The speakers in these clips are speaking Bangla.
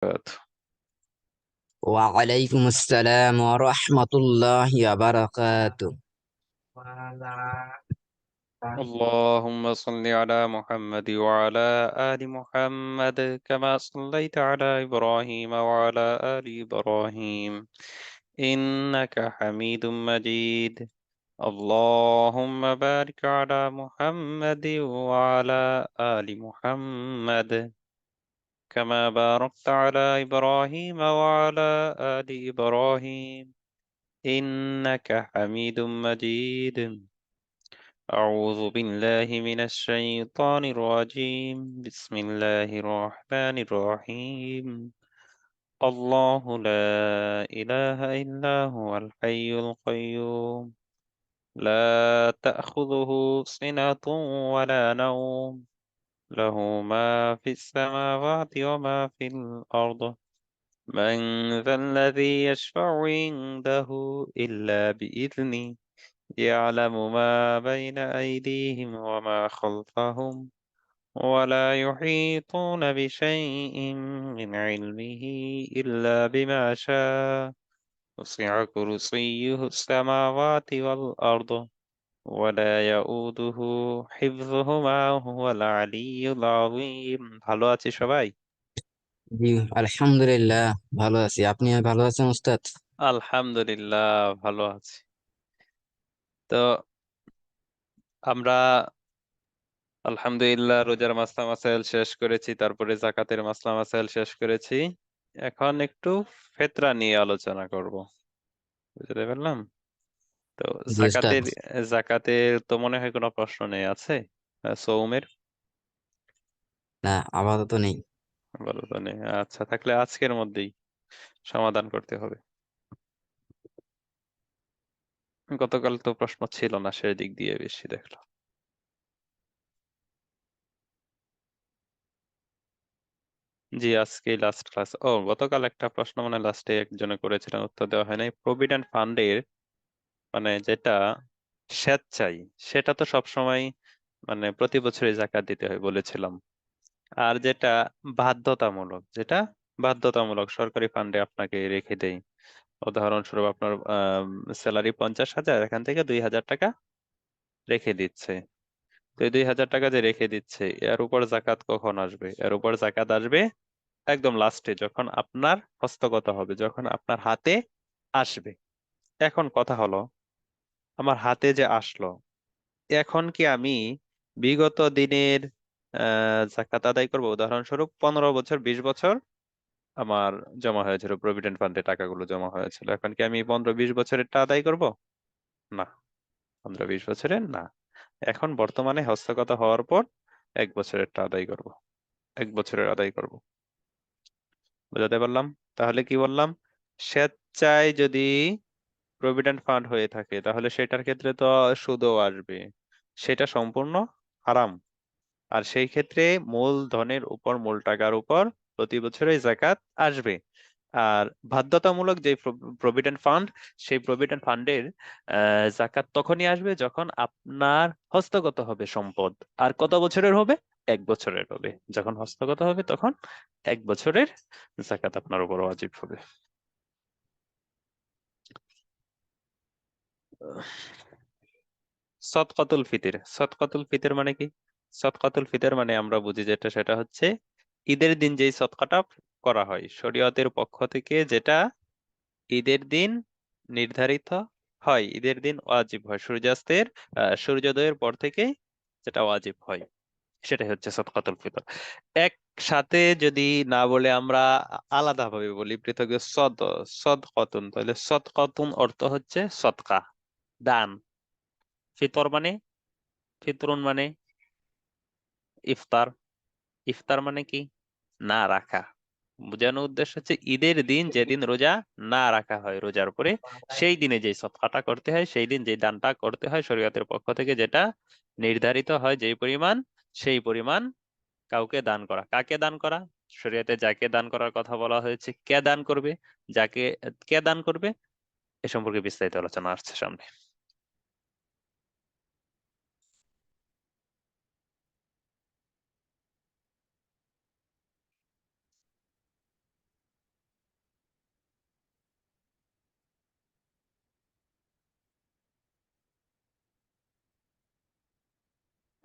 وبركاته. وعليكم السلام ورحمة الله وبركاته. اللهم صل على محمد وعلى آل محمد كما صليت على إبراهيم وعلى آل إبراهيم إنك حميد مجيد. اللهم بارك على محمد وعلى آل محمد كما باركت على إبراهيم وعلى آل إبراهيم إنك حميد مجيد. أعوذ بالله من الشيطان الرجيم. بسم الله الرحمن الرحيم. الله لا إله إلا هو الحي القيوم لا تأخذه سنة ولا نوم له ما في السماوات وما في الأرض. من ذا الذي يشفع عنده إلا بإذنه يعلم ما بين أيديهم وما خلفهم ولا يحيطون بشيء من علمه إلا بما شاء. وسع كرسيه السماوات والأرض ولا يؤوده حفظهما وهو العلي العظيم. ভালো আছি সবাই? জি, আলহামদুলিল্লাহ ভালো আছি। আপনি ভালো আছেন উস্তাদ? আলহামদুলিল্লাহ ভালো আছি। তো আমরা আলহামদুলিল্লাহ রোজার মাসলা মাসাইল শেষ করেছি, তারপরে জাকাতের মাসলা মাসাইল শেষ করেছি। এখন একটু ফিতরা নিয়ে আলোচনা করব, বুঝতে পারলাম? তো জি উস্তাদ। জাকাতের জাকাতের তো মনে হয় কোনো প্রশ্ন নেই, আছে? সৌমের না, আপাতত নেই। বলো তো নেই। আচ্ছা, থাকলে আজকের মধ্যেই সমাধান করতে হবে। গতকাল তো প্রশ্ন ছিল না, সেই দিক দিয়ে বেশি দেখলো। জি, আজকে লাস্ট ক্লাস। ও, গতকাল একটা প্রশ্ন মানে লাস্টে একজনে করেছিলেন, উত্তর দেওয়া হয় নাই। প্রভিডেন্ট ফান্ডের মানে যেটা স্বেচ্ছায়, সেটা তো সবসময় মানে প্রতি বছরই জাকাত দিতে হয় বলেছিলাম। আর যেটা বাধ্যতামূলক, যেটা বাধ্যতামূলক সরকারি ফান্ডে আপনাকে রেখে দেয়, উদাহরণস্বরূপ আপনার স্যালারি 50,000, এখান থেকে 2,000 টাকা রেখে দিচ্ছে। তো এই 2,000 টাকা যে রেখে দিচ্ছে, এর উপর জাকাত কখন আসবে? এর উপর জাকাত আসবে একদম লাস্টে, যখন আপনার হস্তগত হবে, যখন আপনার হাতে আসবে। এখন কথা হলো, আমার হাতে যে আসলো, এখন কি আমি বিগত দিনের জাকাত আদায় করবো? উদাহরণস্বরূপ 15 বছর, 20 বছর আমার জমা হয়েছিল প্রভিডেন্ট ফান্ডে, টাকাগুলো জমা হয়েছিল। এখন কি আমি 15-20 বছরেরটা আদায় করব? না, 15-20 বছরের না। এখন বর্তমানে হস্তগত হওয়ার পর 1 বছরেরটা আদায় করব, 1 বছরের আদায় করব। বুঝাতে পারলাম? তাহলে কি বললাম, স্বেচ্ছায় যদি প্রভিডেন্ট ফান্ড হয়ে থাকে তাহলে সেটার ক্ষেত্রে তো সুদও আসবে, সেটা সম্পূর্ণ হারাম। আর সেই ক্ষেত্রে মূলধনের উপর, মূল টাকার উপর প্রতি বছরই জাকাত আসবে। আর বাধ্যতামূলক যে প্রভিডেন্ট ফান্ড, সেই প্রভিডেন্ট ফান্ডের জাকাত তখনই আসবে যখন আপনার হস্তগত হবে সম্পদ। আর কত বছরের হবে? 1 বছরের হবে। যখন হস্তগত হবে তখন 1 বছরের জাকাত আপনার উপর ওয়াজিব হবে। সদকাতুল ফিতর, সদকাতুল ফিতর মানে কি? সদকাতুল ফিতর মানে আমরা বুঝি যেটা, সেটা হচ্ছে ঈদের দিন যেই সদকাটা করা হয় শরীয়তের পক্ষ থেকে, যেটা ঈদের দিন নির্ধারিত হয়, ঈদের দিন ওয়াজিব হয়, সূর্যাস্তের সূর্যোদয়ের পর থেকে যেটা ওয়াজিব হয়, সেটাই হচ্ছে সদকাতুল ফিতর। একসাথে যদি না বলে আমরা আলাদা ভাবে বলি, পৃথক, সদকাতুন, তাহলে সদকাতুন অর্থ হচ্ছে সদকা, দান। ফিতর মানে, ফিতরুন মানে ইফতার। ইফতার মানে কি? না রাখা। বোঝানোর উদ্দেশ্য হচ্ছে ঈদের দিন যেদিন রোজা না রাখা হয়, রোজার পরে সেই দিনে যে সদকাটা করতে হয়, সেই দিন যে দানটা করতে হয় শরীয়তের পক্ষ থেকে, যেটা নির্ধারিত হয় যেই পরিমাণ, সেই পরিমাণ কাউকে দান করা। কাকে দান করা? শরীয়তে যাকে দান করার কথা বলা হয়েছে, কে দান করবে, যাকে, কে দান করবে, এ সম্পর্কে বিস্তারিত আলোচনা আসছে সামনে।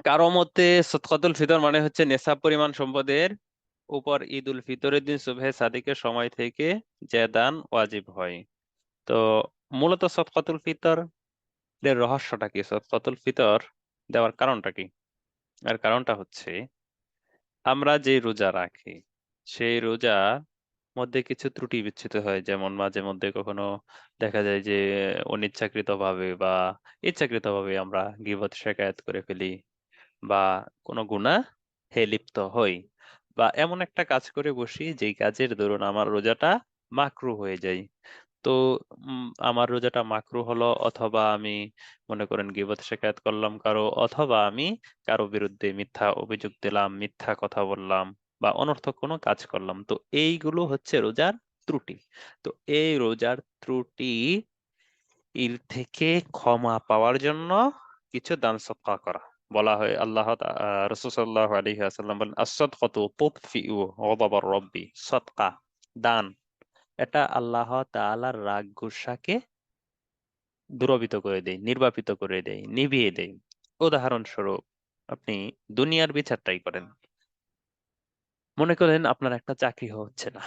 কারো মতে সদকাতুল ফিতর মানে হচ্ছে নেশাব পরিমাণ সম্পদের উপর ঈদ উল ফিতরের দিন সুবহে সাদিকের সময় থেকে যে দান ওয়াজিব হয়। তো মূলত সদকাতুল ফিতর এর রহস্যটা কি, সদকাতুল ফিতর দেওয়ার কারণটা কি? আর কারণটা হচ্ছে আমরা যে রোজা রাখি সেই রোজা মধ্যে কিছু ত্রুটি বিচ্যুত হয়, যেমন মাঝে মধ্যে কখনো দেখা যায় যে অনিচ্ছাকৃতভাবে বা ইচ্ছাকৃতভাবে আমরা গীবত শেকায়েত করে ফেলি, বা কোনো গুনাহে লিপ্ত হই, বা এমন একটা কাজ করে বসি যেই কাজের দরুন আমার রোজাটা মাকরু হয়ে যায়। তো আমার রোজাটা মাকরু হলো, অথবা আমি মনে করেন গীবত শেকায়েত করলাম কারো, অথবা আমি কারো বিরুদ্ধে মিথ্যা অভিযোগ দিলাম, মিথ্যা কথা বললাম, বা অনর্থক কোনো কাজ করলাম, তো এইগুলো হচ্ছে রোজার ত্রুটি। তো এই রোজার ত্রুটি এর থেকে ক্ষমা পাওয়ার জন্য কিছু দান সদকা করা বলা হয়। রাসূল সাল্লাল্লাহু আলাইহি ওয়াসাল্লাম বলেন, আস-সাদকাতু তুতফিউ গদাবার রব্বি। সদকা, দান, এটা আল্লাহ তাআলার রাগ গুসাকে দূরীভূত করে দেয়, নির্বাপিত করে দেয়, নিভিয়ে দেয়। উদাহরণস্বরূপ, আপনি দুনিয়ার বিচারটাই করেন। মনে করেন আপনার একটা চাকরি হচ্ছে না,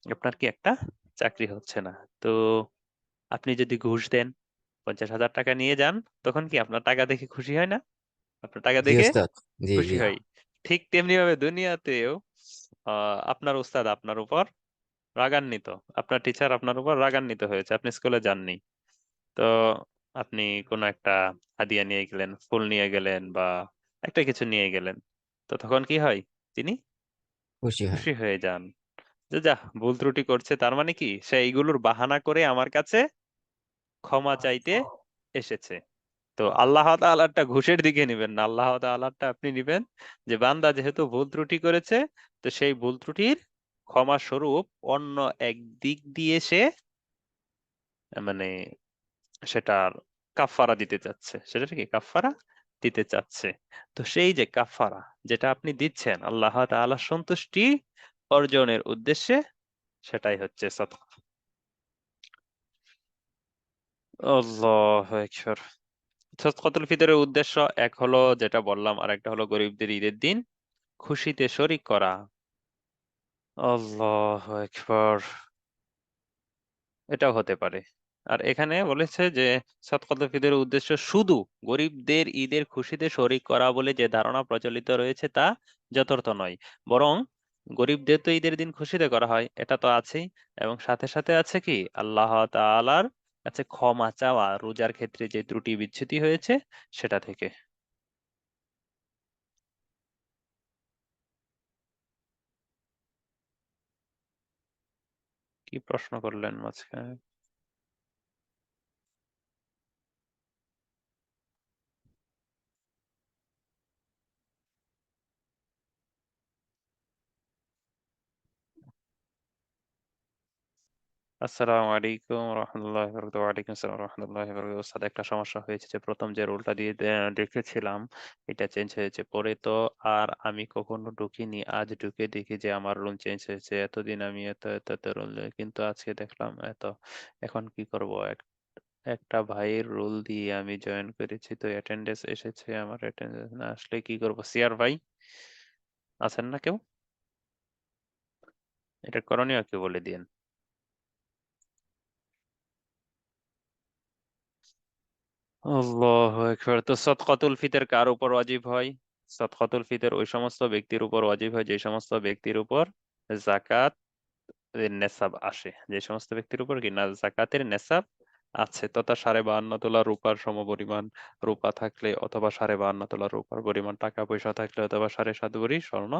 আপনার কি একটা চাকরি হচ্ছে না, তো আপনি যদি ঘুষ দেন, 50,000 টাকা নিয়ে যান, তখন কি আপনার টাকা দেখে খুশি হয় না? আপনার টাকা জি দেখে ওস্তাদ। জি খুশি জি। হয়। ঠিক তেমনি ভাবে দুনিয়াতেও আপনার উস্তাদ আপনার উপর রাগান্বিত, আপনার টিচার আপনার উপর রাগান্বিত হয়েছে, আপনি স্কুলে যাননি, তো আপনি কোনো একটা হাদিয়া নিয়ে গেলেন, ফুল নিয়ে গেলেন, বা একটা কিছু নিয়ে গেলেন, তো তখন কি হয়? তিনি খুশি হয়। খুশি হয়ে যান যে যা ভুল ত্রুটি করছে, তার মানে কি সে এইগুলোর বাহানা করে আমার কাছে ক্ষমা চাইতে এসেছে। তো আল্লাহ তাআলারটা ঘুষের দিকে নিবেন না, আল্লাহ তাআলারটা আপনি নিবেন যে বান্দা যেহেতু ভুল ত্রুটি করেছে, তো সেই ভুল ত্রুটির ক্ষমা স্বরূপ অন্য এক দিক দিয়ে সে মানে সেটার কাফফারা দিতে চাচ্ছে, সেটা কি কাফফারা দিতে চাচ্ছে। তো সেই যে কাফফারা যেটা আপনি দিচ্ছেন আল্লাহ তাআলার সন্তুষ্টি অর্জনের উদ্দেশ্যে, সেটাই হচ্ছে সাদকা। আল্লাহু আকবার। সদকাতুল ফিতরের উদ্দেশ্য এক হলো যেটা বললাম, আর একটা হলো গরিবদের ঈদের দিন খুশিতে শরিক করা। আল্লাহু আকবার। এটাও হতে পারে। আর এখানে বলেছে যে সদকাতুল ফিতরের উদ্দেশ্য শুধু গরিবদের ঈদের খুশিতে শরিক করা বলে যে ধারণা প্রচলিত রয়েছে তা যথার্থ নয়, বরং গরিবদের তো ঈদের দিন খুশিতে করা হয়, এটা তো আছেই, এবং সাথে সাথে আছে কি আল্লাহ তাআলার কাছে ক্ষমা চাওয়া রোজার ক্ষেত্রে যে ত্রুটি বিচ্যুতি হয়েছে সেটা থেকে। কি প্রশ্ন করলেন মাঝখানে? আসসালামু আলাইকুম রহমতুল্লাহ বরকাতুহু। ওয়ালাইকুম আসসালাম রহমতুল্লাহ বরকাতুহু। ওস্তাদ, একটা সমস্যা হয়েছে যে প্রথম যে রুলটা দিয়ে দেখেছিলাম এটা চেঞ্জ হয়েছে পরে, তো আর আমি কখনো ঢুকিনি, আজ ঢুকে দেখি যে আমার রুল চেঞ্জ হয়েছে। এতদিন আমি এত এত এত রুল, কিন্তু আজকে দেখলাম এত। এখন কি করব? একটা ভাইয়ের রুল দিয়ে আমি জয়েন করেছি, তো অ্যাটেন্ডেন্স এসেছে, আমার অ্যাটেন্ডেন্স না আসলে কি করব? সিয়ার ভাই আছেন না কেউ? এটা করণীয় কি বলে দিন। আল্লাহু আকবার। তো সদকাতুল ফিতর কার উপর ওয়াজিব হয়? সদকাতুল ফিতর ওই সমস্ত ব্যক্তির উপর ওয়াজিব হয় যে সমস্ত ব্যক্তির উপর যাকাত এর নেসাব আসে, যে সমস্ত ব্যক্তির উপর কি না যাকাতের নেসাব আছে, তথা 52.5 তোলা রূপার সমপরিমাণ রূপা থাকলে, অথবা 52.5 তোলা রূপার পরিমাণ টাকা পয়সা থাকলে, অথবা 7.5 ভরি স্বর্ণ,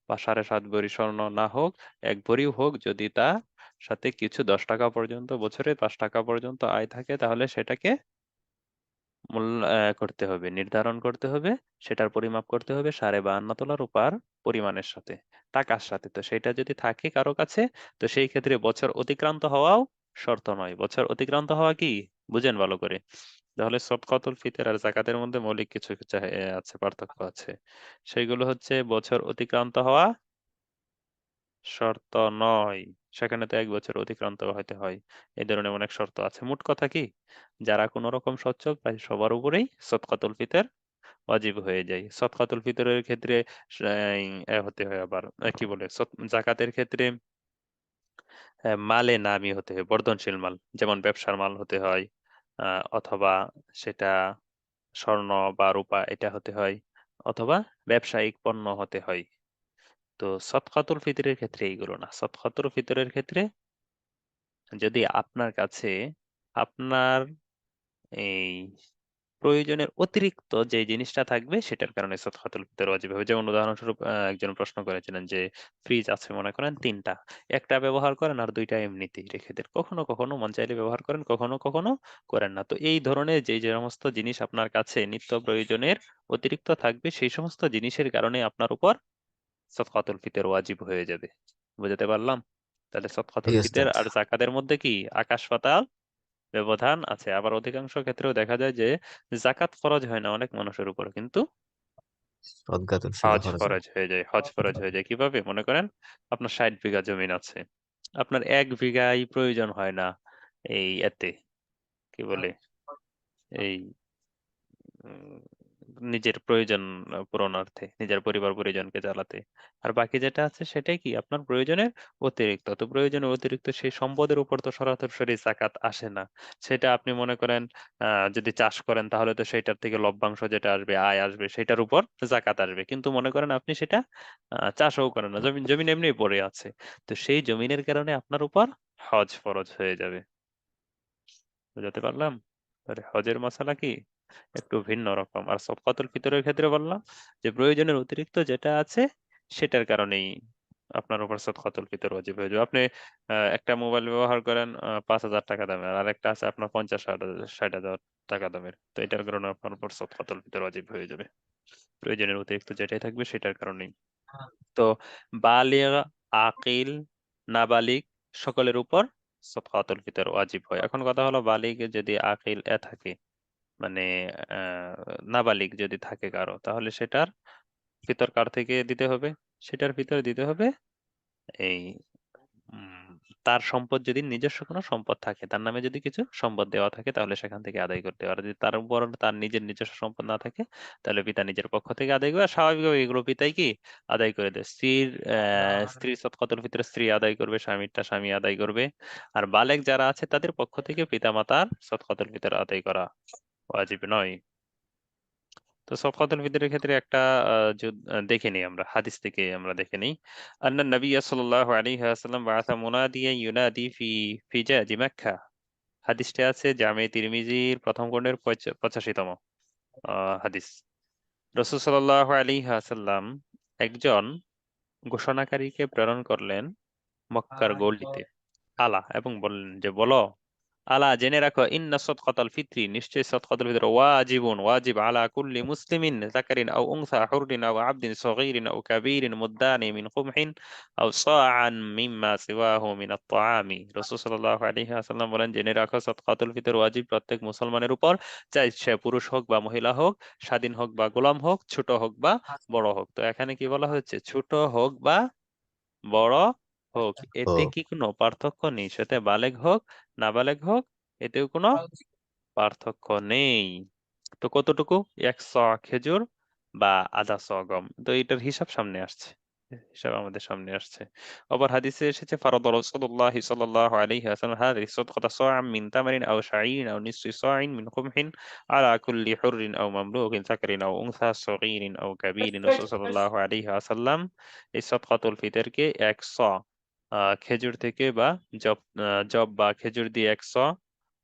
বা 7.5 ভরি স্বর্ণ না হোক 1 ভরিও হোক, যদি তার সাথে কিছু 10 টাকা পর্যন্ত বছরে 5 টাকা পর্যন্ত আয় থাকে, তাহলে সেটাকে করতে হবে, নির্ধারণ করতে হবে, সেটার পরিমাপ করতে হবে 52.5 তোলা রূপার পরিমাণের সাথে, টাকার সাথে। তো সেটা যদি থাকে কারো কাছে, তো সেই ক্ষেত্রে বছর অতিক্রান্ত হওয়াও শর্ত নয়। বছর অতিক্রান্ত হওয়া কি বুঝেন ভালো করে? তাহলে সদকাতুল ফিতর আর যাকাতের মধ্যে মৌলিক কিছু কিছু আছে, পার্থক্য আছে। সেগুলো হচ্ছে বছর অতিক্রান্ত হওয়া শর্ত নয়, সেখানে তো 1 বছর অতিক্রান্ত হতে হয়। এই ধরনের অনেক শর্ত আছে। মোট কথা কি, যারা কোনো রকম সচ্ছল প্রায় সবার উপরেই সদকাতুল ফিতর ওয়াজিব হয়ে যায়। সদকাতুল ফিতরের ক্ষেত্রে হতে হয় আবার কি বলে জাকাতের ক্ষেত্রে মালে নামি হতে হয়, বর্ধনশীল মাল, যেমন ব্যবসার মাল হতে হয়, অথবা সেটা স্বর্ণ বা রূপা এটা হতে হয়, অথবা ব্যবসায়িক পণ্য হতে হয়। তো সদকাতুল ফিতরের ক্ষেত্রে এইগুলো না। সদকাতুল ফিতরের ক্ষেত্রে যদি আপনার কাছে আপনার এই প্রয়োজনের অতিরিক্ত যে জিনিসটা থাকবে সেটার কারণে সদকাতুল ফিতর ওয়াজিব হবে। যেমন উদাহরণস্বরূপ একজন প্রশ্ন করেছিলেন যে ফ্রিজ আছে মনে করেন তিনটা, একটা ব্যবহার করেন আর দুইটা এমনিতেই রেখে দেন, কখনো কখনো মন চাইলে ব্যবহার করেন, কখনো কখনো করেন না। তো এই ধরনের যে যে সমস্ত জিনিস আপনার কাছে নিত্য প্রয়োজনের অতিরিক্ত থাকবে সেই সমস্ত জিনিসের কারণে আপনার উপর সদকাতুল ফিতর ওয়াজিব হয়ে যাবে। বুঝতে পারলাম? তাহলে জি সদকাতুল ফিতর ওস্তাদ। আর যাকাতের মধ্যে কি আকাশ পাতাল ব্যবধান আছে। আবার অধিকাংশ ক্ষেত্রেও দেখা যায় যে জাকাত ফরজ হয় না অনেক মানুষের উপর, কিন্তু সদকাতুল ফিতর হজ খরচ হয়। ফরজ হয়ে যায়। হজ ফরজ হয়ে যায় কিভাবে? মনে করেন আপনার 60 বিঘা জমিন আছে, আপনার 1 বিঘাই প্রয়োজন হয় না এই এতে কি বলে এই উম, নিজের প্রয়োজন পূরণার্থে, নিজের পরিবার পরিজনকে চালাতে। আর বাকি যেটা আছে সেটাই কি আপনার প্রয়োজনের অতিরিক্ত। তো প্রয়োজনের অতিরিক্ত সেই সম্পদের উপর তো সরাসরি জাকাত আসে না। সেটা আপনি মনে করেন যদি চাষ করেন তাহলে তো সেটার থেকে লভ্যাংশ যেটা আসবে, আয় আসবে, সেটার উপর জাকাত আসবে। কিন্তু মনে করেন আপনি সেটা চাষও করেন না, জমিন জমিন এমনি পড়ে আছে, তো সেই জমিনের কারণে আপনার উপর হজ ফরজ হয়ে যাবে। বুঝতে পারলাম? তাহলে হজের মশালা কি একটু ভিন্ন রকম। আর সদকাতুল ফিতরের ক্ষেত্রে বললাম যে প্রয়োজনের অতিরিক্ত যেটা আছে সেটার কারণেই আপনার উপর সদকাতুল ফিতর ওয়াজিব হয়ে যাবে। আপনি একটা মোবাইল ব্যবহার করেন 5,000 টাকা দামের, আর একটা আছে আপনার 50-60 হাজার টাকা দামের, তো এটার কারণে আপনার উপর সদকাতুল ফিতর ওয়াজিব হয়ে যাবে প্রয়োজনের অতিরিক্ত যেটাই থাকবে সেটার কারণেই। তো বালিগ, আকিল, নাবালিগ সকলের উপর সদকাতুল ফিতর ওয়াজিব হয়। এখন কথা হলো বালিগ যদি আকিল থাকে, মানে আহ নাবালিগ যদি থাকে কারো, তাহলে সেটার ফিতর কার থেকে দিতে হবে? সেটার ভিতর দিতে হবে এই উম, তার সম্পদ, যদি নিজস্ব কোনো সম্পদ থাকে, তার নামে যদি কিছু সম্পদ দেওয়া থাকে তাহলে সেখান থেকে আদায় করতে পারে। যদি তার উপর তার নিজের নিজস্ব সম্পদ না থাকে তাহলে পিতা নিজের পক্ষ থেকে আদায় করে। আর স্বাভাবিকভাবে এগুলো পিতাই কি আদায় করে দেয়। স্ত্রীর সদকাতুল ফিতর স্ত্রী আদায় করবে, স্বামীরটা স্বামী আদায় করবে। আর বালেগ যারা আছে তাদের পক্ষ থেকে পিতা মাতার সদকাতুল ফিতর আদায় করা ওয়াজিব নয়। তো সফওয়াতুল ফিতরের ক্ষেত্রে একটা দেখে নিই, আমরা হাদিস থেকে আমরা দেখে নিই। আন্না নবী সাল্লাল্লাহু আলাইহি ওয়াসাল্লাম বাআসা মুনাদিয়া ইউনাদি ফি জাজি মক্কা। হাদিসটা আছে জামে তিরমিজির প্রথম খণ্ডের 85তম হাদিস। রাসূল সাল্লাল্লাহু আলাইহি ওয়াসাল্লাম একজন ঘোষণাকারীকে প্রেরণ করলেন মক্কার গলিতে, আলা, এবং বললেন যে বলো, আলা জেনে রাখো, ইন্না সদকাতাল ফিত্রি, নিশ্চয়ই সদকাতুল ফিতর ওয়াজিবুন, ওয়াজিব, আলা কুল্লি মুসলিমিন যাকারিন আও উনসা, হুররিন আও আবদিন, সগীরিন আও কাবীরিন, মুদ্দানি মিন খুমহিন আও সাআন মিম্মা সিওয়াহু মিন আত-তাআমি। রাসূল সাল্লাল্লাহু আলাইহি ওয়াসাল্লাম বলেন, জেনে রাখো সদকাতুল ফিতর ওয়াজিব প্রত্যেক মুসলমানের উপর, চাই সে পুরুষ হোক বা মহিলা হোক, স্বাধীন হোক বা গোলাম হোক, ছোট হোক বা বড় হোক। তো এখানে কি বলা হচ্ছে? ছোট হোক বা বড় হোক, এতে ও কি কোনো পার্থক্য নেই। সেটা বালেগ হোক নাবালেগ হোক, এতেও কোনো পার্থক্য নেই। তো কতটুকু? 100 খেজুর বা আধা শ গম। তো এটার হিসাব সামনে আসছে, হিসাব আমাদের সামনে আসছে। আবার হাদিসে এসেছে ফারাদ রাসূলুল্লাহ সাল্লাল্লাহু আলাইহি ওয়াসাল্লাম হাযিহি সাদকাতা সা'আম মিন তামারিন আও শাঈরিন আও নিসফি সা'ইন মিন খুমহিন আলা কুল্লি হুররিন আও মামলুকিন যাকারিন আও উনসা সগীরিন আও কাবীরিন। রাসূল সাল্লাল্লাহু আলাইহি ওয়াসাল্লাম এই সদকাতুল ফিতরকে 100 খেজুর থেকে বা জব জব বা খেজুর দিয়ে 100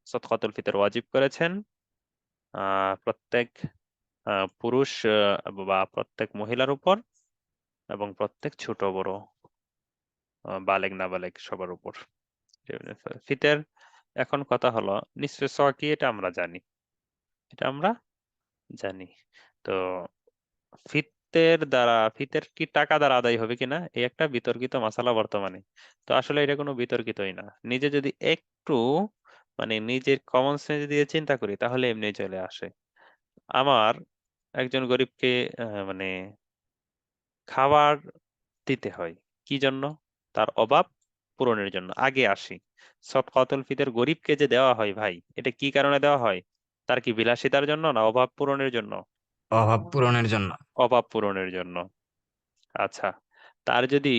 সদকাতুল ফিতর ওয়াজিব করেছেন প্রত্যেক পুরুষ বা প্রত্যেক মহিলার উপর, এবং প্রত্যেক ছোট বড় বালেগ না বালেগ সবার উপর ফিতর। এখন কথা হলো নিঃশ্চয় স কি, এটা আমরা জানি, এটা আমরা জানি। তো ফিতের কি টাকা দ্বারা আদায় হবে কিনা, এই একটা বিতর্কিত মাসালা বর্তমানে। তো আসলে এটা কোনো বিতর্কিতই না। নিজে যদি একটু মানে নিজের কমন সেন্স দিয়ে চিন্তা করি তাহলে এমনি চলে আসে। আমার একজন গরিবকে মানে খাবার দিতে হয়, কি জন্য? তার অভাব পূরণের জন্য। আগে আসি, সদকাতুল ফিতর গরিবকে যে দেওয়া হয় ভাই, এটা কি কারণে দেওয়া হয়? তার কি বিলাসিতার জন্য না অভাব পূরণের জন্য? অভাব পূরণের জন্য। অভাব পূরণের জন্য। আচ্ছা, তার যদি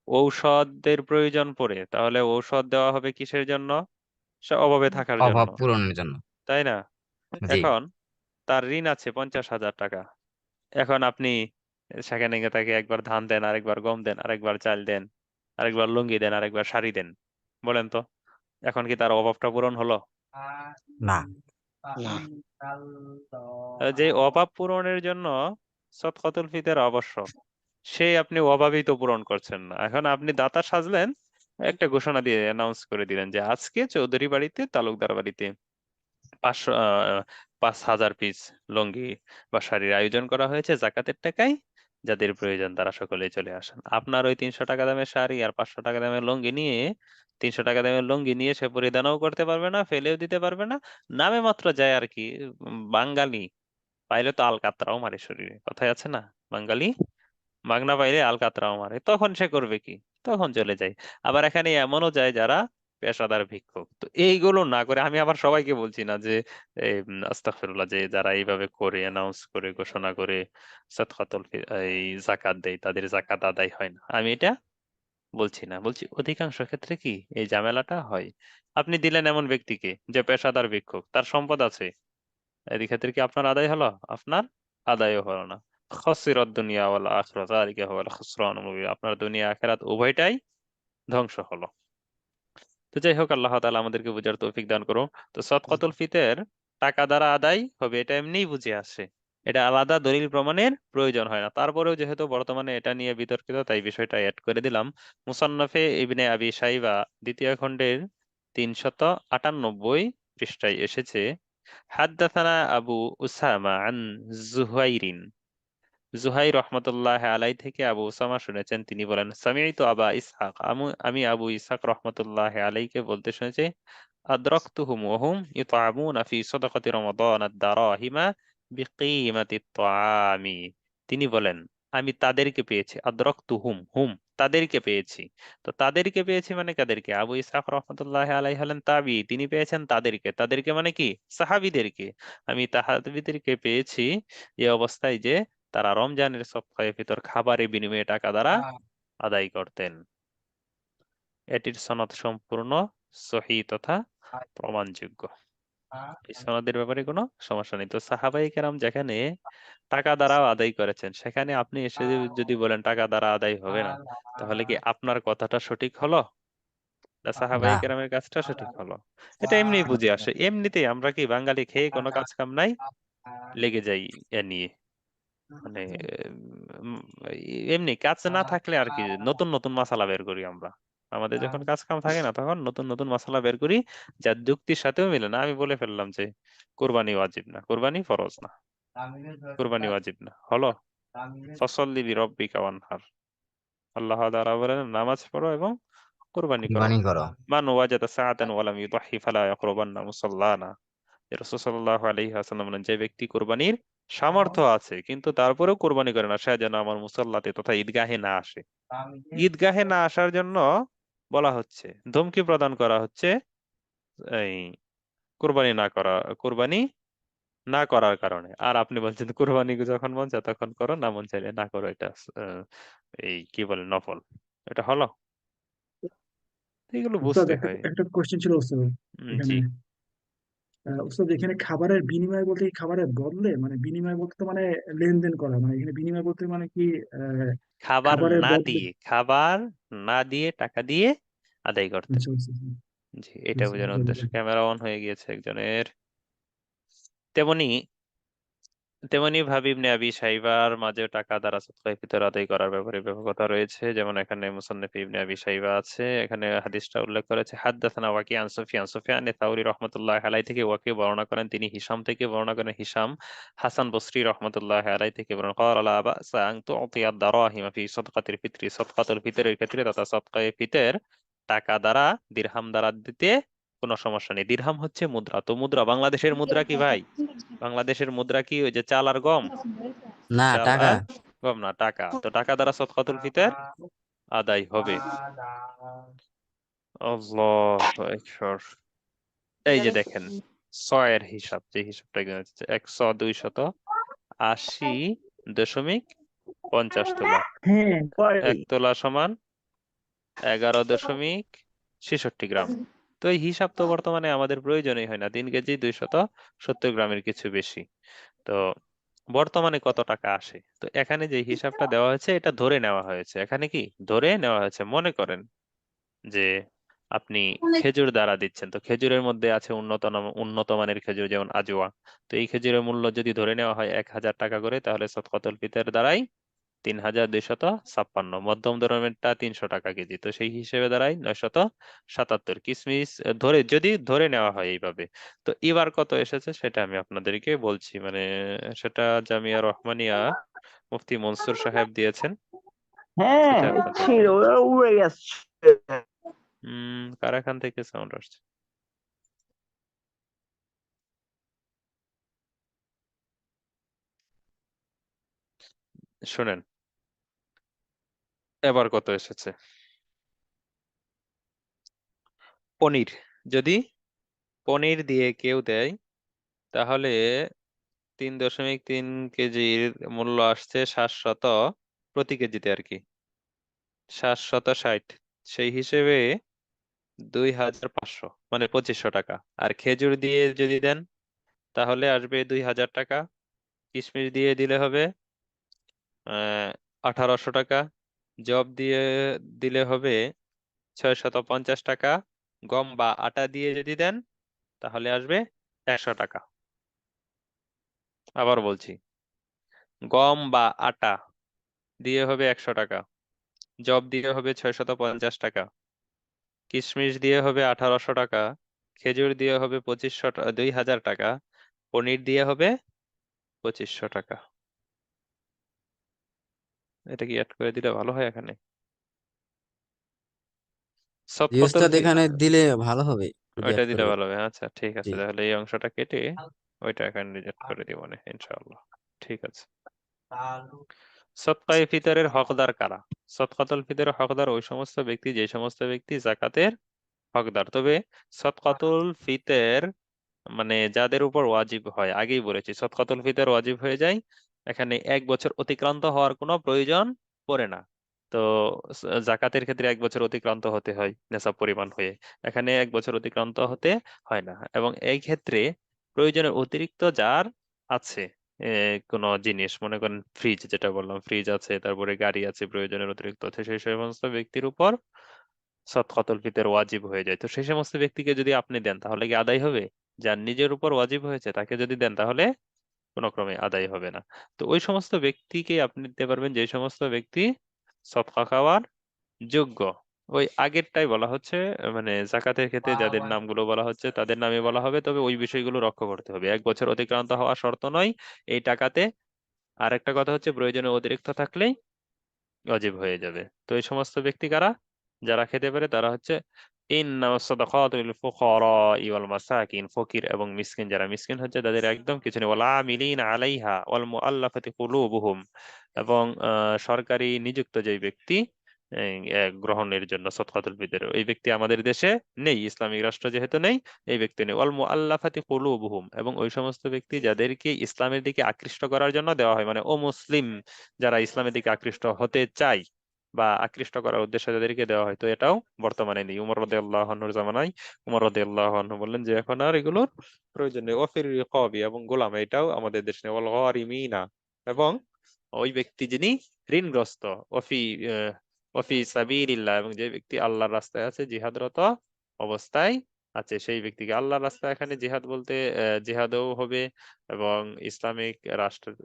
ঔষধের প্রয়োজন পড়ে তাহলে ঔষধ দেওয়া হবে কিসের জন্য? সে অভাবে থাকার জন্য, অভাব পূরণের জন্য। তাই না? জি। এখন তার ঋণ আছে 50,000 টাকা। এখন আপনি সেখানে গিয়ে তাকে একবার ধান দেন, আরেকবার গম দেন, আরেকবার চাল দেন, আরেকবার লুঙ্গি দেন, আরেকবার শাড়ি দেন। বলেন তো, এখন কি তার অভাবটা পূরণ হলো? না। না। যে অভাব পূরণের জন্য সদকাতুল ফিতর আবশ্যক, সেই আপনি অভাবই তো পূরণ করছেন না। এখন আপনি দাতা সাজলেন, একটা ঘোষণা দিয়ে অ্যানাউন্স করে দিলেন যে আজকে চৌধুরী বাড়িতে, তালুকদার বাড়িতে 5,000 পিস লুঙ্গি বা শাড়ির আয়োজন করা হয়েছে জাকাতের টাকায়, যাদের প্রয়োজন তারা সকলেই চলে আসেন। আপনার ওই 300 টাকা দামের শাড়ি আর 500 টাকা দামের লুঙ্গি নিয়ে, 300 টাকা দামের লুঙ্গি নিয়ে সে পরিধানও করতে পারবে না, ফেলেও দিতে পারবে না। নামে মাত্র যায় আর কি, বাঙালি পাইলে তো আলকাতরাও মারে শরীরে, কথায় আছে না, বাঙালি মাগনা পাইলে আলকাতরাও মারে, তখন সে করবে কি? তখন চলে যায়। আবার এখানে এমনও যায় যারা পেশাদার ভিক্ষুক। তো এইগুলো না করে, আমি আবার সবাইকে বলছি না যে আস্তাগফিরুল্লাহ, যে যারা এইভাবে করে অ্যানাউন্স করে ঘোষণা করে এই জাকাত দেয়, তাদের জাকাত আদায় হয় না, আমি এটা বলছি না। বলছি অধিকাংশ ক্ষেত্রে কি এই ঝামেলাটা হয়। আপনি দিলেন এমন ব্যক্তিকে যে পেশাদার ভিক্ষুক, তার সম্পদ আছে, এই ক্ষেত্রে কি আপনার আদায় হলো? আপনার আদায়ও হলো না। খাসিরাত দুনিয়া ওয়াল আখিরাত, যালিকা হুয়াল খুসরানুল মুবিন। আপনার দুনিয়া আখিরাত উভয়টাই ধ্বংস হলো। তো যাই হোক, আল্লাহ তাআলা আমাদেরকে বুঝার তৌফিক দান করুন। তো সদকাতুল ফিতর টাকা দ্বারা আদায় হবে, এটা এমনিই বুঝে আসে, এটা আলাদা দলিল প্রমাণের প্রয়োজন হয় না। তারপরেও যেহেতু বর্তমানে এটা নিয়ে বিতর্কিত, তাই বিষয়টা অ্যাড করে দিলাম। মুসান্নাফে ইবনে আবি শাইবা দ্বিতীয় খণ্ডের 398 পৃষ্ঠায় এসেছে, হাদ্দাসানা আবু উসামা আন জুহাইরিন, জুহাইর রহমতুল্লাহ আলাই থেকে আবু উসামা শুনেছেন, তিনি বলেন সামিউতু আবা ইসহাক, আমি আবু ইসহাক রহমতুল্লাহ আলাইকে বলতে শুনেছি, আদরাকতুহুম ওয়াহুম ইতআমুনা ফি সাদাকাতি রমাদান আদ-দারাহিমা বিকিমাতি আত-তাআমি। তিনি বলেন আমি তাদেরকে পেয়েছি, আদরাকতুহুম, হুম তাদেরকে পেয়েছি। তো তাদেরকে পেয়েছি মানে কাদেরকে? আবু ইসহাক রহমতুল্লাহ আলাই হলেন তাবি, তিনি পেয়েছেন তাদেরকে। তাদেরকে মানে কি? সাহাবীদেরকে। আমি তাহাবীদেরকে পেয়েছি এই অবস্থায় যে তারা রমজানের সপ্তাহের ভিতর খাবারের বিনিময়ে টাকা দ্বারা আদায় করতেন। এটির সনদ সম্পূর্ণ সহিহ তথা প্রমাণযোগ্য। এই সনদের ব্যাপারে কোনো সমস্যা নেই। তো সাহাবায়ে কেরাম যেখানে টাকা দ্বারাও আদায় করেছেন, সেখানে আপনি এসে যদি বলেন টাকা দ্বারা আদায় হবে না, তাহলে কি আপনার কথাটা সঠিক হলো না না। সাহাবায়ে কেরামের কাজটা সঠিক হলো? এটা এমনি বুঝে আসে। এমনিতেই আমরা কি বাঙালি খেয়ে কোনো কাজ কাম নাই, লেগে যাই এ নিয়ে। মানে উম, এমনি কাজ না থাকলে আর কি নতুন নতুন মশলা বের করি আমরা। আমাদের যখন কাজ কাম থাকে না, তখন নতুন নতুন মশলা বের করি, যা যুক্তির সাথেও মিলে না। আমি বলে ফেললাম যে কোরবানি ওয়াজিব না, কোরবানি ফরজ না, কোরবানি ওয়াজিব না হলো, ফসল্লি লিরাব্বিকা ওয়ানহার। আল্লাহ তাআলা বলেন নামাজ পড়ো এবং কোরবানি করো। কুরবানি করো। মান ওয়াজাদা সাআতান ওয়া লাম ইউদাহি ফালা ইয়াকরুবান্না মুসাল্লানা। রাসূল সাল্লাল্লাহু আলাইহি ওয়াসাল্লাম বলেন, যে ব্যক্তি কোরবানির সামর্থ্য আছে কিন্তু তারপরেও কোরবানি করে না, সে যেন আমার মুসাল্লাতে তথা ঈদগাহে না আসে। ঈদগাহে না আসার জন্য বলা হচ্ছে, ধমকি প্রদান করা হচ্ছে এই কোরবানি না করা, কোরবানি না করার কারণে। আর আপনি বলছেন কোরবানি যখন মন চায় তখন করো, না মন চাইলে না করো, এটা আহ, এই কি বলে নফল, এটা হলো। এগুলো উস্তাদ, বুঝতে একটা হয়। একটা কোশ্চেন ছিল উস্তাদ এখানে। জি। উস্তাদ, এখানে খাবারের বিনিময় বলতে কি খাবারের বদলে, মানে বিনিময় বলতে তো মানে লেনদেন করা, মানে এখানে বিনিময় বলতে মানে কি আহ, খাবার খাবারের না বদলে? দিয়ে, খাবার না দিয়ে টাকা দিয়ে আদায় করতেন। আচ্ছা আচ্ছা জি, এটা বোঝানোর উদ্দেশ্যে। ক্যামেরা অন হয়ে গিয়েছে একজনের। তেমনি তেমনি ভাবে ইবনে আবি শাইবার মাঝে টাকা দ্বারা সদকায়ে ফিতর আদায় করার ব্যাপারে ব্যাপকতা রয়েছে। যেমন এখানে মুসান্নাফে ইবনে আবি শাইবা আছে, এখানে হাদিসটা উল্লেখ করেছে, হাদদাসানা ওয়াকি আন সুফিয়ান, সুফিয়ান থাউরি রহমাতুল্লাহ আলাই থেকে ওয়াকি বর্ণনা করেন, তিনি হিশাম থেকে বর্ণনা করেন, হিশাম হাসান বসরি রহমাতুল্লাহ আলাই থেকে বর্ণনা করেন, ক্বালা লা বা'সা আন তু'তিয়া দারাহিমা ফি সাদকাতিল ফিতরি, সাদকাতুল ফিতরের ক্ষেত্রে তথা সদকায়ে ফিতর টাকা দ্বারা, দিরহাম দ্বারা দিতে কোনো সমস্যা নেই। দিরহাম হচ্ছে মুদ্রা। তো মুদ্রা, বাংলাদেশের মুদ্রা কি ভাই? বাংলাদেশের মুদ্রা কি ওই যে চাল আর গম? না, চাল টাকা। আর গম না, টাকা। তো টাকা দ্বারা সদকাতুল ফিতর আদায় হবে। আল্লাহু আকবার। এই যে দেখেন, ছয়ের হিসাব, যে হিসাবটা এখানে হচ্ছে 100, 200, 80.50 তোলা। হ্যাঁ, 1 তোলা সমান 11.66 গ্রাম। তো এই হিসাব তো বর্তমানে আমাদের প্রয়োজনই হয় না, 3 কেজি 270 গ্রামের কিছু বেশি। তো বর্তমানে কত টাকা আসে, তো এখানে যে হিসাবটা দেওয়া হয়েছে এটা ধরে নেওয়া হয়েছে। এখানে কি ধরে নেওয়া হয়েছে, মনে করেন যে আপনি খেজুর দ্বারা দিচ্ছেন, তো খেজুরের মধ্যে আছে উন্নত মানের খেজুর, যেমন আজওয়া। তো এই খেজুরের মূল্য যদি ধরে নেওয়া হয় 1,000 টাকা করে, তাহলে সদকাতুল ফিতর দ্বারাই 3,256। মধ্যম ধরনেরটা 300 টাকা কেজি, তো সেই হিসেবে দাঁড়ায় 977। কিশমিশ যদি ধরে নেওয়া হয় এইভাবে। তো এবার কত এসেছে সেটা আমি আপনাদেরকে বলছি, মানে সেটা জামিয়া রহমানিয়া মুফতি মনসুর সাহেব দিয়েছেন, হ্যাঁ সেটা আপনাদেরকে ছিল, বলছি। ওরা উড়ে গেছে। কার এখান থেকে সাউন্ড আসছে? শুনেন এবার কত এসেছে। পনির, যদি পনির দিয়ে কেউ দেয়, তাহলে 3.3 কেজির মূল্য আসছে 700 প্রতি কেজিতে আর কি, 760। সেই হিসেবে 2,500, মানে 2,500 টাকা। আর খেজুর দিয়ে যদি দেন তাহলে আসবে 2,000 টাকা। কিশমিশ দিয়ে দিলে হবে 1,800 টাকা। জব দিয়ে দিলে হবে 650 টাকা। গম বা আটা দিয়ে যদি দেন তাহলে আসবে 100 টাকা। আবার বলছি, গম বা আটা দিয়ে হবে 100 টাকা, জব দিয়ে হবে 650 টাকা, কিশমিশ দিয়ে হবে 1,800 টাকা, খেজুর দিয়ে হবে 2,000 টাকা, পনির দিয়ে হবে 2,500 টাকা। এটা কি অ্যাড করে দিলে ভালো হয় এখানে? জি সদকাতুল ওস্তাদ, এখানে দিলে ভালো হবে যদি ওইটা অ্যাড দিলে করবেন। ভালো হবে, আচ্ছা ঠিক জি। আছে, তাহলে এই অংশটা কেটে ওইটা এখানে রিজেক্ট করে দিব না ইনশাআল্লাহ। ঠিক আছে। সদকায়ে ফিতরের হকদার কারা? সদকাতুল ফিতরের হকদার ওই সমস্ত ব্যক্তি, যে সমস্ত ব্যক্তি জাকাতের হকদার। তবে সদকাতুল ফিতর মানে যাদের উপর ওয়াজিব হয়, আগেই বলেছি সদকাতুল ফিতর ওয়াজিব হয়ে যায়, এখানে 1 বছর অতিক্রান্ত হওয়ার কোনো প্রয়োজন পড়ে না। তো জাকাতের ক্ষেত্রে 1 বছর অতিক্রান্ত হতে হয় নেশাব পরিমাণ হয়ে, এখানে 1 বছর অতিক্রান্ত হতে হয় না। এবং এই ক্ষেত্রে প্রয়োজনের অতিরিক্ত যার আছে, কোনো জিনিস, মনে করেন ফ্রিজ, যেটা বললাম ফ্রিজ আছে, তারপরে গাড়ি আছে, প্রয়োজনের অতিরিক্ত আছে, সেই সমস্ত ব্যক্তির উপর সদকাতুল ফিতর ওয়াজিব হয়ে যায়। তো সেই সমস্ত ব্যক্তিকে যদি আপনি দেন তাহলে কি আদায় হবে? যার নিজের উপর ওয়াজিব হয়েছে তাকে যদি দেন তাহলে কোনো ক্রমে আদায় হবে না। তো ওই সমস্ত ব্যক্তিকে আপনি দিতে পারবেন যে সমস্ত ব্যক্তি সদকা খাওয়ার যোগ্য। ওই আগেরটাই বলা হচ্ছে, মানে জাকাতের ক্ষেত্রে যাদের নামগুলো বলা হচ্ছে তাদের নামে বলা হবে, তবে ওই বিষয়গুলো রক্ষা করতে হবে। 1 বছর অতিক্রান্ত হওয়া শর্ত নয় এই টাকাতে। আর একটা কথা হচ্ছে, প্রয়োজনে অতিরিক্ত থাকলেই ওয়াজিব হয়ে যাবে। তো এই সমস্ত ব্যক্তি কারা, যারা খেতে পারে, তারা হচ্ছে ইন্নামা সাদাকাতু লিল ফুকারাই ওয়াল মাসাকিন, ফকির এবং মিসকিন। যারা মিসকিন হচ্ছে তাদের একদম কিছু নেই। ওয়াল আমিলিনা আলাইহা ওয়াল মুআল্লাফাতি কুলুবুহুম, এবং সরকারি নিযুক্ত যে ব্যক্তি গ্রহণের জন্য সদকাতুল ফিতর, এই ব্যক্তি আমাদের দেশে নেই, ইসলামিক রাষ্ট্র যেহেতু নেই, এই ব্যক্তি নেই। ওয়াল মুআল্লাফাতি কুলুবুহুম, এবং ওই সমস্ত ব্যক্তি যাদেরকে ইসলামের দিকে আকৃষ্ট করার জন্য দেওয়া হয়, মানে ও মুসলিম যারা ইসলামের দিকে আকৃষ্ট হতে চায় বা আকৃষ্ট করার উদ্দেশ্যে যাদেরকে দেওয়া হয়। তো এটাও বর্তমানে নেই। উমর রাদিয়াল্লাহু আনহুর জামানায় উমর রাদিয়াল্লাহু আনহু বললেন যে এখন আর এগুলোর প্রয়োজন নেই। ওয়াফির রিকাবি, এবং গোলাম, এটাও আমাদের দেশে নেই। ওয়াল গারিমিনা, এবং ওই ব্যক্তি যিনি ঋণগ্রস্ত, ওফি ওফি সাবিলিল্লাহ, এবং যে ব্যক্তি আল্লাহর রাস্তায় আছে, জিহাদরত অবস্থায় আছে, সেই ব্যক্তিকে আল্লাহর রাস্তায়, এখানে জিহাদ বলতে জিহাদও হবে, এবং ইসলামিক রাষ্ট্রের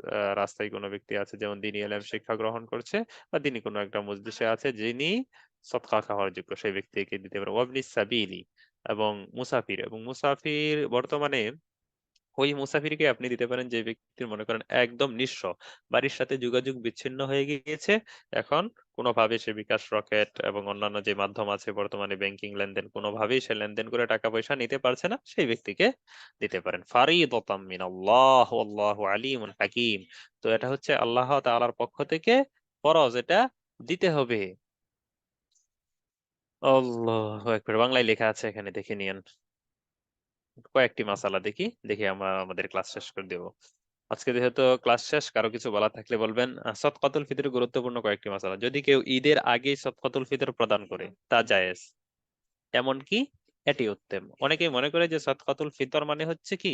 রাস্তায় কোনো ব্যক্তি আছে, যেমন দিনী ইলম শিক্ষা গ্রহণ করছে, বা তিনি কোনো একটা মজলিসে আছে, যিনি সদকা খাওয়ার যোগ্য, সেই ব্যক্তিকে দিতে পারে। ওয়াবনি সাবিলি, এবং মুসাফির। এবং মুসাফির বর্তমানে ওই মুসাফিরকে আপনি দিতে পারেন যে ব্যক্তির, মনে করেন একদম নিঃস্ব, বাড়ির সাথে যোগাযোগ বিচ্ছিন্ন হয়ে গিয়েছে, এখন কোনোভাবে সে বিকাশ রকেট এবং অন্যান্য যে মাধ্যম আছে বর্তমানে ব্যাংকিং লেনদেন, কোনোভাবেই সে লেনদেন করে টাকা পয়সা নিতে পারছে না, সেই ব্যক্তিকে দিতে পারেন। ফারিদাতাম মিনাল্লাহ ওয়াল্লাহু আলিমুন হাকিম। তো এটা হচ্ছে আল্লাহ তাআলার পক্ষ থেকে ফরজ, এটা দিতে হবে। আল্লাহু আকবার। বাংলায় লেখা আছে এখানে, দেখে নিয়েন। কয়েকটি মাসালা দেখি দেখি আমরা আমাদের ক্লাস শেষ করে দেব। আজকে যেহেতু ক্লাস শেষ, কারো কিছু বলা থাকলে বলবেন। সদকাতুল ফিতরের গুরুত্বপূর্ণ কয়েকটি মাসালা। যদি কেউ ঈদের আগেই সদকাতুল ফিতর প্রদান করে তা জায়েজ, এমনকি এটি উত্তম। অনেকেই মনে করে যে সদকাতুল ফিতর মানে হচ্ছে কি,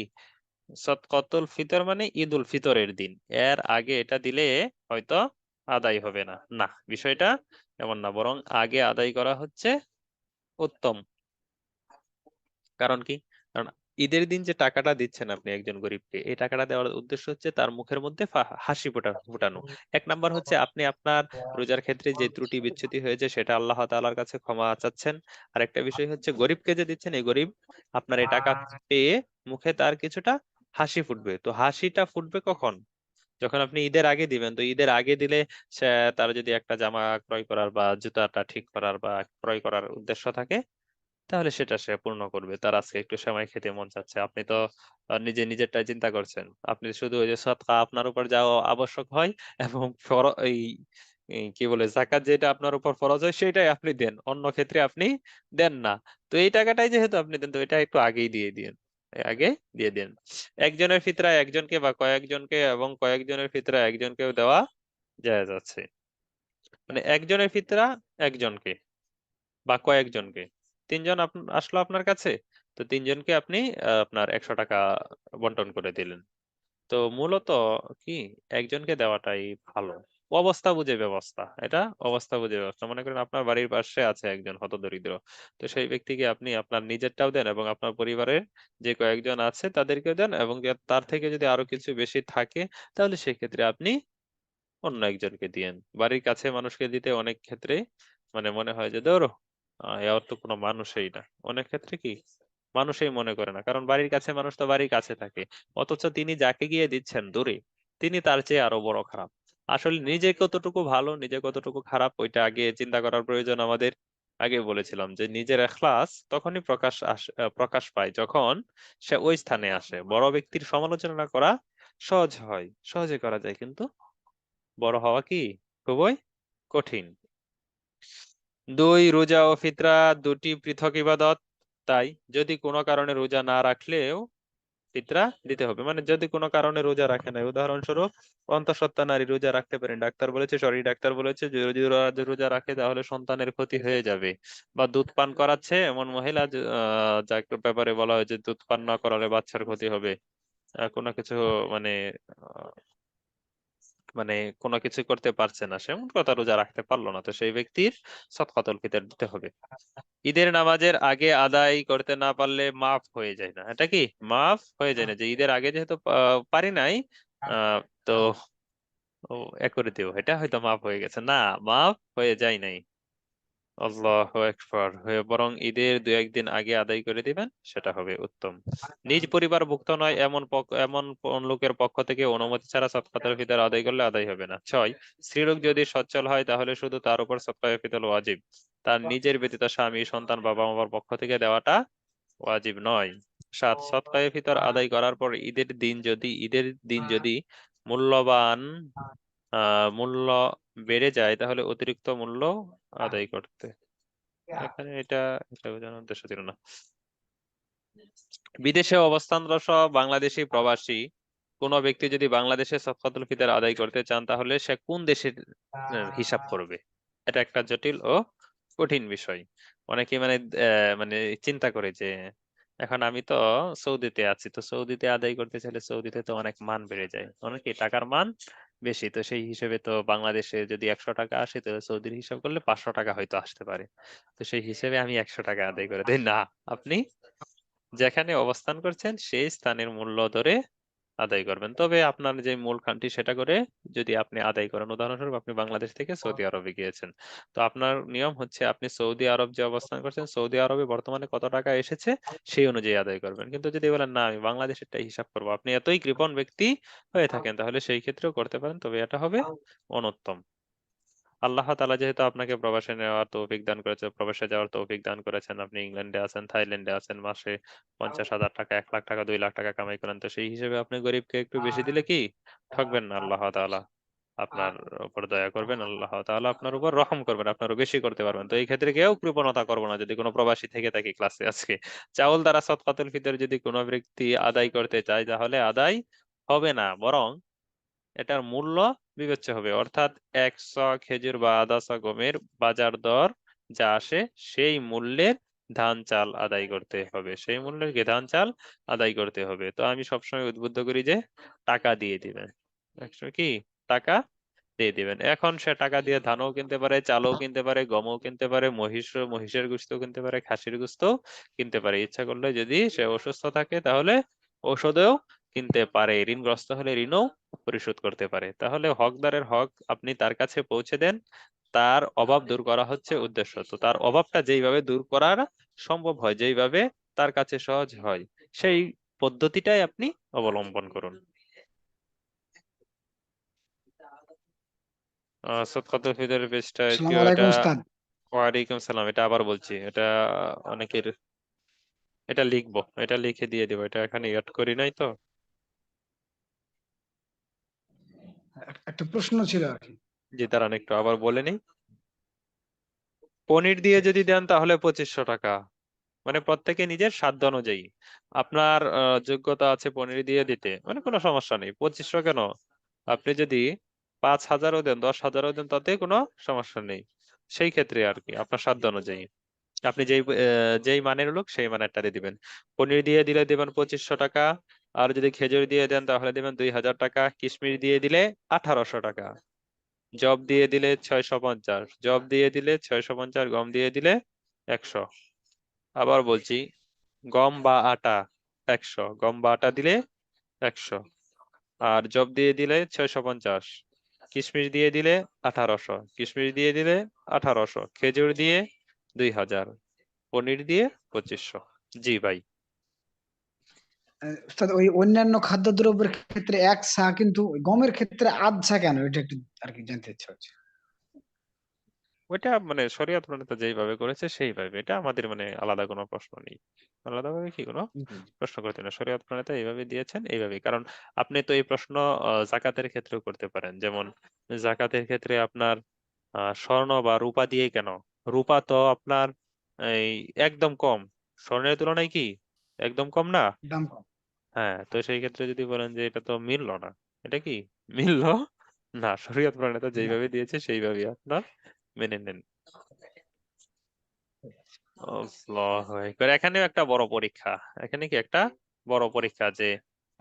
সদকাতুল ফিতর মানে ঈদ উল ফিতরের দিন, এর আগে এটা দিলে হয়তো আদায় হবে না। না, বিষয়টা এমন না, বরং আগে আদায় করা হচ্ছে উত্তম। কারণ কি? কারণ ঈদের দিন যে টাকাটা দিচ্ছেন আপনি একজন গরিবকে, এই টাকাটা দেওয়ার উদ্দেশ্য হচ্ছে তার মুখের মধ্যে হাসি ফোটানো। এক নাম্বার হচ্ছে আপনি আপনার রোজার ক্ষেত্রে যে ত্রুটি বিচ্যুতি হয়েছে সেটা আল্লাহ তাআলার কাছে ক্ষমা চাচ্ছেন। আর একটা বিষয় হচ্ছে গরিবকে যে দিচ্ছেন, এই গরিব আপনার এই টাকা পেয়ে মুখে তার কিছুটা হাসি ফুটবে। তো হাসিটা ফুটবে কখন? যখন আপনি ঈদের আগে দিবেন। তো ঈদের আগে দিলে সে, তার যদি একটা জামা ক্রয় করার বা জুতাটা ঠিক করার বা ক্রয় করার উদ্দেশ্য থাকে, তাহলে সেটা সে পূর্ণ করবে। তার আজকে একটু সেমাই খেতে মন চাচ্ছে, আপনি তো নিজেরটা চিন্তা করছেন। আপনি শুধু ওই যে সদকা আপনার উপর যা আবশ্যক হয় এবং এই এই কি বলে যাকাত যেটা আপনার উপর ফরজ হয় সেটাই আপনি দেন, অন্য ক্ষেত্রে আপনি দেন না। তো এই টাকাটাই যেহেতু আপনি দেন, তো এটা একটু আগেই দিয়ে দিন, আগে দিয়ে দিন। একজনের ফিতরা একজনকে বা কয়েকজনকে এবং কয়েকজনের ফিতরা একজনকেও দেওয়া জায়েজ আছে। মানে একজনের ফিতরা একজনকে বা কয়েকজনকে, তিনজন আসলো আপনার কাছে, তো তিনজনকে আপনি আপনার 100 টাকা বন্টন করে দিলেন। তো মূলত কি, একজনকে দেওয়াটাই ভালো। অবস্থা বুঝে ব্যবস্থা, এটা অবস্থা বুঝে ব্যবস্থা। মনে করেন আপনার বাড়ির পাশে আছে একজন হতদরিদ্র, তো সেই ব্যক্তিকে আপনি আপনার নিজেরটাও দেন এবং আপনার পরিবারের যে কয়েকজন আছে তাদেরকেও দেন, এবং তার থেকে যদি আরো কিছু বেশি থাকে তাহলে সেক্ষেত্রে আপনি অন্য একজনকে দিয়েন। বাড়ির কাছে মানুষকে দিতে অনেক ক্ষেত্রে মানে মনে হয় যে ধরো এর তো কোনো মানুষই না, অনেক ক্ষেত্রে কি মানুষই মনে করে না, কারণ বাড়ির কাছে মানুষ তো বাড়ির কাছে থাকে। অথচ তিনি যাকে গিয়ে দিচ্ছেন দূরে, তিনি তার চেয়ে আরো বড় খারাপ। আসলে নিজে কতটুকু ভালো, নিজে কতটুকু খারাপ, ওইটা আগে চিন্তা করার প্রয়োজন আমাদের। আগে বলেছিলাম যে নিজের ইখলাস তখনই প্রকাশ পায় যখন সে ওই স্থানে আসে। বড় ব্যক্তির সমালোচনা করা সহজ হয়, সহজে করা যায়, কিন্তু বড় হওয়া কি খুবই কঠিন। দুই, রোজা ও ফিতরা দুটি পৃথক ইবাদত। তাই যদি কোনো কারণে রোজা না রাখলেও ফিতরা দিতে হবে। মানে যদি কোনো কারণে রোজা রাখে না, উদাহরণস্বরূপ অন্তঃসত্ত্বা নারী রোজা রাখতে পারেন, ডাক্তার বলেছে, শরীর ডাক্তার বলেছে যে যদি রোজা রাখে তাহলে সন্তানের ক্ষতি হয়ে যাবে, বা দুধ পান করাচ্ছে এমন মহিলা যার ব্যাপারে বলা হয়েছে দুধ পান না করালে বাচ্চার ক্ষতি হবে, কোনো কিছু মানে মানে কোনো কিছু করতে পারছে না, সেমন কথা রোজা রাখতে পারলো না, তো সেই ব্যক্তির সদকাতুল ফিতর দিতে হবে। ঈদের নামাজের আগে আদায় করতে না পারলে মাফ হয়ে যায় না, এটা কি মাফ হয়ে যায় না? যে ঈদের আগে যেহেতু পারি নাই, তো ও করে দিও, এটা হয়তো মাফ হয়ে গেছে, না, মাফ হয়ে যায় নাই। আল্লাহু আকবার। বরং ঈদের 2-1 দিন আগে আদায় করে দিবেন, সেটা হবে উত্তম। নিজ পরিবারভুক্ত নয় এমন কোন লোকের পক্ষ থেকে অনুমতি ছাড়া সদকাতুল ফিতর আদায় করলে আদায় হবে না। 6, স্ত্রীলোক যদি সচ্ছল হয় তাহলে শুধু তার উপর সদকাতুল ফিতর ওয়াজিব, তার নিজের ব্যতীত স্বামী, সন্তান, বাবা মার পক্ষ থেকে দেওয়াটা ওয়াজিব নয়। 7, সদকাতুল ফিতর আদায় করার পর ঈদের দিন যদি মূল্যবান মূল্য বেড়ে যায় তাহলে অতিরিক্ত মূল্য আদায় করতে। এখানে এটা বোঝানোর উদ্দেশ্য ছিল না। বিদেশে অবস্থানরত বাংলাদেশি প্রবাসী কোন ব্যক্তি যদি বাংলাদেশে সদকাতুল ফিতর আদায় করতে চান তাহলে সে কোন দেশের হিসাব করবে? এটা একটা জটিল ও কঠিন বিষয়। অনেকে মানে চিন্তা করে যে এখন আমি তো সৌদিতে আছি, তো সৌদিতে আদায় করতে চাইলে সৌদিতে তো অনেক মান বেড়ে যায়, অনেকে টাকার মান বেশি, তো সেই হিসেবে তো বাংলাদেশে যদি 100 টাকা আসে তো সৌদির হিসাব করলে 500 টাকা হয়তো আসতে পারে, তো সেই হিসেবে আমি 100 টাকা আদায় করে দিই না। আপনি যেখানে অবস্থান করছেন সেই স্থানের মূল্য ধরে আদায় করবেন। তবে আপনার যে মূল খানটি সেটা করে যদি আপনি আদায় করেন, উদাহরণস্বরূপ আপনি বাংলাদেশ থেকে সৌদি আরবে গিয়েছেন, তো আপনার নিয়ম হচ্ছে আপনি সৌদি আরব যে অবস্থান করছেন সৌদি আরবে বর্তমানে কত টাকা এসেছে সেই অনুযায়ী আদায় করবেন। কিন্তু যদি বলেন না আমি বাংলাদেশেরটাই হিসাব করবো, আপনি এতই কৃপণ ব্যক্তি হয়ে থাকেন, তাহলে সেই ক্ষেত্রেও করতে পারেন, তবে এটা হবে অনুত্তম। আল্লাহ তাআলা যেহেতু আপনাকে প্রবাসে নেওয়ার তৌফিক দান করেছে, প্রবাসে যাওয়ার তৌফিক দান করেছেন, আপনি ইংল্যান্ডে আছেন, থাইল্যান্ডে আছেন, মাসে 50,000 টাকা, 1 লাখ টাকা, 2 লাখ টাকা কামাই করেন, তো সেই হিসেবে আপনি গরিবকে একটু বেশি দিলে কি ঠকবেন না? আল্লাহ তাআলা আপনার উপর দয়া করবেন, আল্লাহ তাআলা আপনার উপর রহম করবেন, আপনারও বেশি করতে পারবেন। তো এই ক্ষেত্রে কেউ কৃপণতা করবো না। যদি কোনো প্রবাসী থেকে থাকে ক্লাসে আজকে, চাউল দ্বারা সদকাতুল ফিতর যদি কোনো ব্যক্তি আদায় করতে চায় তাহলে আদায় হবে না, বরং এটার মূল্য বিবেচ্য হবে, অর্থাৎ 100 খেজুর বা আধা শ গমের বাজার দর যা আসে সেই মূল্যের ধান চাল আদায় করতে হবে, সেই মূল্যের ধান চাল আদায় করতে হবে। তো আমি সবসময় উদ্বুদ্ধ করি যে টাকা দিয়ে দিবেন, কি টাকা দিয়ে দিবেন। এখন সে টাকা দিয়ে ধানও কিনতে পারে, চালও কিনতে পারে, গমও কিনতে পারে, মহিষের গোশতও কিনতে পারে, খাসির গোশতও কিনতে পারে। ইচ্ছা করলে যদি সে অসুস্থ থাকে তাহলে ঔষধেও কিনতে পারে, ঋণগ্রস্ত হলে ঋণও পরিশোধ করতে পারে। তাহলে হকদারের হক আপনি তার কাছে পৌঁছে দেন, তার অভাব দূর করা হচ্ছে উদ্দেশ্য। তো তার অভাবটা যেইভাবে দূর করার সম্ভব হয়, যেইভাবে তার কাছে সহজ হয়, সেই পদ্ধতিটাই আপনি অবলম্বন করুন। সদকাতুল ফিতরের পেজটা আসসালামু কেউ এটা, আলাইকুম উস্তাদ। ওয়ালাইকুম সালাম, এটা আবার বলছি, এটা অনেকের, এটা লিখবো, এটা লিখে দিয়ে দেবো, এটা এখানে অ্যাড করি নাই তো। একটা প্রশ্ন ছিল আর কি। জি দাঁড়ান একটু আবার বলে নিই। পনির দিয়ে যদি দেন তাহলে 2500 টাকা, মানে প্রত্যেকে নিজের সাধ্য অনুযায়ী। আপনার যোগ্যতা আছে পনির দিয়ে দিতে, মানে কোনো সমস্যা নেই, 2500 কেন, আপনি যদি 5000ও দেন 10,000ও দেন তাতে কোনো সমস্যা নেই। সেই ক্ষেত্রে আর কি আপনার সাধ্য অনুযায়ী আপনি যেই মানের লোক সেই মানেরটা দিয়ে দিবেন। পনির দিয়ে দিলে দিবেন 2500 টাকা, আর যদি খেজুর দিয়ে দেন তাহলে দিবেন 2000 টাকা, কিশমিশ দিয়ে দিলে 1800 টাকা, জব দিয়ে দিলে 650, জব দিয়ে দিলে 650, গম দিয়ে দিলে 100। আবার বলছি, গম বা আটা 100, গম বা আটা দিলে 100, আর জব দিয়ে দিলে 650, কিশমিশ দিয়ে দিলে 1800, কিশমিশ দিয়ে দিলে 1800, খেজুর দিয়ে 2000, পনির দিয়ে 2500। জি ভাই। উস্তাদ, ওই অন্যান্য খাদ্যদ্রব্যের ক্ষেত্রে এক সা, কিন্তু ওই গমের ক্ষেত্রে আধ সা কেন, এটা একটু আর কি জানতে ইচ্ছা হচ্ছে। ওইটা মানে শরীয়ত প্রণীত যেইভাবে করেছে সেইভাবে, এটা আমাদের মানে আলাদা কোনো প্রশ্ন নেই, আলাদাভাবে কি কোনো প্রশ্ন করতে না, শরীয়ত প্রণীত এইভাবে দিয়েছেন এইভাবে। কারণ আপনি তো এই প্রশ্ন জাকাতের ক্ষেত্রেও করতে পারেন, যেমন জাকাতের ক্ষেত্রে আপনার স্বর্ণ বা রূপা দিয়ে কেন, রূপা তো আপনার এই একদম কম, স্বর্ণের তুলনায় কি একদম কম না। দাম কম। হ্যাঁ, তো সেই ক্ষেত্রে যদি বলেন যে এটা তো মিললো না, এটা কি মিললো না, শরীয়ত প্রণীত না। যেইভাবে দিয়েছে সেইভাবে আপনার মেনে নেন। আল্লাহু আকবার। এখানেও একটা বড় পরীক্ষা, এখানে কি একটা বড় পরীক্ষা যে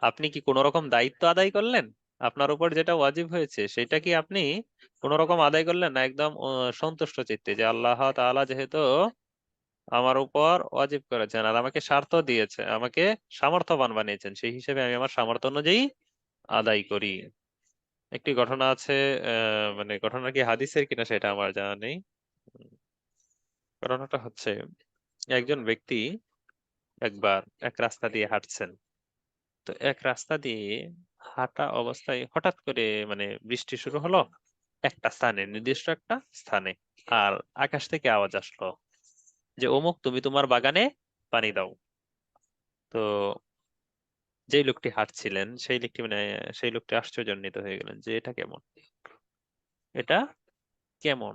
আপনি কি কোন রকম দায়িত্ব আদায় করলেন, আপনার উপর যেটা ওয়াজিব হয়েছে সেটা কি আপনি কোন রকম আদায় করলেন না, একদম সন্তুষ্ট চিত্তে যে আল্লাহ তাআলা যেহেতু আমার উপর ওয়াজিব করেছেন আর আমাকে স্বার্থ দিয়েছে, আমাকে সামর্থ্যবান বানিয়েছেন, সেই হিসেবে আমি আমার সামর্থ্য অনুযায়ী আদায় করি। একটি ঘটনা আছে, মানে ঘটনা কি হাদিসের কিনা সেটা আমার জানা নেই। ঘটনাটা হচ্ছে, একজন ব্যক্তি একবার এক রাস্তা দিয়ে হাঁটছেন। তো এক রাস্তা দিয়ে হাঁটা অবস্থায় হঠাৎ করে মানে বৃষ্টি শুরু হলো একটা স্থানে, নির্দিষ্ট একটা স্থানে। আর আকাশ থেকে আওয়াজ আসলো যে অমুক তুমি তোমার বাগানে পানি দাও। তো যেই লোকটি হাঁটছিলেন সেই লোকটি আশ্চর্যান্বিত হয়ে গেলেন যে এটা কেমন, এটা কেমন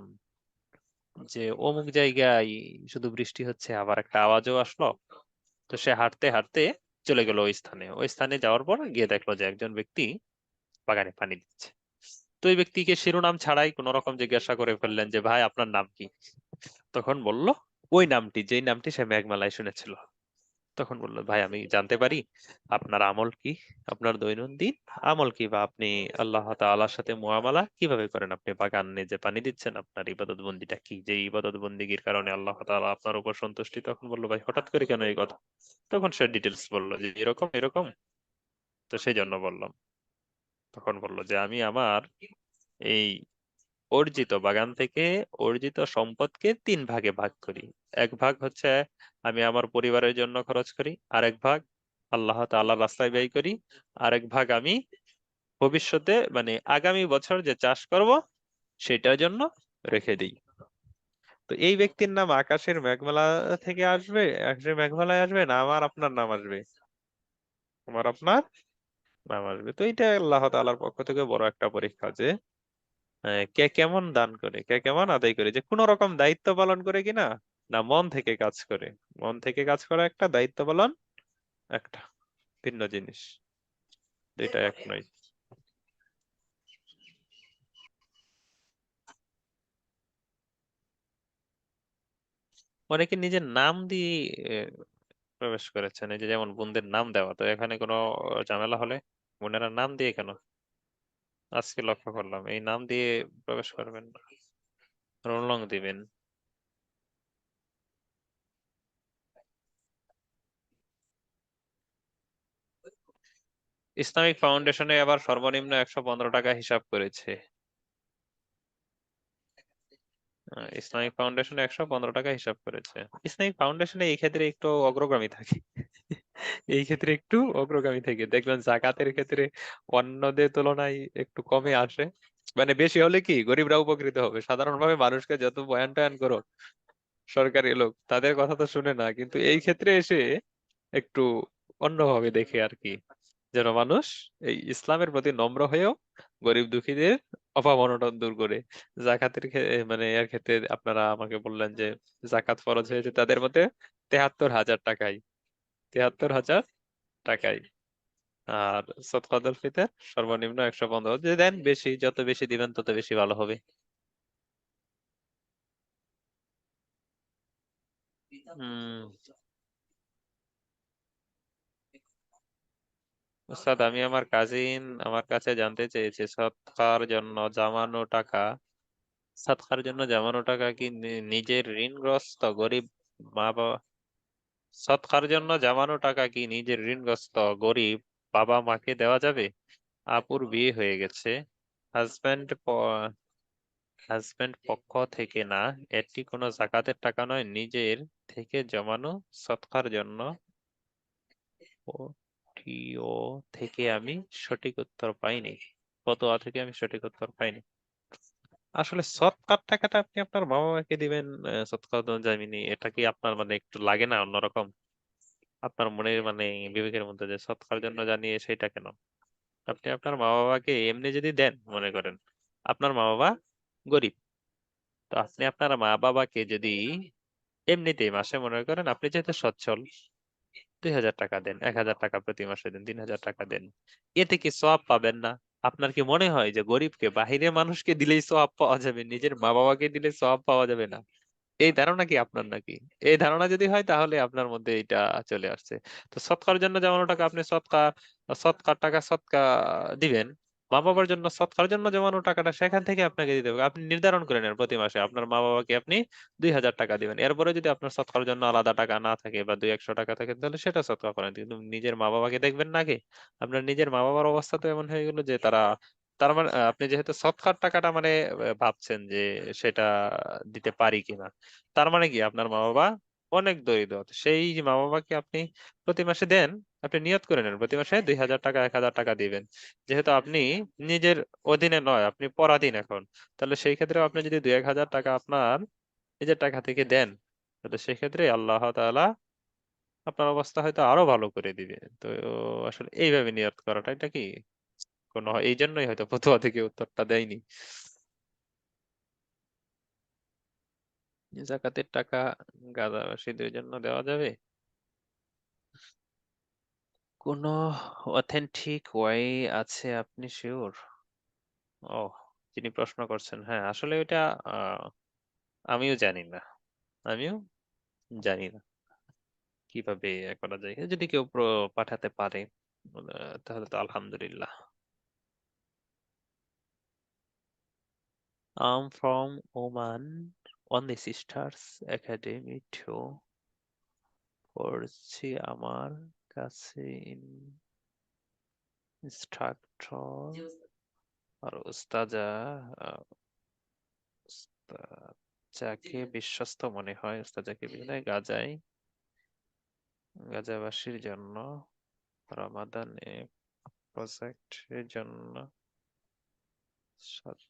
যে অমুক জায়গায় শুধু বৃষ্টি হচ্ছে আবার একটা আওয়াজও আসলো। তো সে হাঁটতে হাঁটতে চলে গেল ওই স্থানে, ওই স্থানে যাওয়ার পর গিয়ে দেখলো যে একজন ব্যক্তি বাগানে পানি দিচ্ছে। তো ওই ব্যক্তিকে শিরোনাম ছাড়াই কোন রকম জিজ্ঞাসা করে ফেললেন যে ভাই আপনার নাম কি। তখন বলল ওই নামটি, যেই নামটি সে মেঘমালায় শুনেছিল। তখন বলল ভাই আমি জানতে পারি আপনার আমল কি, আপনার দৈনন্দিন আমল কি, বা আপনি আল্লাহ তাআলার সাথে মুআমালা কিভাবে করেন, আপনি বাগানে যে পানি দিচ্ছেন আপনার ইবাদত বন্দিটা কি, যে ইবাদত বন্দিগির কারণে আল্লাহ তাআলা আপনার উপর সন্তুষ্টি। তখন বলল ভাই হঠাৎ করে কেন এই কথা। তখন সে ডিটেলস বলল যে এরকম এরকম, তো সেই জন্য বললাম। তখন বলল যে আমি আমার এই অর্জিত বাগান থেকে অর্জিত সম্পদকে 3 ভাগে ভাগ করি। এক ভাগ হচ্ছে আমি আমার পরিবারের জন্য খরচ করি, আরেক ভাগ আল্লাহ তাআলার রাস্তায় ব্যয় করি, আরেক ভাগ আমি ভবিষ্যতে মানে আগামী বছর যে চাষ করব সেটার জন্য রেখে দিই। তো এই ব্যক্তির নাম আকাশের মেঘমালা থেকে আসবে, আকাশের মেঘমালায় আসবে না আমার আপনার নাম আসবে, আমার আপনার নাম আসবে। তো এটা আল্লাহ তাআলার পক্ষ থেকে বড় একটা পরীক্ষা যে কে কেমন দান করে, কে কেমন আদায় করে, যে কোন রকম দায়িত্ব পালন করে কিনা, না মন থেকে কাজ করে। মন থেকে কাজ করা একটা, দায়িত্ব পালন একটা, ভিন্ন জিনিস। দুইটা এক নয়। অনেকে নিজের নাম দিয়ে প্রবেশ করেছেন, এই যে যেমন বোনদের নাম দেওয়া, তো এখানে কোনো ঝামেলা হলে বোনেরা নাম দিয়ে কেন? আজকে লক্ষ্য করলাম এই নাম দিয়ে প্রবেশ করবেন না, রোল নং দিবেন। ইসলামিক ফাউন্ডেশনে আবার সর্বনিম্ন 115 টাকা হিসাব করেছে। ইসলামিক ফাউন্ডেশনে 115 টাকা হিসাব করেছে। ইসলামিক ফাউন্ডেশনে এই ক্ষেত্রে একটু অগ্রগামী থাকে। এই ক্ষেত্রে একটু অগ্রগামী থাকে, দেখবেন জাকাতের ক্ষেত্রে অন্যদের তুলনায় একটু কমে আসে। মানে বেশি হলে কি গরিবরা উপকৃত হবে, সাধারণভাবে মানুষকে যত বয়ান টয়ান করো সরকারি লোক তাদের কথা তো শুনে না, কিন্তু এই ক্ষেত্রে এসে একটু অন্যভাবে দেখে আর কি, যেন মানুষ এই ইসলামের প্রতি নম্র হয়েও গরিব দুঃখীদের অভাব অনটন দূর করে। জাকাতের মানে এর ক্ষেত্রে আপনারা আমাকে বললেন যে জাকাত ফরজ হয়েছে তাদের মধ্যে 73,000 টাকায়, 73,000 টাকায়। আর সদকাতুল ফিতর সর্বনিম্ন 115, যে দেন বেশি, যত বেশি দিবেন তত বেশি ভালো হবে। উস্তাদ, আমি আমার কাজিন আমার কাছে জানতে চেয়েছে সৎকার জন্য জমানো টাকা কি নিজের ঋণগ্রস্ত গরিব মা বাবা সৎকার জন্য জমানো টাকা কি নিজের ঋণগ্রস্ত গরিব বাবা মাকে দেওয়া যাবে? আপুর বিয়ে হয়ে গেছে, হাজব্যান্ড হাজব্যান্ড পক্ষ থেকে না, এটি কোনো জাকাতের টাকা নয়, নিজের থেকে জমানো সৎকার জন্য। ফটিও থেকে আমি সঠিক উত্তর পাইনি, ফতোয়া থেকে আমি সঠিক উত্তর পাইনি। আসলে সৎকার টাকাটা আপনি আপনার বাবা মাকে দিবেন, সৎকার জামিনী, এটা কি আপনার মানে একটু লাগে না অন্যরকম? আপনার মনে মানে বিবেকের মধ্যে যে সৎকার জন্য জানিয়ে সেটা কেন? আপনি আপনার মা বাবাকে এমনি যদি দেন, মনে করেন আপনার মা বাবা গরিব, তো আপনি আপনার মা বাবাকে যদি এমনিতেই মাসে মনে করেন আপনি যেহেতু সচ্ছল 2,000 টাকা দেন, 1,000 টাকা প্রতি মাসে দেন, 3,000 টাকা দেন, এতে কি সওয়াব পাবেন না? আপনার কি মনে হয় যে গরিবকে বাহিরের মানুষকে দিলেই সওয়াব পাওয়া যাবে, নিজের মা বাবাকে দিলে সওয়াব পাওয়া যাবে না? এই ধারণা কি আপনার নাকি? এই ধারণা যদি হয় তাহলে আপনার মধ্যে এটা চলে আসছে। তো সৎকার জন্য জমানো টাকা আপনি সৎকার টাকা সৎকা দিবেন, মা বাবার জন্য সৎকার জন্য জমানো টাকাটা সেখান থেকে আপনাকে দিতে হবে। আপনি নির্ধারণ করে নেন প্রতি মাসে আপনার মা বাবাকে আপনি 2,000 টাকা দিবেন। এরপরে যদি আপনার সৎকার জন্য আলাদা টাকা না থাকে বা 200-100 টাকা থাকে তাহলে সেটা সৎকার করেন, কিন্তু নিজের মা বাবাকে দেখবেন না আগে। আপনার নিজের মা বাবার অবস্থা তো এমন হয়ে গেল যে তার মানে আপনি যেহেতু সৎকার টাকাটা মানে ভাবছেন যে সেটা দিতে পারি কিনা, তার মানে কি আপনার মা বাবা অনেক দরিদ্র। তো সেই যে মা বাবাকে আপনি প্রতি মাসে দেন, আপনি নিয়ত করে নেন প্রতি মাসে 2,000 টাকা 1,000 টাকা দিবেন। যেহেতু আপনি নিজের অধীনে নয়, আপনি পরাধীন এখন, তাহলে সেই ক্ষেত্রে আপনি যদি 2-1,000 টাকা আপনার নিজের টাকা থেকে দেন, তাহলে সেক্ষেত্রে আল্লাহ তাআলা আপনার অবস্থা হয়তো আরো ভালো করে দিবে। তো আসলে এইভাবে নিয়ত করাটা, এটা কি কোনো, এই জন্যই হয়তো ফতোয়া থেকে উত্তরটা দেয়নি। জাকাতের টাকা গাদাবাসীদের জন্য দেওয়া যাবে? কোনো অথেন্টিক ওয়ে আছে আপনি শিওর? ও, যিনি প্রশ্ন করছেন, হ্যাঁ আসলে ওইটা আহ, আমিও জানি না, আমিও জানি না কিভাবে করা যায়। যদি কেউ পাঠাতে পারে তাহলে তো আলহামদুলিল্লাহ। from Oman, on the Sisters Academy to পড়ছি, আমার কাছে ইনস্ট্রাক্টর আর উস্তাজা যাকে বিশ্বস্ত মনে হয়, উস্তাজাকে বিদায় গাজাবাসীর জন্য রমাদানে প্রজেক্টের জন্য সৎ-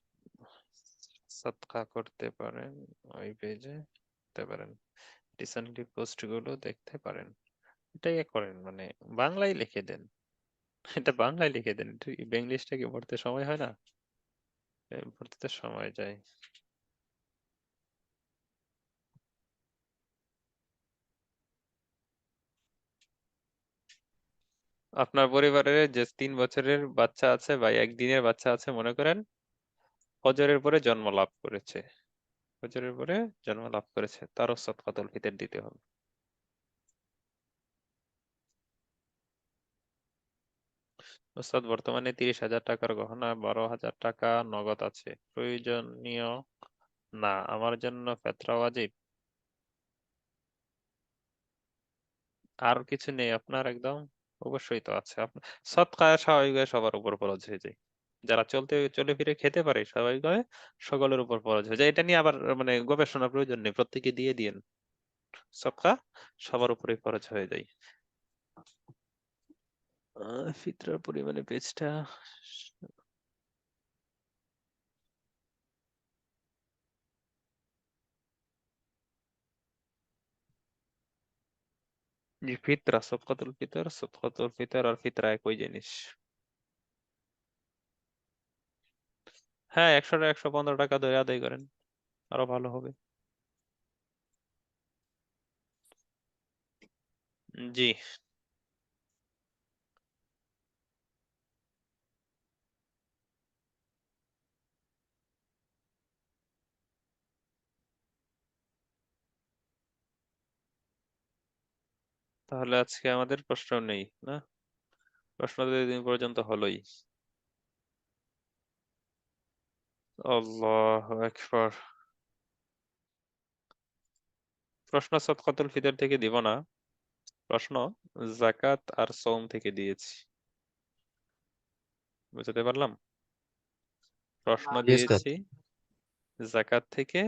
সৎকা করতে পারেন, ওই পেজে দেখতে পারেন, রিসেন্টলি পোস্ট গুলো দেখতে পারেন। এটাই করেন, মানে বাংলায় লিখে দেন, এটা বাংলায় লিখে দেন, এটা ইংলিশটা কি পড়তে সময় হয় না? পড়তে তো সময় যায়। আপনার পরিবারে যে 3 বছরের বাচ্চা আছে বা একদিনের বাচ্চা আছে, মনে করেন ফজরের পরে জন্ম লাভ করেছে, ফজরের পরে জন্ম লাভ করেছে, তারও সদকাতুল ফিতর দিতে হবে। ওস্তাদ, বর্তমানে 30,000 টাকার গহনা, 12,000 টাকা নগদ আছে, প্রয়োজনীয় না আমার জন্য ফেতরা ওয়াজিব? আর কিছু নেই আপনার একদম? অবশ্যই তো আছে আপনার। সদকা স্বাভাবিকভাবে সবার উপর ফরজ হয়ে যায়, যারা চলে ফিরে খেতে পারে স্বাভাবিকভাবে সকলের উপর ফরজ হয়ে যায়। এটা নিয়ে আবার মানে গবেষণার প্রয়োজন নেই, প্রত্যেকে দিয়ে দিয়েন, সদকা সবার উপরেই ফরজ হয়ে যায়। ফিতরার পরিমাণে পেজটা, জি ফিতরা, সদকাতুল ফিতর আর ফিতরা একই জিনিস। হ্যাঁ, 115 টাকা ধরে আদায় করেন, আরো ভালো হবে। জি, তাহলে আজকে আমাদের প্রশ্ন নেই না? প্রশ্ন তো দিন পর্যন্ত হলোই। আল্লাহু আকবার। প্রশ্ন সদকাতুল ফিতর থেকে দিব না, প্রশ্ন জাকাত আর সওম থেকে দিয়েছি, বুঝতে পারলাম? প্রশ্ন জি উস্তাদ। দিয়েছি জাকাত থেকে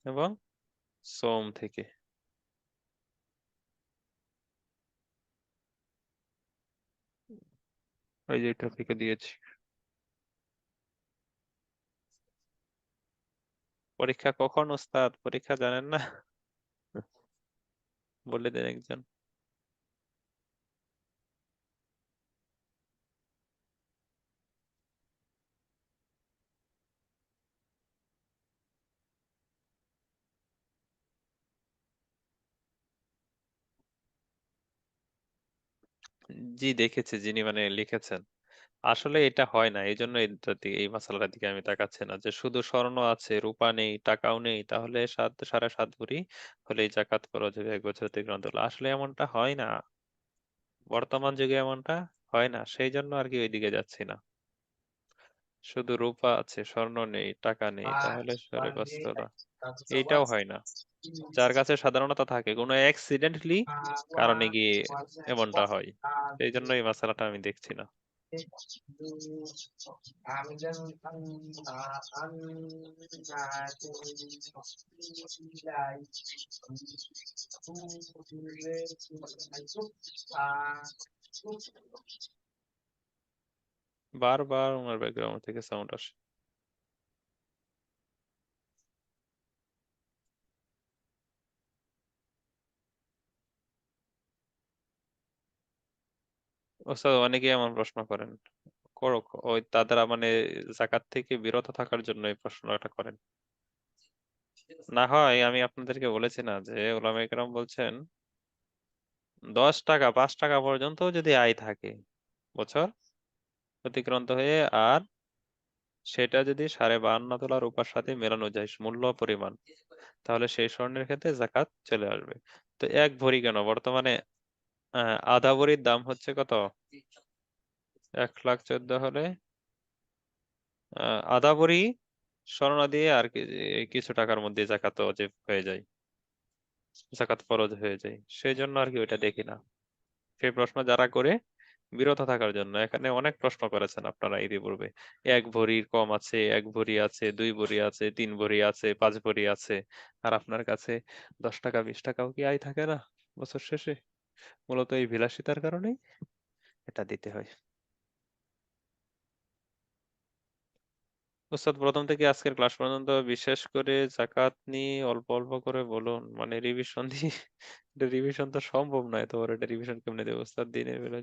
এবং সওম থেকে। ওই যে টপিকে দিয়েছি। পরীক্ষা কখন ওস্তাদ? পরীক্ষা জানেন না? বলে দেন একজন। জি দেখেছি, যিনি মানে লিখেছেন। আসলে এটা হয় না, এই জন্য এই মাসালাটার দিকে আমি তাকাচ্ছি না, যে শুধু স্বর্ণ আছে রূপা নেই টাকাও নেই, তাহলে 7.5 ভরি হলেই জাকাত খরচ হবে 1 বছর অতিক্রান্ত হলে। আসলে এমনটা হয় না, বর্তমান যুগে এমনটা হয় না, সেই জন্য আর কি ওইদিকে যাচ্ছি না। শুধু রূপা আছে স্বর্ণ নেই টাকা নেই তাহলে 5.5 তোলা, এইটাও হয় না। যার কাছে সাধারণত থাকে কোনো অ্যাক্সিডেন্টলি কারণে গিয়ে এমনটা হয়, সেই জন্য এই মশালাটা আমি দেখছি না। বারবার আমার ব্যাকগ্রাউন্ড থেকে সাউন্ড আসে। ওস্তাদ, অনেকেই এমন প্রশ্ন করেন, করো, ওই তারা মানে জাকাত থেকে বিরত থাকার জন্য এই প্রশ্নটা করেন। না হয় আমি আপনাদেরকে বলেছি না যে ওলামায়ে কেরাম বলছেন 10 টাকা 5 টাকা পর্যন্ত যদি আয় থাকে বছর অতিক্রান্ত হয়ে, আর সেটা যদি 52.5 তোলা রূপার সাথে মেলানো যায় মূল্য পরিমাণ, তাহলে সেই স্বর্ণের ক্ষেত্রে জাকাত চলে আসবে। তো 1 ভরি কেন, বর্তমানে আধা ভরির দাম হচ্ছে কত? 1,14,000 হলে আধা ভরি স্বর্ণ দিয়ে আর কিছু টাকার মধ্যে জাকাত ওয়াজিব হয়ে যায়, জাকাত ফরজ হয়ে যায়, সেই জন্য আর কি ওইটা দেখি না। সেই প্রশ্ন যারা করে বিরত থাকার জন্য, এখানে অনেক প্রশ্ন করেছেন আপনারা ইতিপূর্বে, 1 ভরির কম আছে, 1 ভরি আছে, 2 ভরি আছে, 3 ভরি আছে, 5 ভরি আছে, আর আপনার কাছে 10 টাকা 20 টাকাও কি আয় থাকে না বছর শেষে? মূলত এই বিলাসিতার কারণেই এটা দিতে হয়। উস্তাদ, প্রথম থেকে আজকের ক্লাস পর্যন্ত বিশেষ করে জাকাত নিয়ে অল্প অল্প করে বলুন, মানে রিভিশন দিয়ে এটা রিভিশন তো সম্ভব নয়, তো এটা রিভিশন কেমনে দেবো উস্তাদ? দিনের বেলা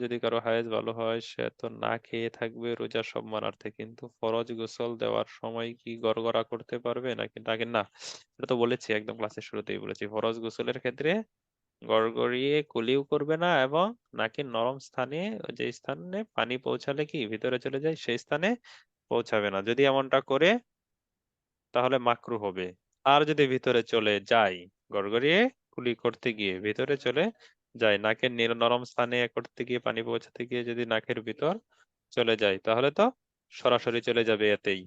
যদি কারো হায়েজ ভালো হয়, সে তো না খেয়ে থাকবে রোজা সব মানার্থে, কিন্তু ফরজ গোসল দেওয়ার সময় কি গড়গড়া করতে পারবে নাকি নাকি না? এটা তো বলেছি একদম ক্লাসের শুরুতেই বলেছি, ফরজ গোসলের ক্ষেত্রে গড়গড়িয়ে কুলিও করবে না এবং নাকের নরম স্থানে, যে স্থানে পানি পৌঁছালে কি ভিতরে চলে যায় সেই স্থানে পৌঁছাবে না। যদি এমনটা করে তাহলে মাকরু হবে। আর যদি ভিতরে চলে যায়, গড়গড়িয়ে কুলি করতে গিয়ে ভিতরে চলে যায়, নাকের নরম স্থানে করতে গিয়ে পানি পৌঁছাতে গিয়ে যদি নাকের ভিতর চলে যায়, তাহলে তো সরাসরি চলে যাবে এতেই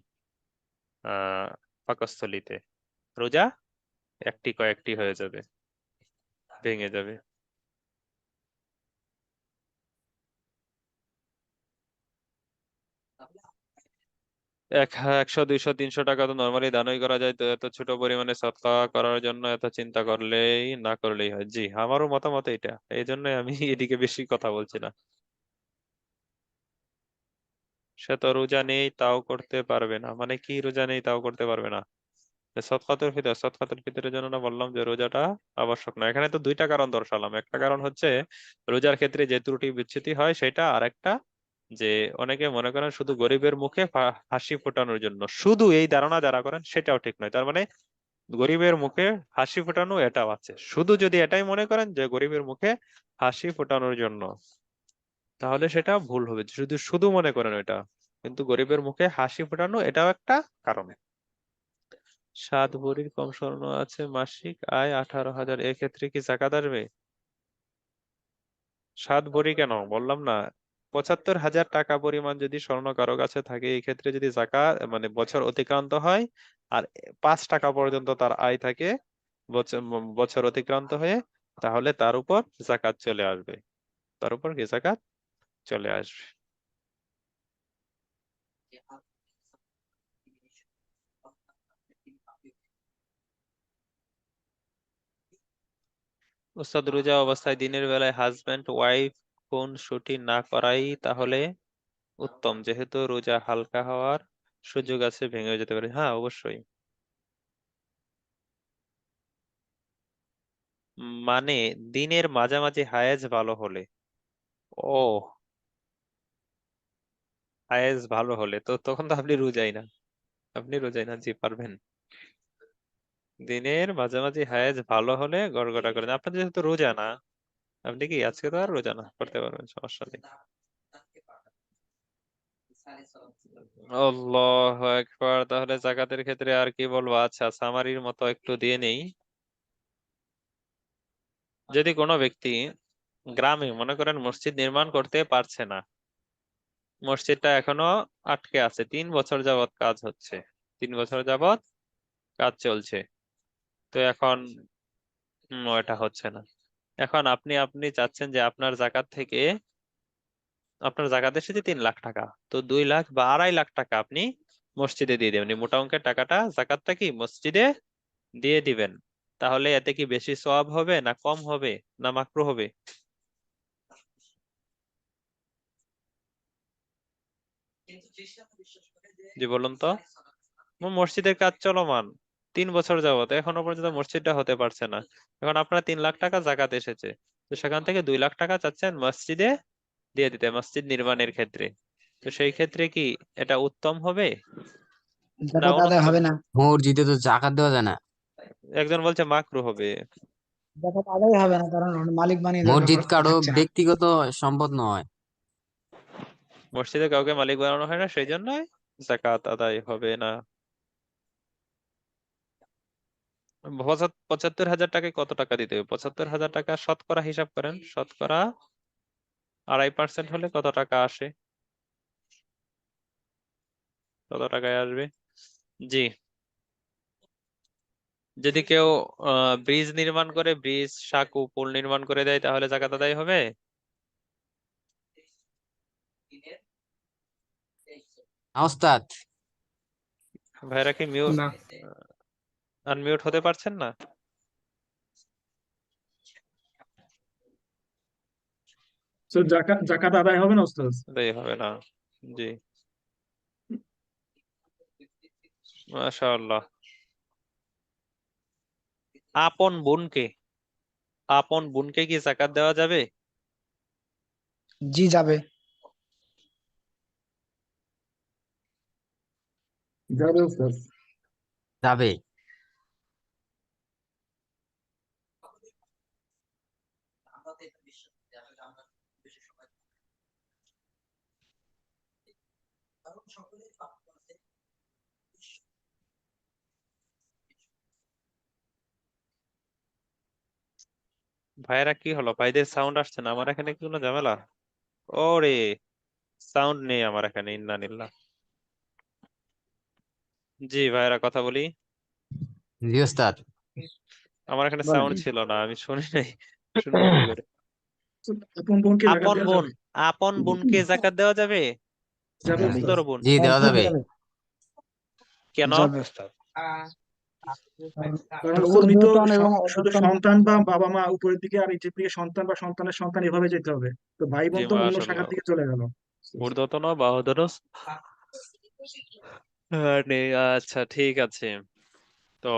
পাকস্থলীতে। রোজা একটি কয়েকটি হয়ে যাবে, ভেঙে যাবে। 100, 200, 300 টাকা তো নর্মালি দানই করা যায়, তো এত ছোট পরিমাণে সদকা করার জন্য এত চিন্তা করলেই না করলেই হয়। জি, আমারও মতামত এটা, এই জন্য আমি এদিকে বেশি কথা বলছি না। সে তো রোজা নেই তাও করতে পারবে না, মানে কি রোজা নেই তাও করতে পারবে না? সদকাতুল ফিতরের জন্য না বললাম যে রোজাটা আবশ্যক না। এখানে তো দুইটা কারণ দর্শালাম। একটা কারণ হচ্ছে রোজার ক্ষেত্রে যে ত্রুটি বিচ্যুতি হয় সেটা, আর একটা যে অনেকে মনে করেন শুধু গরিবের মুখে হাসি ফোটানোর জন্য, শুধু এই ধারণা যারা করেন সেটাও ঠিক নয়। তার মানে গরিবের মুখে হাসি ফোটানো এটাও আছে। শুধু যদি এটাই মনে করেন যে গরিবের মুখে হাসি ফোটানোর জন্য, তাহলে সেটা ভুল হবে। শুধু শুধু মনে করেন এটা, কিন্তু গরিবের মুখে হাসি ফোটানো এটাও একটা কারণ। 7 ভরির কম স্বর্ণ আছে, মাসিক আয় 18,000, এক্ষেত্রে কি জাকাত আসবে? 7 ভরি কেন বললাম না, 75,000 টাকা পরিমাণ যদি স্বর্ণ কারো কাছে থাকে, এই ক্ষেত্রে যদি জাকাত মানে বছর অতিক্রান্ত হয় আর 5 টাকা পর্যন্ত তার আয় থাকে বছর বছর অতিক্রান্ত হয়ে, তাহলে তার উপর জাকাত চলে আসবে। তার উপর কি জাকাত চলে আসবে। উস্তাদ, রোজা অবস্থায় দিনের বেলায় হাজবেন্ড ওয়াইফ ফোন ছুটি না করাই তাহলে উত্তম, যেহেতু রোজা হালকা হওয়ার সুযোগ আছে, ভেঙে যেতে পারে। হ্যাঁ, অবশ্যই। মানে দিনের মাঝামাঝি হায়েজ ভালো হলে। ও, হায়েজ ভালো হলে তো তখন তো আপনি রোজাই না, আপনি রোজাই না। জি, পারবেন। দিনের মাঝামাঝি হায়েজ ভালো হলে গড়গড়া করেন। আপনার যেহেতু রোজা না, আপনি কি আজকে তো আর রোজা না, করতে পারবেন, সমস্যা নেই। আল্লাহু আকবার। তাহলে জাকাতের ক্ষেত্রে আর কি বলবো? আচ্ছা, সামারির মতো একটু দিয়ে নেই। যদি কোনো ব্যক্তি গ্রামে মনে করেন মসজিদ নির্মাণ করতে পারছে না, মসজিদটা এখনো আটকে আছে, 3 বছর যাবত কাজ হচ্ছে, 3 বছর যাবত কাজ চলছে, তো এখন এটা হচ্ছে না। এখন আপনি আপনি চাচ্ছেন যে আপনার জাকাত এসেছে 3 লাখ টাকা, তো 2 লাখ বা 2.5 লাখ টাকা আপনি মসজিদে দিয়ে দেবেন। এই মোটা অঙ্কের টাকাটা জাকাতটা কি মসজিদে দিয়ে দিবেন। তাহলে এতে কি বেশি সওয়াব হবে না কম হবে না মাকরু হবে? জি, বলুন তো। মসজিদের কাজ চলমান 3 বছর যাবত, এখনো পর্যন্ত মসজিদটা হতে পারছে না। এখন আপনার 3 লাখ টাকা জাকাত এসেছে, তো সেখান থেকে 2 লাখ টাকা চাচ্ছেন মসজিদে দিয়ে দিতে, মসজিদ নির্মাণের ক্ষেত্রে। তো সেই ক্ষেত্রে কি এটা উত্তম হবে না জাকাত আদায় অনুত্তম? হবে না। মসজিদে তো জাকাত দেওয়া যায় না। একজন বলছে মাকরু হবে। জাকাত আদায় হবে না, কারণ ওর মালিক বানিয়ে দেওয়ার মসজিদ ব্যবস্থা কারো থাকছে না। ব্যক্তিগত সম্পদ নয়। মসজিদে কাউকে মালিক বানানো হয় না, সেই জন্যই জাকাত আদায় হবে না। 75,000 টাকায় কত টাকা দিতে হবে? 75,000 টাকা শতকরা হিসাব করেন, শতকরা 2.5% হলে কত টাকা আসে? কত টাকায় আসবে? জি, যদি কেউ ব্রিজ নির্মাণ করে, ব্রিজ সাঁকো পুল নির্মাণ করে দেয়, তাহলে জাকাত আদায় হবে? না ওস্তাদ। ভাইরা কি মিউট না, আনমিউট হতে পারছেন না? তো জাকাত জাকাত আদায় হবে না ওস্তাদ। আদায় হবে না। জি, মাশাআল্লাহ। আপন বোনকে আপন বোনকে কি জাকাত দেওয়া যাবে? জি যাবে। যাবে ওস্তাদ। যাবে। ভাইয়েরা কি হলো? ভাইদের সাউন্ড আসছে না, আমার এখানে কি কোনো ঝামেলা? ওরে, সাউন্ড নেই আমার এখানে, ইন্নানিল্লাহ। জি ভাইয়েরা, কথা বলি। জি ওস্তাদ। আমার এখানে বলেন। সাউন্ড ছিল না, আমি শুনি নাই। শুনবো কি করে? আপন বোনকে জাকাত আপন দেওয়া বোন, যাবে? আপন বোনকে জাকাত দেওয়া যাবে? যাবে যাবে। উস্তাদ। উত্তর বোন জি দেওয়া যাবে। কেন? যাবে ওস্তাদ। কারণ ওর উনি তো বেতন এবং শুধু অবেতন সন্তান বা বাবা মা উপরের দিকে, আর নিচের দিকে সন্তান বা সন্তানের সন্তান, এভাবে যেতে হবে। তো ভাই জি বোন তো অন্য মাশাআল্লাহ, শাখার দিকে চলে গেল। ঊর্ধ্বতন বাহুদর। আচ্ছা ঠিক আছে। তো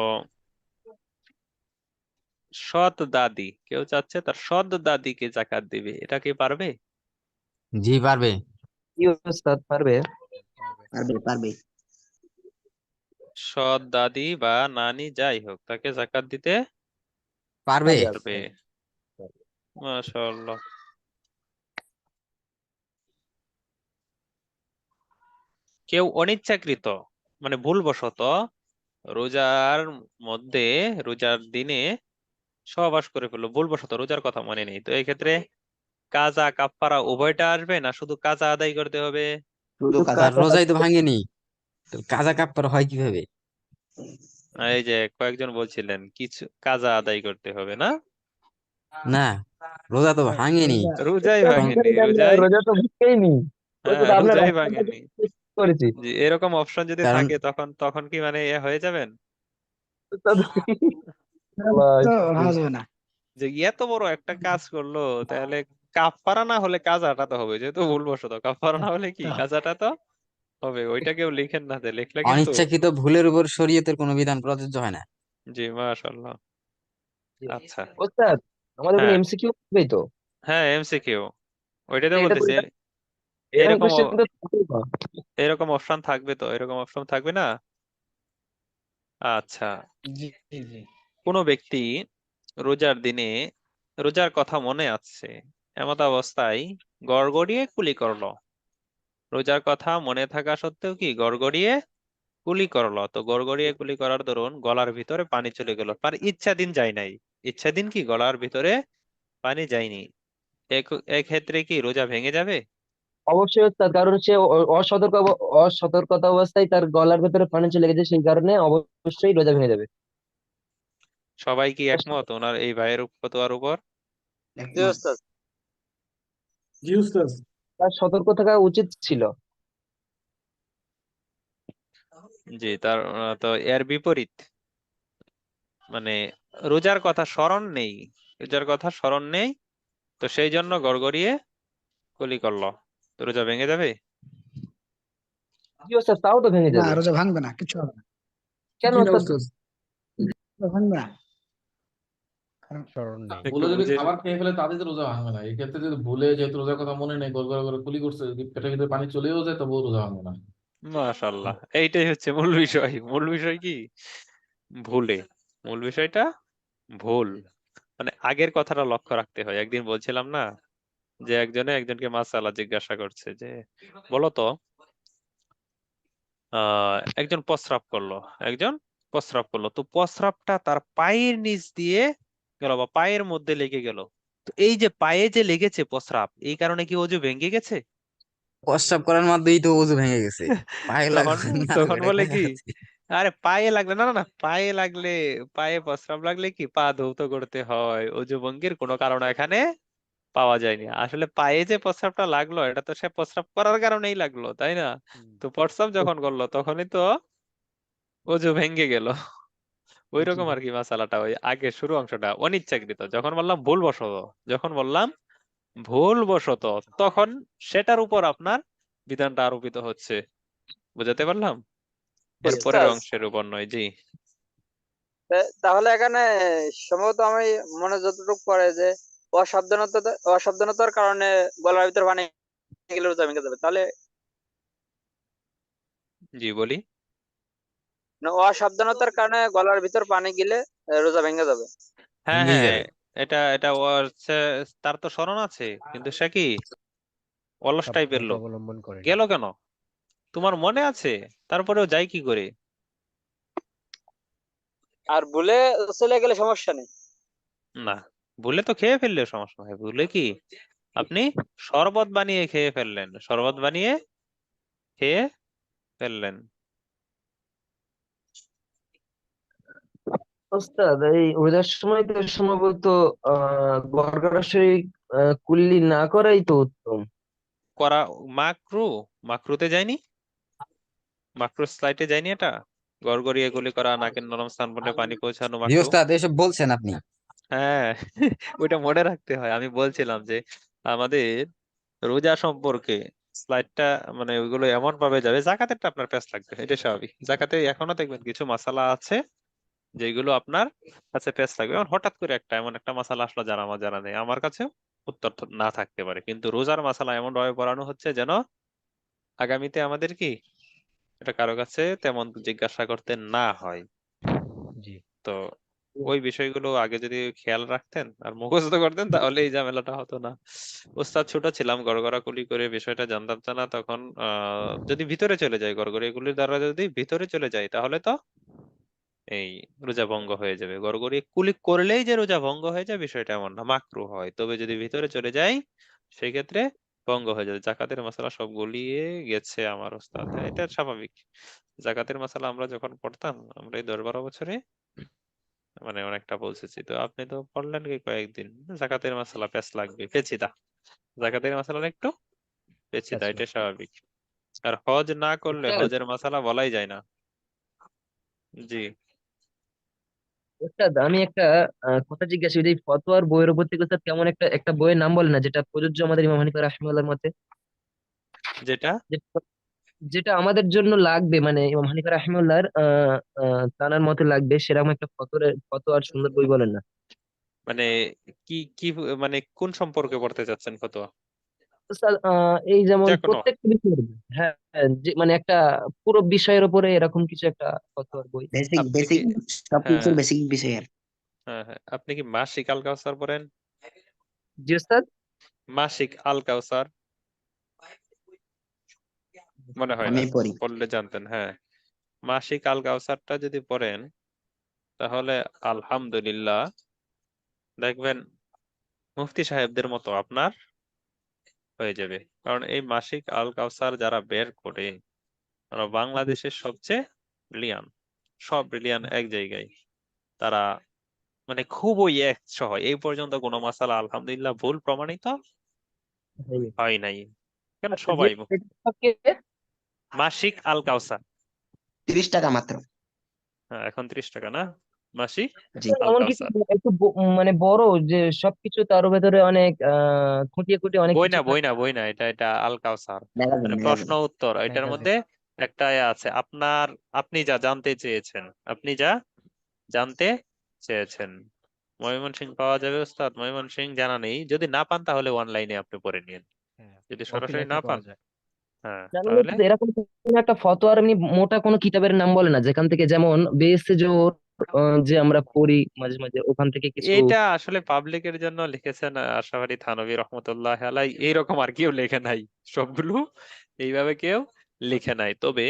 সৎ দাদি, কেউ চাচ্ছে তার সৎ দাদিকে জাকাত দিবে, এটা কি পারবে? জি পারবে। কি ওস্তাদ পারবে? পারবে পারবে। সৎ দাদি বা নানি যাই হোক, তাকে জাকাত দিতে পারবে। পারবে। মাশাআল্লাহ। কেউ অনিচ্ছাকৃত, মানে ভুলবশত রোজার মধ্যে, রোজার দিনে সহবাস করে ফেললো, ভুলবশত, রোজার কথা মনে নেই, তো এই ক্ষেত্রে কাজা কাফফারা উভয়টা আসবে, না শুধু কাজা আদায় করতে হবে? শুধু কাজা। তার রোজাই তো ভাঙেনি, তো কাজা কাপড় হয় কিভাবে? এই যে কয়েকজন বলছিলেন কিছু কাজা আদায় করতে হবে না, না, রোজা তো ভাঙেনি। রোজাই ওস্তাদ তখন ভাঙেনি, বুঝাই না, রোজাই, রোজা তো বুঝতেই নি। ওই তো হ্যাঁ আপনার রোজাই অপশনটা ভাঙেনি। করেছি। জি, এরকম অপশন যদি কারণ থাকে তখন তখন কি মানে হয়ে যাবেন ওস্তাদ এরকম তো হওয়া যাবে না। যে এত বড় একটা কাজ করলো, তাহলে কাফফারা না হলে কাজাটা তো হবে, যেহেতু ভুলবশত, কাফফারা না হলে কি কাজাটা তো হবে। ওইটা কেউ লিখেন না, লিখলে কিন্তু। অনিচ্ছাকৃত ভুলের উপর শরীয়তের কোনো বিধান প্রযোজ্য হয় না। জি মাশাআল্লাহ। আচ্ছা, ওস্তাদ আমাদের কোনো হ্যাঁ এমসিকিউ হবে তো? হ্যাঁ, এমসিকিউ, ওইটাই তো এটা তো বলতেছি। এরকম এরকম কোশ্চেন তো থাকবেই না। এরকম অপশন থাকবে তো, এরকম অপশন থাকবে না। আচ্ছা, জি জি। কোনো ব্যক্তি রোজার দিনে, রোজার কথা মনে আছে, এমত অবস্থায় গড়গড়িয়ে কুলি করলো। রোজার কথা মনে থাকা সত্ত্বেও কি গড়গড়িয়ে কুলি করলো, তো গড়গড়িয়ে কুলি করার দরুন গলার ভিতরে পানি চলে গেল, তার ইচ্ছাধীন যায় নাই, ইচ্ছাধীন কি গলার ভিতরে পানি যায়নি, এক্ষেত্রে কি রোজা ভেঙে যাবে? অবশ্যই ওস্তাদ, কারণ সে অসতর্কতা অবস্থায় তার গলার ভেতরে পানি চলে গেছে, সেই কারণে অবশ্যই রোজা ভেঙে যাবে। সবাই কি একমত ওনার এই ভাইয়ের ফতোয়ার উপর? জি ওস্তাদ। জি উস্তাদ। তার সতর্ক থাকা উচিত ছিল। জি, তার তো এর বিপরীত, মানে রোজার কথা স্মরণ নেই, রোজার কথা স্মরণ নেই, তো সেই জন্য গড়গড়িয়ে কুলি করলো, তো রোজা ভেঙে যাবে? কি ওস্তাদ, তাও তো ভেঙে না, যাবে। রোজা ভাঙবে না, কিছু হবে না। কেন জি না ওস্তাদ? উস্তাদ। রোজা ভাঙবে না, কারণ স্মরণ নেই। একটু ভুলে যদি বুঝে। খাবার খেয়ে ফেলে তাদের তো রোজা ভাঙবে না। এই ক্ষেত্রে যদি ভুলে, যেহেতু রোজার কথা মনে নেই, গোল করে কুলি করছে, যদি পেটের ভিতরে পানি চলেও যায় তবুও রোজা ভাঙবে না। মাশাআল্লাহ, এইটাই হচ্ছে মূল বিষয়। মূল বিষয় কি? ভুলে, মূল বিষয়টা ভুল। মানে আগের কথাটা লক্ষ্য রাখতে হয়। একদিন বলছিলাম না যে একজনে একজনকে মাসআলা জিজ্ঞাসা করছে যে বলতো, একজন প্রস্রাব করলো, একজন প্রস্রাব করলো, তো প্রস্রাবটা তার পায়ের নিচ দিয়ে গেল বা পায়ের মধ্যে লেগে গেল, তো এই যে পায়ে যে লেগেছে প্রস্রাব, এই কারণে কি অজু ভেঙে গেছে? প্রস্রাব করার মাধ্যমেই তো ওযু ভেঙে গেছে, পায়ে তখন লাগবে না তখন এটা বলে কোথায় কি, আছে? আরে পায়ে লাগলে না, না না, পায়ে লাগলে, পায়ে প্রস্রাব লাগলে কি পা ধৌত করতে হয়, অজু ভঙ্গের কোনো কারণ এখানে পাওয়া যায়নি। আসলে পায়ে যে প্রস্রাবটা লাগলো, এটা তো সে প্রস্রাব করার কারণেই লাগলো, তাই না? তো প্রস্রাব যখন করলো তখনই তো অজু ভেঙে গেল। ওই জি রকম আর কি মাসালাটা, ওই আগে শুরু অংশটা অনিচ্ছাকৃত, যখন বললাম ভুলবশত, যখন বললাম ভুলবশত, তখন সেটার উপর আপনার বিধানটা আরোপিত হচ্ছে। বুঝাতে পারলাম? এর পরের উস্তাদ, অংশের উপর নয়। জি তাহলে এখানে সম্ভবত আমি মনে যতটুকু পড়ে যে অসাবধানতার কারণে গলার ভিতর পানি গেলে রোজা ভেঙে যাবে, তাহলে জি বলি। অসাবধানতার কারণে গলার ভিতর পানি গেলে রোজা ভেঙে যাবে। হ্যাঁ ভেঙেই হ্যাঁ, যাবে। এটা এটা ও হচ্ছে, তার তো স্মরণ আছে, কিন্তু সে কি অলস টাইপের লোক। গেল কেন? তোমার মনে আছে, তারপরেও যাই কি করে? আর ভুলে চলে গেলে সমস্যা নেই। না, ভুলে তো খেয়ে ফেললে সমস্যা হয়। ভুলে কি আপনি শরবত বানিয়ে খেয়ে ফেললেন, শরবত বানিয়ে খেয়ে ফেললেন। ওস্তাদ এই রোজার সময় তো সম্ভবত গড়গড়াশই কুল্লি না করাই তো উত্তম। করা মাকরু, মাকরুতে যায়নি, মাকরু স্লাইডে যায়নি এটা? গড়গড়িয়ে গুলি করা, নাকের নরম স্থান পর্যন্ত পানি পৌঁছানো জি মাকরু। ওস্তাদ, এসব বলছেন আপনি? হ্যাঁ, ওইটা মনে রাখতে হয়। আমি বলছিলাম যে আমাদের রোজা সম্পর্কে স্লাইডটা মানে ওইগুলো এমন ভাবে যাবে, জাকাতেরটা আপনার প্যাচ লাগবে, এটা স্বাভাবিক। জাকাতে এখনো দেখবেন কিছু মাসালা আছে যেগুলো আপনার কাছে প্যাচ লাগবে। এমন হঠাৎ করে এমন একটা মাসালা আসলো যারা আমার জানা নেই, আমার কাছেও উত্তর না থাকতে পারে, কিন্তু রোজার মাসালা এমন ভাবে পড়ানো হচ্ছে যেন আগামীতে আমাদের কি এটা কারো কাছে তেমন জিজ্ঞাসা করতে না হয়। তো ওই বিষয়গুলো আগে যদি খেয়াল রাখতেন আর মুখস্থ করতেন তাহলে এই ঝামেলাটা হতো না। ওস্তাদ ছোট ছিলাম, গড়গড়াকুলি করে বিষয়টা জানতাম না তখন। যদি ভিতরে চলে যায়, গড়গড়িগুলির দ্বারা যদি ভিতরে চলে যায়, তাহলে তো এই রোজা ভঙ্গ হয়ে যাবে। গড়গড়ি কুলি করলেই যে রোজা ভঙ্গ হয়ে যায় বিষয়টা এমন না, মাকরু হয়। তবে যদি ভিতরে চলে যায় সেক্ষেত্রে ভঙ্গ হয়ে যাবে। জাকাতের মশলা সব গলিয়ে গেছে আমার ওস্তাদ, হ্যাঁ এটা স্বাভাবিক। জাকাতের মশলা আমরা যখন পড়তাম, আমরা এই 10-12 বছরে মানে অনেকটা পৌঁছেছি। তো আপনি তো পড়লেন কি কয়েকদিন, জাকাতের মশলা প্যাচ লাগবে, পেচিদা। জাকাতের মশলা একটু পেচিদা, এটা স্বাভাবিক। আর হজ না করলে ওস্তাদ হজের মশলা বলাই যায় না। জি, ওস্তাদ আমি একটা কথা জিজ্ঞাসা করি, যে এই ফতোয়ার বইয়ের উপর থেকে ওস্তাদ কেমন একটা একটা বইয়ের নাম বলে না, যেটা প্রযোজ্য আমাদের ইমাম হানিফা রাহিমাহুল্লাহর মতে, যেটা যে- যেটা আমাদের জন্য লাগবে, মানে ইমাম হানিফা রাহিমাহুল্লাহর তানার মতে লাগবে, সেরকম একটা ফতোয়ার সুন্দর বই বলেন না। মানে কি কি মানে কোন সম্পর্কে পড়তে চাচ্ছেন ফতোয়া? স্যার এই যেমন যে কোনো প্রত্যেকটা বিষয়ের উপর, হ্যাঁ হ্যাঁ, যে মানে একটা পুরো বিষয়ের উপরে এরকম কিছু একটা ফতোয়ার বই। বেসিক আপনি কি, বেসিক হ্যাঁ সবকিছুর বেসিক বিষয়ের। হ্যাঁ হ্যাঁ, আপনি কি মাসিক আল কাউসার পড়েন? জি স্যার। মাসিক আল কাউসার মনে হয় না, আমি পড়ি। পড়লে জানতেন। হ্যাঁ, মাসিক আল কাউসারটা যদি পড়েন তাহলে আলহামদুলিল্লাহ দেখবেন মুফতি সাহেবদের মতো আপনার হয়ে যাবে। কারণ এই মাসিক আল কাউসার যারা বের করে, তারা বাংলাদেশের সবচেয়ে ব্রিলিয়ান, সব ব্রিলিয়ান এক জায়গায়। তারা মানে খুবই এক সহ এই পর্যন্ত কোনো মাসালা আলহামদুলিল্লাহ ভুল প্রমাণিত হয় নাই। কেন সবাই মাসিক আল কাউসার। 30 টাকা মাত্র। হ্যাঁ, এখন 30 টাকা না মাসিক জি। আল এমন কিছু কাউসার। একটু মানে বড়, যে সবকিছু তার ভেতরে অনেক খুঁটিয়ে খুঁটিয়ে অনেক বই কিছু না, বই থাকে। না, বই না, এটা এটা আল কাউসার ম্যাগাজিন মানে প্রশ্ন ম্যাগাজিন। উত্তর। এটার মধ্যে একটা আছে আপনার, আপনি যা জানতে চেয়েছেন, আপনি যা জানতে চেয়েছেন। ময়মনসিংহ পাওয়া যাবে ওস্তাদ? ময়মনসিংহ জানা নেই, যদি না পান তাহলে অনলাইনে আপনি পড়ে নিন। যদি সরাসরি না পান, হ্যাঁ জানেন তাহলে তো এরকম কোনো একটা ফতোয়ার এমনি মোটা কোনো কিতাবের নাম বলে না, যেখান থেকে যেমন বেহেশতে জোর যে আমরা পড়ি মাঝে মাঝে, ওখান থেকে কিছু। এটা আসলে পাবলিকের জন্য লিখেছেন আশরাফ আলী থানভী রহমতুল্লাহ আলাই, এইরকম আর কেউ লেখে নাই। সবগুলো এইভাবে কেউ লিখে নাই। তবে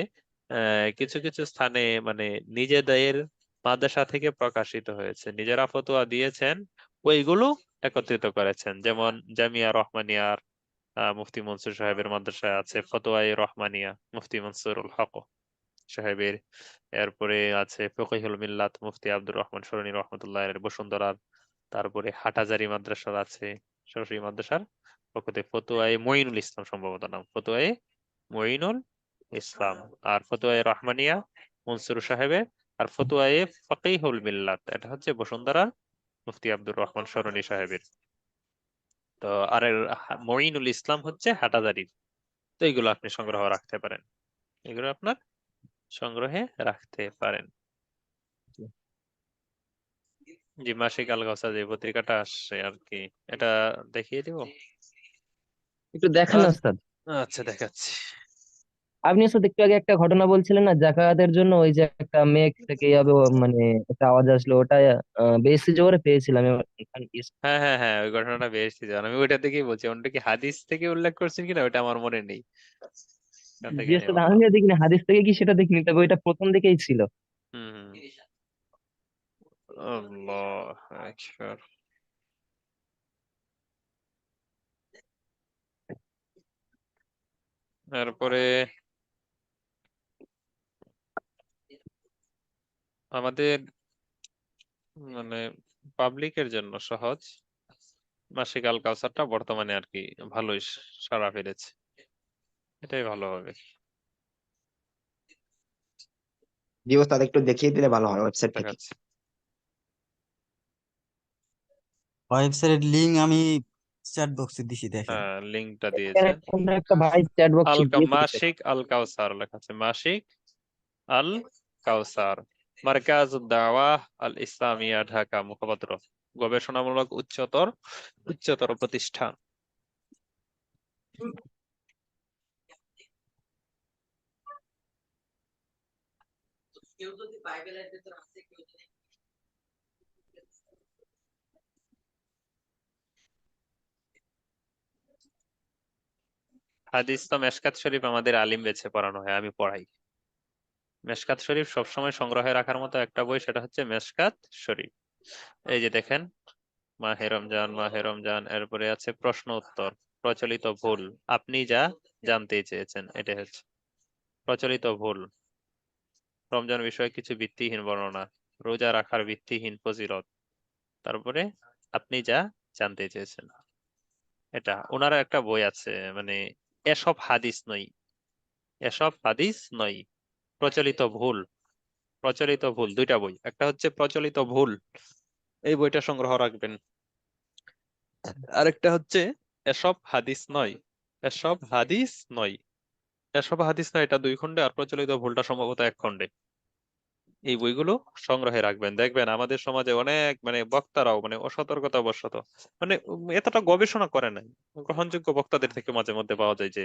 কিছু কিছু স্থানে মানে নিজেদের মাদ্রাসা থেকে প্রকাশিত হয়েছে, নিজেরা ফতোয়া দিয়েছেন, ওইগুলো একত্রিত করেছেন। যেমন জামিয়া রহমানিয়ার মুফতি মনসুর সাহেবের মাদ্রাসায় আছে ফতোয়ায়ে রহমানিয়া, মুফতি মনসুরুল হক সাহেবের। এরপরে আছে ফকিহুল মিল্লাত মুফতি আব্দুর রহমান সরণি রহমতুল্লাহ এর বসুন্ধরার। তারপরে হাটাজারি মাদ্রাসার আছে, সরাসরি মাদ্রাসার পক্ষ থেকে ফতুয়ায়ে মঈনুল ইসলাম সম্ভবত নাম, ফতুয়ায়ে মঈনুল ইসলাম। আর ফতুয়ায়ে রহমানিয়া মনসুর সাহেবের। আর ফতুয়ায়ে ফকিহুল মিল্লাত এটা হচ্ছে বসুন্ধরা মুফতি আব্দুর রহমান সরণি সাহেবের। তো আর মঈনুল ইসলাম হচ্ছে হাটাজারির। তো এইগুলো আপনি সংগ্রহ রাখতে পারেন, এগুলো আপনার সংগ্রহে রাখতে পারেন। জি, মাসিক আল কাউসার যে পত্রিকাটা আসছে আর কি, এটা দেখিয়ে দিব। একটু দেখেন না আচ্ছা ওস্তাদ। আচ্ছা, দেখাচ্ছি। আপনি স্যার একটু আগে একটা ঘটনা বলছিলেন না যাতায়াতের জন্য, ওই যে একটা মেঘ থেকে যাবে মানে একটা আওয়াজ আসলো, ওটা বেশি জোরে পেয়েছিলাম হ্যাঁ হ্যাঁ হ্যাঁ, ওই ঘটনাটা বেশ জান, আমি ওইটা থেকেই বলছি। ওটা কি হাদিস থেকে উল্লেখ করছেন কিনা ওটা আমার মনে নেই, ওখান থেকে জি আমি স্যার, বললাম। আমিও দেখিনি হাদিস থেকে কি সেটা দেখিনি, তবে ওইটা প্রথম দিকেই ছিল। হুম হুম। আল্লাহ আকবার। তারপরে আমাদের মানে পাবলিকের জন্য সহজ মাসিক আল কাউসারটা বর্তমানে আর কি ভালোই সাড়া ফেলেছে, এটাই ভালো হবে। জি ওস্তাদ, একটু দেখিয়ে দিলে ভালো হয় ওয়েবসাইট থেকে। দেখাচ্ছি। ওয়েবসাইটের লিংক আমি চ্যাট বক্সে দিছি, দেখেন। হ্যাঁ, লিঙ্কটা দিয়েছে। এখানে কোনো একটা ভাই চ্যাট বক্সে দিয়েছে। মাসিক আল কাউসার লেখা আছে, মাসিক আল কাউসার, মার্কাজ দাওয়া আল ইসলামিয়া, ঢাকা, মুখপাত্র গবেষণামূলক উচ্চতর প্রতিষ্ঠান। হাদিস তো মেশকাত শরীফ আমাদের আলিম বেছে পড়ানো হয়, আমি পড়াই। মেশকাত শরীফ সবসময় সংগ্রহে রাখার মতো একটা বই, সেটা হচ্ছে মেশকাত শরীফ। এই যে দেখেন, মাহে রমজান, এরপরে আছে প্রশ্ন উত্তর, প্রচলিত ভুল, আপনি যা জানতে চেয়েছেন, এটা হচ্ছে প্রচলিত ভুল, রমজান বিষয়ে কিছু ভিত্তিহীন বর্ণনা, রোজা রাখার ভিত্তিহীন ফজিলত, তারপরে আপনি যা জানতে চেয়েছেন। এটা ওনার একটা বই আছে, মানে এসব হাদিস নয়, এসব হাদিস নয়, প্রচলিত ভুল দুইটা বই, একটা হচ্ছে প্রচলিত ভুল, এই বইটা সংগ্রহ রাখবেন। আরেকটা হচ্ছে এসব হাদিস নয়, এসব হাদিস নয়, এসব হাদিস নয়, এটা 2 খণ্ডে, আর প্রচলিত ভুলটা সম্ভবত 1 খণ্ডে। এই বইগুলো সংগ্রহে রাখবেন, দেখবেন আমাদের সমাজে অনেক মানে বক্তারাও মানে অসতর্কতাবশত মানে এতটা গবেষণা করে নাই, গ্রহণযোগ্য বক্তাদের থেকে মাঝে মধ্যে পাওয়া যায় যে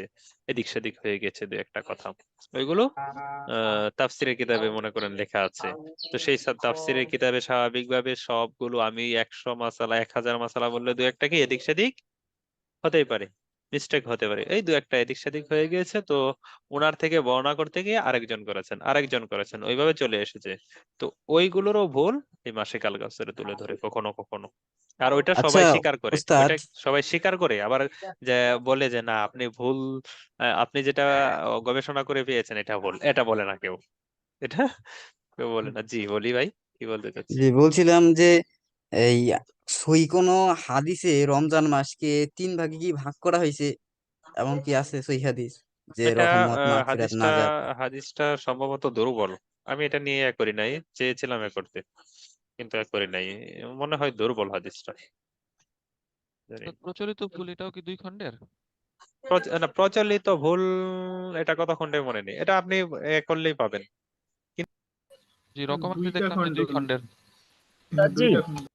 এদিক সেদিক হয়ে গেছে 2-1টা কথা। ওইগুলো তাফসিরের কিতাবে মনে করেন লেখা আছে। তো সেই তাফসিরের কিতাবে স্বাভাবিকভাবে সবগুলো আমি 100 মাসালা 1000 মাসালা বললে 2-1টা কি এদিক সেদিক হতেই পারে, মিস্টেক হতে পারে, এই 2-1টা এদিক সেদিক হয়ে গিয়েছে, তো ওনার থেকে বর্ণনা করতে গিয়ে আরেকজন করেছেন ওইভাবে চলে এসেছে। তো ওইগুলোরও ভুল এই মাসিক আল কাউসারে তুলে ধরে কখনো কখনো। আর ওইটা আচ্ছা সবাই স্বীকার করে, উস্তাদ, ওইটা সবাই স্বীকার করে, আবার যে বলে যে না আপনি ভুল, আপনি যেটা গবেষণা করে পেয়েছেন এটা ভুল, এটা বলে না কেউ, এটা কেউ বলে না। জি বলি ভাই, কি বলতে চাচ্ছি। যে বলছিলাম যে এই সই কোনো হাদিসে রমজান মাসকে 3 ভাগে কি ভাগ করা হয়েছে, এমন কি আছে সই হাদিস যে এটা রহমত মাগফিরাত হাদিসটা নাজাত? হাদিসটা সম্ভবত দুর্বল, আমি এটা নিয়ে এ করি নাই, চেয়েছিলাম এ করতে কিন্তু এ করি নাই, মনে হয় দুর্বল হাদিসটা, জানি তো না। প্রচলিত ভুল এটাও কি 2 খণ্ডের? না, প্রচলিত ভুল এটা কত খণ্ডে মনে নেই, এটা আপনি এ করলেই পাবেন। যে রকমাতে 2টা দেখলাম যে খণ্ড, 2 খণ্ডের। হ্যাঁ জি 2টা খণ্ড।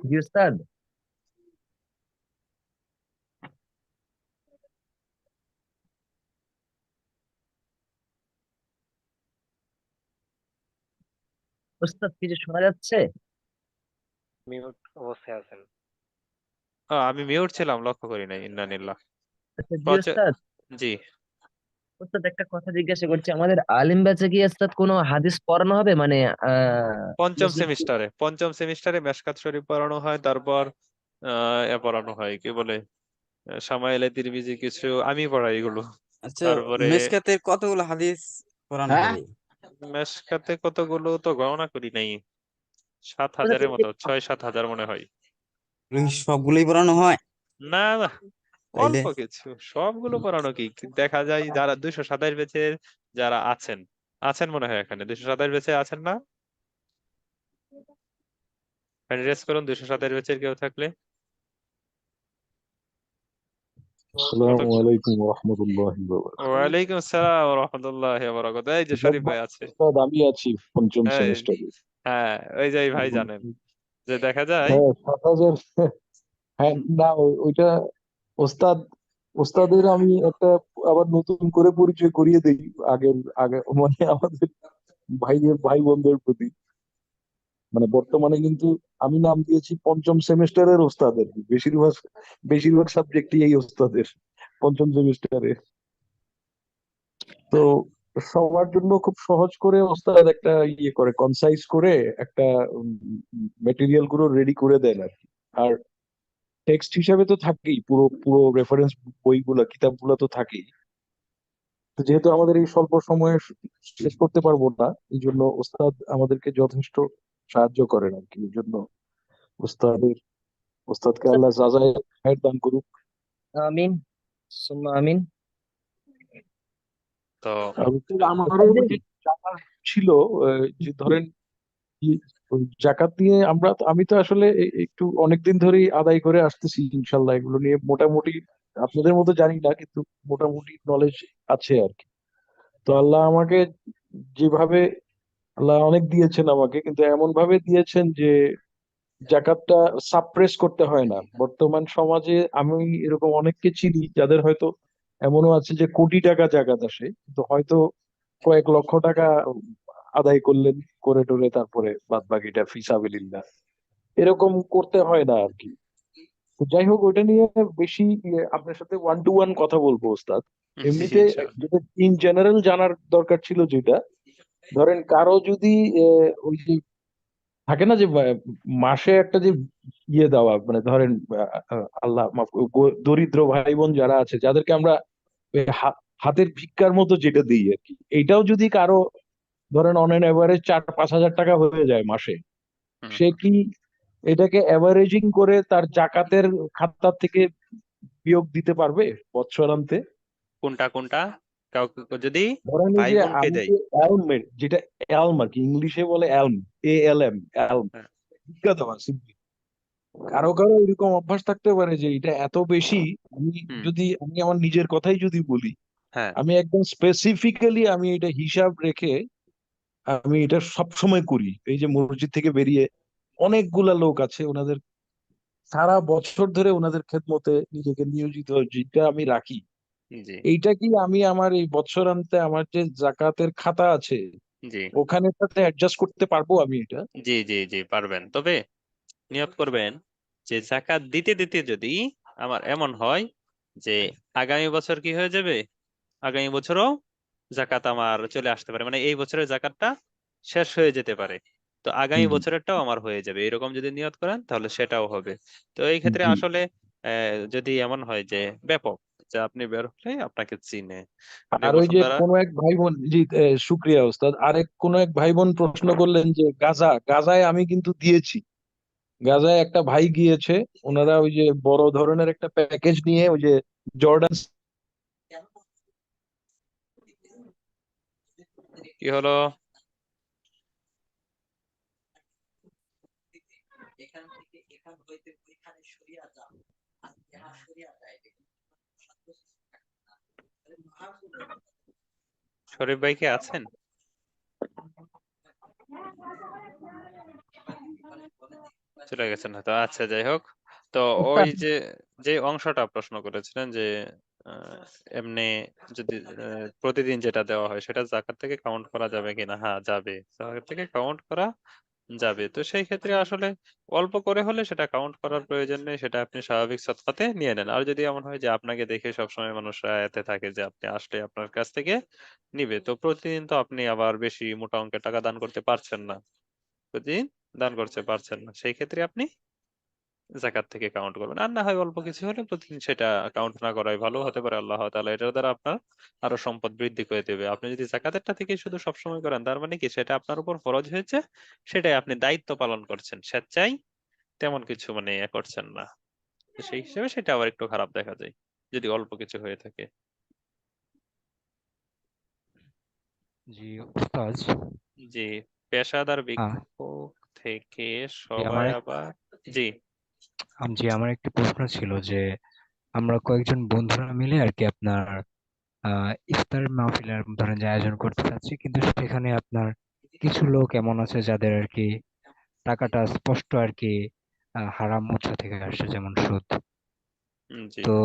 জি উস্তাদ। উস্তাদ কিছু শোনা যাচ্ছে? আমি মিউট ছিলাম, লক্ষ্য করি নাই, ইন্নানিল্লাহ। আচ্ছা জি প্রচ উস্তাদ। জি। উস্তাদ একটা কথা জিজ্ঞাসা করছি, আমাদের আলিম ব্যাচে কি উস্তাদ কোনো হাদিস পড়ানো হবে মানে মুসলিম? পঞ্চম সেমিস্টারে মেশকাত শরীফ পড়ানো হয়, তারপর এ পড়ানো হয় কি বলে সামাইলে তিরমিজি, কিছু আমি পড়াই এগুলো। আচ্ছা, তারপরে মেশকাতের কতগুলো হাদিস পড়ানো হ্যাঁ, হবে? মেশকাতে কতগুলো তো গণনা করি নাই, উস্তাদ, 7,000-এর মতো, 6-7 হাজার মনে হয়। সবগুলোই পড়ানো হয় না না, তাইলে? অল্প কিছু, সবগুলো পড়ানো কি দেখা যায়, যারা 227 ব্যাচের যারা আছেন, মনে হয় এখানে 227 ব্যাচে আছেন না, রেস করুন 227 ব্যাচের কেউ থাকলে। কত? আসসালামু আলাইকুম রহমতুল্লাহ বারাকাতুহু। ওয়ালাইকুম আসসালাম ওয়া রাহমাতুল্লাহি ওয়া বারাকাতুহু। এই যে শরীফ ভাই আছে। উস্তাদ, আমি আছি পঞ্চম এই, সেমিস্টারে। হ্যাঁ ওই যে এই ভাই জানেন, যে দেখা যায়। হ্যাঁ 7,000। হ্যাঁ না, ওইটা ওস্তাদ ওস্তাদের আমি একটা আবার নতুন করে পরিচয় করিয়ে দিই আগের আগে মানে আমাদের ভাই বোনদের প্রতি। মানে বর্তমানে কিন্তু আমি নাম দিয়েছি পঞ্চম সেমিস্টারের ওস্তাদ আর কি। বেশিরভাগ সাবজেক্টই এই ওস্তাদের পঞ্চম সেমিস্টারে। তো সবার জন্য খুব সহজ করে ওস্তাদ একটা ইয়ে করে কনসাইজ করে একটা মেটেরিয়াল গুলো রেডি করে দেন আর কি। আর টেক্সট হিসাবে তো থাকেই, পুরো পুরো রেফারেন্স বইগুলা কিতাবগুলো তো থাকেই। তো যেহেতু আমাদের এই স্বল্প সময়ে শেষ করতে পারবো না, এই জন্য ওস্তাদ আমাদেরকে যথেষ্ট সাহায্য করেন আর কি। এই জন্য ওস্তাদকে আল্লাহ যাজায় খায়ের দান করুক। আমিন সুম্মা আমিন। তো আর ওস্তাদ আমারও যে জানার ছিল, যে ধরেন ওই জাকাত নিয়ে আমি তো আসলে একটু অনেকদিন ধরেই আদায় করে আসতেছি ইনশাল্লাহ। এগুলো নিয়ে মোটামুটি আপনাদের মতো জানি না, কিন্তু মোটামুটি নলেজ আছে আর কি। তো আল্লাহ অনেক দিয়েছেন আমাকে, কিন্তু এমন ভাবে দিয়েছেন যে জাকাতটা সাপ্রেস করতে হয় না। বর্তমান সমাজে আমি এরকম অনেককে চিনি যাদের হয়তো এমনও আছে যে কোটি টাকা জাকাত আসে, কিন্তু হয়তো কয়েক লক্ষ টাকা আদায় করলেন, করে টোরে তারপরে বাদ বাকিটা ফিসাবিলিল্লাহ এরকম করতে হয় না আর কি। তো যাই হোক, ওইটা নিয়ে বেশি আপনার সাথে ওয়ান টু ওয়ান কথা বলবো ওস্তাদ। জি এমনিতে ইনশাআল্লাহ। যেটা ইন জেনারেল জানার দরকার ছিল, যেটা ধরেন কারো যদি ওই যে থাকে না যে মাসে একটা যে ইয়ে দেওয়া, মানে ধরেন আল্লাহ মাফ করুক, দরিদ্র ভাই বোন যারা আছে যাদেরকে আমরা ওই হাতের ভিক্ষার মতো যেটা দিই আর কি, এইটাও যদি কারো ধরেন অন এন এভারেজ 4-5 হাজার টাকা হয়ে যায় মাসে, হুম সে হুম। কি এটাকে অ্যাভারেজিং করে তার জাকাতের খাতা থেকে বিয়োগ দিতে পারবে বৎসরান্তে? কোনটা কোনটা কাউকে যদি ধরেন এই ভাই যে বোনকে আমি দেয়? যে অ্যালমের যেটা অ্যালম আর কি, ইংলিশে বলে অ্যালম, ALM, অ্যালম, হ্যাঁ। ভিক্ষা দেওয়া simply। কারো কারো এরকম অভ্যাস থাকতে পারে যে এটা এত বেশি। হুম। আমি আমার নিজের কথাই যদি বলি, হ্যাঁ। আমি একদম স্পেসিফিক্যালি আমি এটা হিসাব রেখে আমি এটা সব সময় করি। এই যে মসজিদ থেকে বেরিয়ে অনেকগুলা লোক আছে, ওনাদের সারা বছর ধরে ওনাদের খেদমতে নিজেকে নিয়োজিত, যেটা আমি রাখি। জি এইটা কি আমি আমার এই বছরান্তে আমার যে জাকাতের খাতা আছে জি ওখানে সাথে অ্যাডজাস্ট করতে পারবো আমি এটা? জি জি জি পারবেন, তবে নিয়ত করবেন যে জাকাত দিতে দিতে যদি আমার এমন হয় যে আগামী বছর কি হয়ে যাবে, আগামী বছরও জাকাত আমার চলে আসতে পারে, মানে এই বছরের জাকাতটা শেষ হয়ে যেতে পারে, তো আগামী জি বছরেরটাও আমার হয়ে যাবে, এরকম যদি নিয়ত করেন তাহলে সেটাও হবে। তো এই ক্ষেত্রে জি। আসলে যদি এমন হয় যে ব্যাপক, যে আপনি বের হলে আপনাকে চিনে, আপনি আর ওই যে বসুন্ধরা। কোনো এক ভাই বোন, জি শুক্রিয়া ওস্তাদ, কোনো এক ভাই বোন প্রশ্ন করলেন যে গাজায় আমি কিন্তু দিয়েছি। গাজায় একটা ভাই গিয়েছে, ওনারা ওই যে বড় ধরনের একটা প্যাকেজ নিয়ে ওই যে জর্ডান। কি হলো? শরীফ ভাই কি আছেন? চলে গেছেন হয়তো, আচ্ছা যাই হোক। তো ওই যে যে অংশটা প্রশ্ন করেছিলেন যে আহ, এমনি যদি প্রতিদিন যেটা দেওয়া হয় সেটা জাকাত থেকে কাউন্ট করা যাবে কিনা, হ্যাঁ যাবে, জাকাত থেকে কাউন্ট করা যাবে। তো সেই ক্ষেত্রে আসলে অল্প করে হলে সেটা কাউন্ট করার প্রয়োজন নেই, সেটা আপনি স্বাভাবিক সৎকাতে নিয়ে নেন। আর যদি এমন হয় যে আপনাকে দেখে সবসময় মানুষরা এতে থাকে যে আপনি আসলে আপনার কাছ থেকে নিবে, তো প্রতিদিন তো আপনি আবার বেশি মোটা অঙ্কের টাকা দান করতে পারছেন না, প্রতিদিন দান করতে পারছেন না, সেই ক্ষেত্রে আপনি জাকাত থেকে কাউন্ট করবেন। আর না হয় অল্প কিছু হলে প্রতিদিন সেটা কাউন্ট না করাই ভালো, হতে পারে আল্লাহ তাআলা এটার দ্বারা আপনার আরো সম্পদ বৃদ্ধি করে দেবে। আপনি যদি জাকাতেরটা থেকে শুধু সবসময় করেন, তার মানে কি সেটা আপনার উপর ফরজ হয়েছে, সেটাই আপনি দায়িত্ব পালন করছেন, স্বেচ্ছায় তেমন কিছু মানে করছেন না। তো সেই হিসেবে সেটা আবার একটু খারাপ দেখা যায় যদি অল্প কিছু হয়ে থাকে। জি উস্তাজ। জি, পেশাদার আহ, ভিক্ষুক থেকে জি আমার সবাই আবার। জি আমার একটি প্রশ্ন ছিল যে আমরা কয়েকজন বন্ধুরা মিলে আর কি আপনার ইফতার মাহফিলের ধরেন যে আয়োজন করতে চাচ্ছি, কিন্তু সেখানে আপনার কিছু লোক এমন আছে যাদের আর কি টাকাটা স্পষ্ট আর কি হারাম উৎস থেকে আসছে, যেমন সুদ। জি তো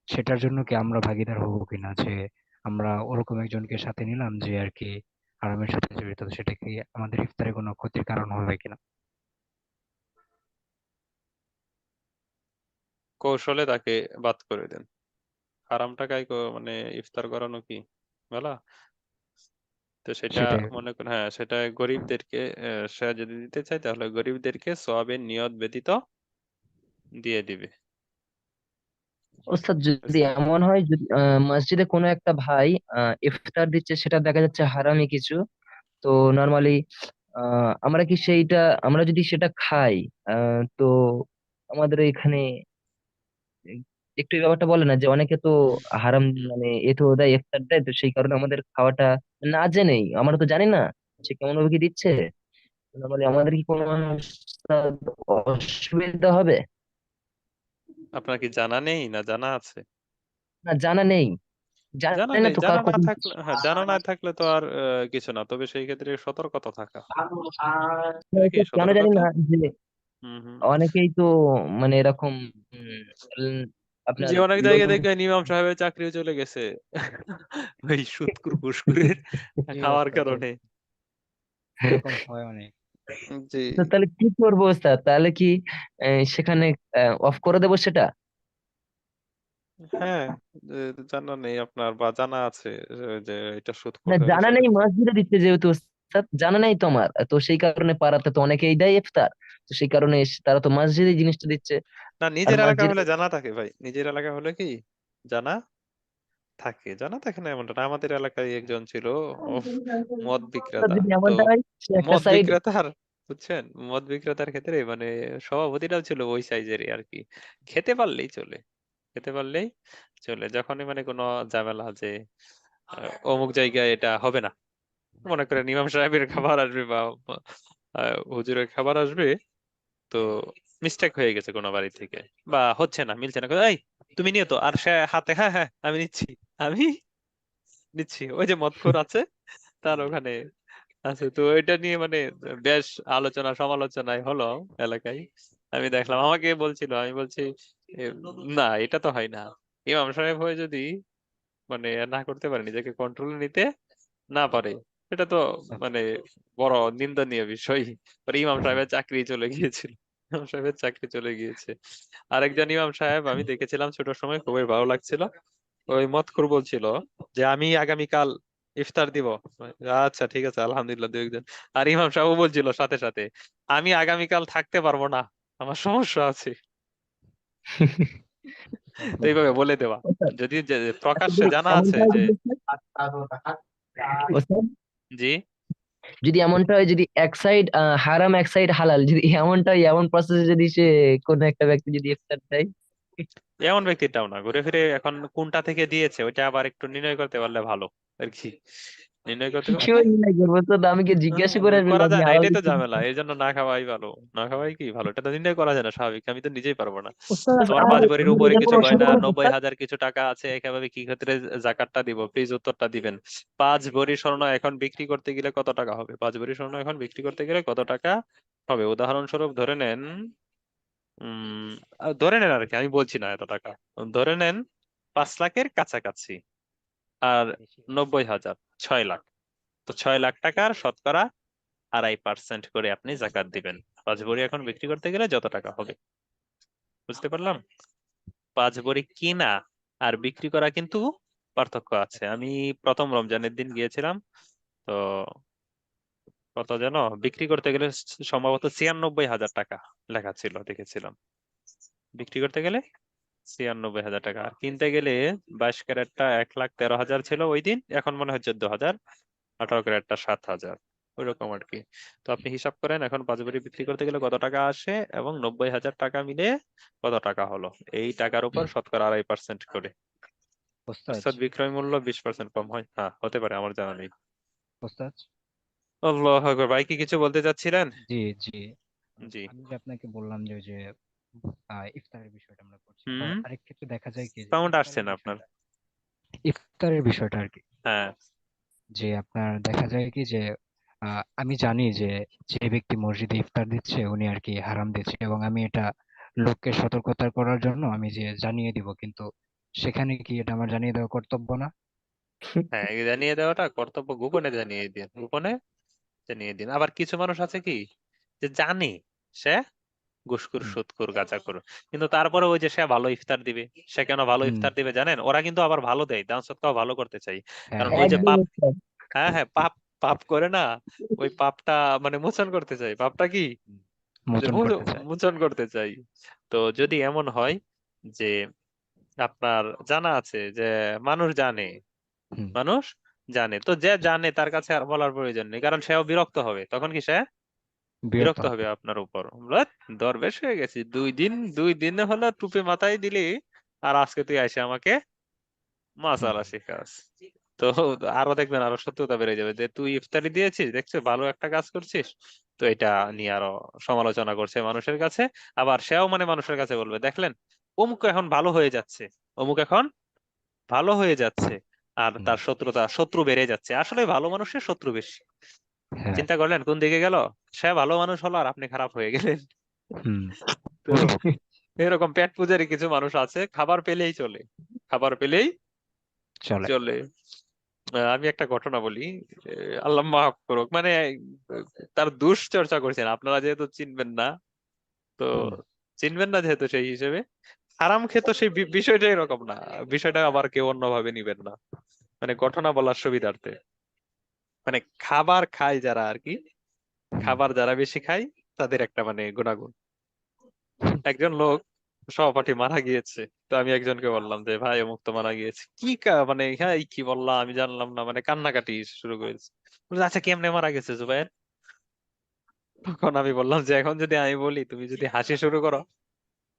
সেটার জন্য কি আমরা ভাগিদার হবো কিনা, যে আমরা ওরকম একজনকে সাথে নিলাম যে আর কি হারামের সাথে জড়িত, তো সেটা কি আমাদের ইফতারে কোনো ক্ষতির কারণ হবে কিনা? কৌশলে তাকে বাদ করে দেন। হারাম টাকায় মানে ইফতার করানো কি বলা? তো সেটা সেটাই। মনে করেন, হ্যাঁ, সেটা গরিবদেরকে সে যদি দিতে চায় তাহলে গরিবদেরকে সওয়াবের নিয়ত ব্যতীত দিয়ে দিবে। ওস্তাদ যদি বুঝছেন? এমন হয়, যদি মসজিদে কোনো একটা ভাই ইফতার দিচ্ছে, সেটা দেখা যাচ্ছে হারামি কিছু, তো নর্মালি আমরা কি সেইটা, আমরা যদি সেটা খাই, তো আমাদের এখানে একটু এই ব্যাপারটা বলে না যে অনেকে তো হারাম মানে এ তো দেয়, ইফতার দেয়, তো সেই কারণে আমাদের খাওয়াটা না জেনেই, আমরা তো জানি না সে কেমন ভাবে কি দিচ্ছে, নর্মালি আমাদের কি কোনো অসুবিধা হবে? আপনার কি জানা নেই না জানা আছে? না, জানা নেই, জানা জানি না নেই, তো জানা না কখন। থাকলে, হ্যাঁ, জানা না থাকলে তো আর কিছু না, তবে সেই ক্ষেত্রে সতর্কতা থাকা। এটা কি কেন জানি সতর্কতা? না যে হুম হুম। অনেকেই তো মানে এরকম উম, আপনার যে অনেক লোক। জায়গায় দেখবেন ইমাম সাহেবের চাকরিও চলে গেছে ওই সুদকুর ঘুষখোরের জি খাওয়ার ওস্তাদ, কারণে। এরকম হয় অনেক। জি তো তাহলে কি করবো ওস্তাদ? তাহলে কি সেখানে অফ করে দেবো সেটা? হ্যাঁ, জানা নেই আপনার বা জানা আছে যে এটা না, সুদখোর জানা হিসাবে। নেই, মসজিদে দিচ্ছে যেহেতু ওস্তাদ, জানা নেই তো আমার, তো সেই কারণে পাড়াতে তো অনেকেই দেয় ইফতার, তো সেই কারণে তারা তো মসজিদে জিনিসটা দিচ্ছে। না, আর নিজের এলাকা মসজিদে হলে জানা থাকে ভাই, নিজের এলাকা হলে কি জানা থাকে, জানা থাকে না এমনটা না। আমাদের এলাকায় একজন ছিল, উফ, মদ বিক্রেতা। যদি তো এমনটা হয়, সে একটা মদ সাইড। বিক্রেতার, বুঝছেন, মদ বিক্রেতার ক্ষেত্রে মানে সভাপতিটাও ছিল ওই সাইজেরই আর কি। খেতে পারলেই চলে, খেতে পারলেই চলে। যখনই মানে কোনো ঝামেলা যে অমুক জায়গায় এটা হবে না, মনে করেন ইমাম সাহেবের খাবার আসবে বা হুজুরের খাবার আসবে, তো মিস্টেক হয়ে গেছে কোনো বাড়ি থেকে বা হচ্ছে না, মিলছে না, এই তুমি নিয়ে তো, আর সে হাতে, হ্যাঁ হ্যাঁ আমি নিচ্ছি, আমি নিচ্ছি, ওই যে মদখোর আছে তার ওখানে আছে। তো এটা নিয়ে মানে বেশ আলোচনা সমালোচনায় হলো এলাকায়। আমি দেখলাম, আমাকে বলছিল, আমি বলছি এ, না এটা তো হয় না। ইমাম সাহেব হয়ে যদি মানে না করতে পারে, নিজেকে কন্ট্রোলে নিতে না পারে, এটা তো মানে বড় নিন্দনীয় বিষয়। পরে ইমাম সাহেবের চাকরি চলে গিয়েছিল, ইমাম সাহেবের চাকরি চলে গিয়েছে। আরেকজন ইমাম সাহেব আমি দেখেছিলাম ছোট সময়, খুবই ভালো লাগছিল। ওই মতকুর বলছিল যে আমি আগামীকাল ইফতার দিব। আচ্ছা ঠিক আছে, আলহামদুলিল্লাহ, দু একজন। আর ইমাম সাহেব বলছিল সাথে সাথে, আমি আগামীকাল থাকতে পারবো না, আমার সমস্যা আছে। তো এইভাবে বলে দেওয়া, ওস্তাদ, যদি আচ্ছা, প্রকাশ্যে যদি জানা আছে এমনটা হয়, যে। ওস্তাদ, জি, যদি এমনটা হয়, যদি এক সাইড হারাম এক সাইড হালাল, যদি এমনটা হয়, এমন প্রসেসে যদি সে কোন একটা ব্যক্তি যদি ইফতার দেয়, এমন ব্যক্তিটাও না, ঘুরে ফিরে এখন কোনটা থেকে দিয়েছে ওইটা আবার একটু নির্ণয় করতে পারলে ভালো আর কি। নির্ণয় করতে কি পারলে নাই করবো তো, আমি কি জিজ্ঞাসা করে আসবো করা আপনি যায় না, হালাল এটাই তো দিচ্ছেন? ঝামেলা, এই জন্য না খাওয়াই ভালো। না খাওয়াই কি ভালো, এটা তো নির্ণয় করা যায় না স্বাভাবিক, আমি তো নিজেই পারবো না। ওস্তাদ, আমার আমার 5 ভরির আমার উপরে এটা কিছু কোনো অসুবিধা গয়না, হবে না, 90,000 কিছু টাকা আছে, একেভাবে কি ক্ষেত্রে জাকাতটা দিব, প্লিজ উত্তরটা দিবেন। 5 ভরি স্বর্ণ এখন বিক্রি করতে গেলে কত টাকা হবে? 5 ভরি স্বর্ণ এখন বিক্রি করতে গেলে কত টাকা হবে? উদাহরণস্বরূপ ধরে নেন, ধরে নেন আর কি, আমি বলছি না এত টাকা, ধরে নেন 5 লাখের কাছাকাছি, আর 90,000, 6 লাখ। তো 6 লাখ টাকার শতকরা 2.5% করে আপনি জাকাত দিবেন। 5 ভরি এখন বিক্রি করতে গেলে যত টাকা হবে, বুঝতে পারলাম? 5 ভরি কিনা আর বিক্রি করা কিন্তু পার্থক্য আছে। আমি প্রথম রমজানের দিন গিয়েছিলাম, তো কত যেন বিক্রি করতে গেলে সম্ভবত 96,000 টাকা লেখা ছিল, দেখেছিলাম। বিক্রি করতে গেলে 96,000 টাকা, আর কিনতে গেলে 22 ক্যারেটটা 1,13,000 ছিল ওই দিন, এখন মনে হয় 14,000, 18 ক্যারেটটা 7,000, ওইরকম আর কি। তো আপনি হিসাব করেন এখন 5 ভরি বিক্রি করতে গেলে কত টাকা আসে, এবং 90,000 টাকা মিলে কত টাকা হলো, এই টাকার উপর শতকরা 2.5% করে। ওস্তাদ, অর্থাৎ বিক্রয় মূল্য 20% কম হয়, হ্যাঁ হতে পারে, আমার জানা নেই। ওস্তাদ, আল্লাহু আকবার, ভাই কি কিছু বলতে চাচ্ছিলেন? জি জি, জি। আমি যে আপনাকে বললাম যে ওই যে ইফতারের বিষয়টা আমরা করছি, আবার হুম, আরেক ক্ষেত্রে দেখা যায় কি যে সাউন্ড আসছে ইফতারের না আপনার। বিষয়টা, ইফতারের বিষয়টা আর কি, হ্যাঁ। যে আপনার দেখা যায় কি যে আমি জানি যে যে ব্যক্তি মসজিদে ইফতার দিচ্ছে উনি আর কি হারাম দিচ্ছে, এবং আমি এটা লোককে সতর্কতা করার জন্য আমি যে জানিয়ে দিব, কিন্তু সেখানে কি এটা আমার জানিয়ে দেওয়া কর্তব্য না? হ্যাঁ, এই জানিয়ে দেওয়াটা কর্তব্য, গোপনে জানিয়ে দিন, গোপনে জানিয়ে দিন। আবার কিছু মানুষ আছে কি, যে জানে সে ঘুষখোর হুম সুদখোর গাঁজাখোর, কিন্তু তারপরে ওই যে সে ভালো ইফতার দিবে। সে কেন ভালো হুম ইফতার দিবে জানেন? ওরা কিন্তু আবার ভালো দেয়, দান সদকাও ভালো করতে চাই, কারণ হ্যাঁ ওই যে একদম পাপ, উস্তাদ। হ্যাঁ হ্যাঁ, পাপ পাপ করে না, ওই পাপটা মানে মোচন করতে চাই। পাপটা কি, হুম, যে মোচন করতে চায়। মোচন করতে চাই। তো যদি এমন হয় যে আপনার জানা আছে যে মানুষ জানে, হুম মানুষ জানে, তো যে জানে তার কাছে আর বলার প্রয়োজন নেই, কারণ সেও বিরক্ত হবে। তখন কি সে বিরক্ত বিরক্ত হবে। হবে আপনার উপর, বলবে, দরবেশ হয়ে গেছি, 2 দিনে হলো টুপি মাথায় দিলি, আর আজকে তুই এসে আমাকে হুম মাসালা শিখাস। তো আরো দেখবেন আরো সত্যতা বেড়ে যাবে, যে তুই ইফতারি দিয়েছিস, দেখছিস ভালো একটা কাজ করছিস, তো এটা নিয়ে আরো সমালোচনা করছে মানুষের কাছে। আবার সেও মানে মানুষের কাছে বলবে, দেখলেন অমুক এখন ভালো হয়ে যাচ্ছে, অমুক এখন ভালো হয়ে যাচ্ছে, আর হুম, তার শত্রু বেড়ে যাচ্ছে। আসলে ভালো মানুষের শত্রু বেশি। হ্যাঁ চিন্তা করলেন কোন দিকে গেল, সে ভালো মানুষ হলো আর আপনি খারাপ হয়ে গেলেন। হুম তো এরকম পেট পূজারি কিছু মানুষ আছে, খাবার পেলেই চলে, খাবার পেলেই চলে। চলে। আমি একটা ঘটনা বলি, আল্লাহ মাফ করুক, মানে তার দুশ্চর্চা করছেন আপনারা, যেহেতু চিনবেন না, তো হুম চিনবেন না যেহেতু, সেই হিসেবে হারাম খেত সেই বিষয়টা এরকম না, বিষয়টা আবার কেউ অন্যভাবে নিবেন না, মানে ঘটনা বলার সুবিধার্থে। মানে খাবার খায় যারা আর কি, হুম খাবার যারা বেশি খায়, তাদের একটা মানে গুণাগুণ। একজন লোক সহপাঠী মারা গিয়েছে, তো আমি একজনকে বললাম যে ভাই অমুক তো মারা গিয়েছে, কি মানে হ্যাঁ এই কি বললাম আমি জানলাম না, মানে কান্নাকাটি শুরু করেছে। বলছে, আচ্ছা কেমনে মারা গেছে জুবাইর? তখন আমি বললাম যে এখন যদি আমি বলি, তুমি যদি হাসি শুরু করো,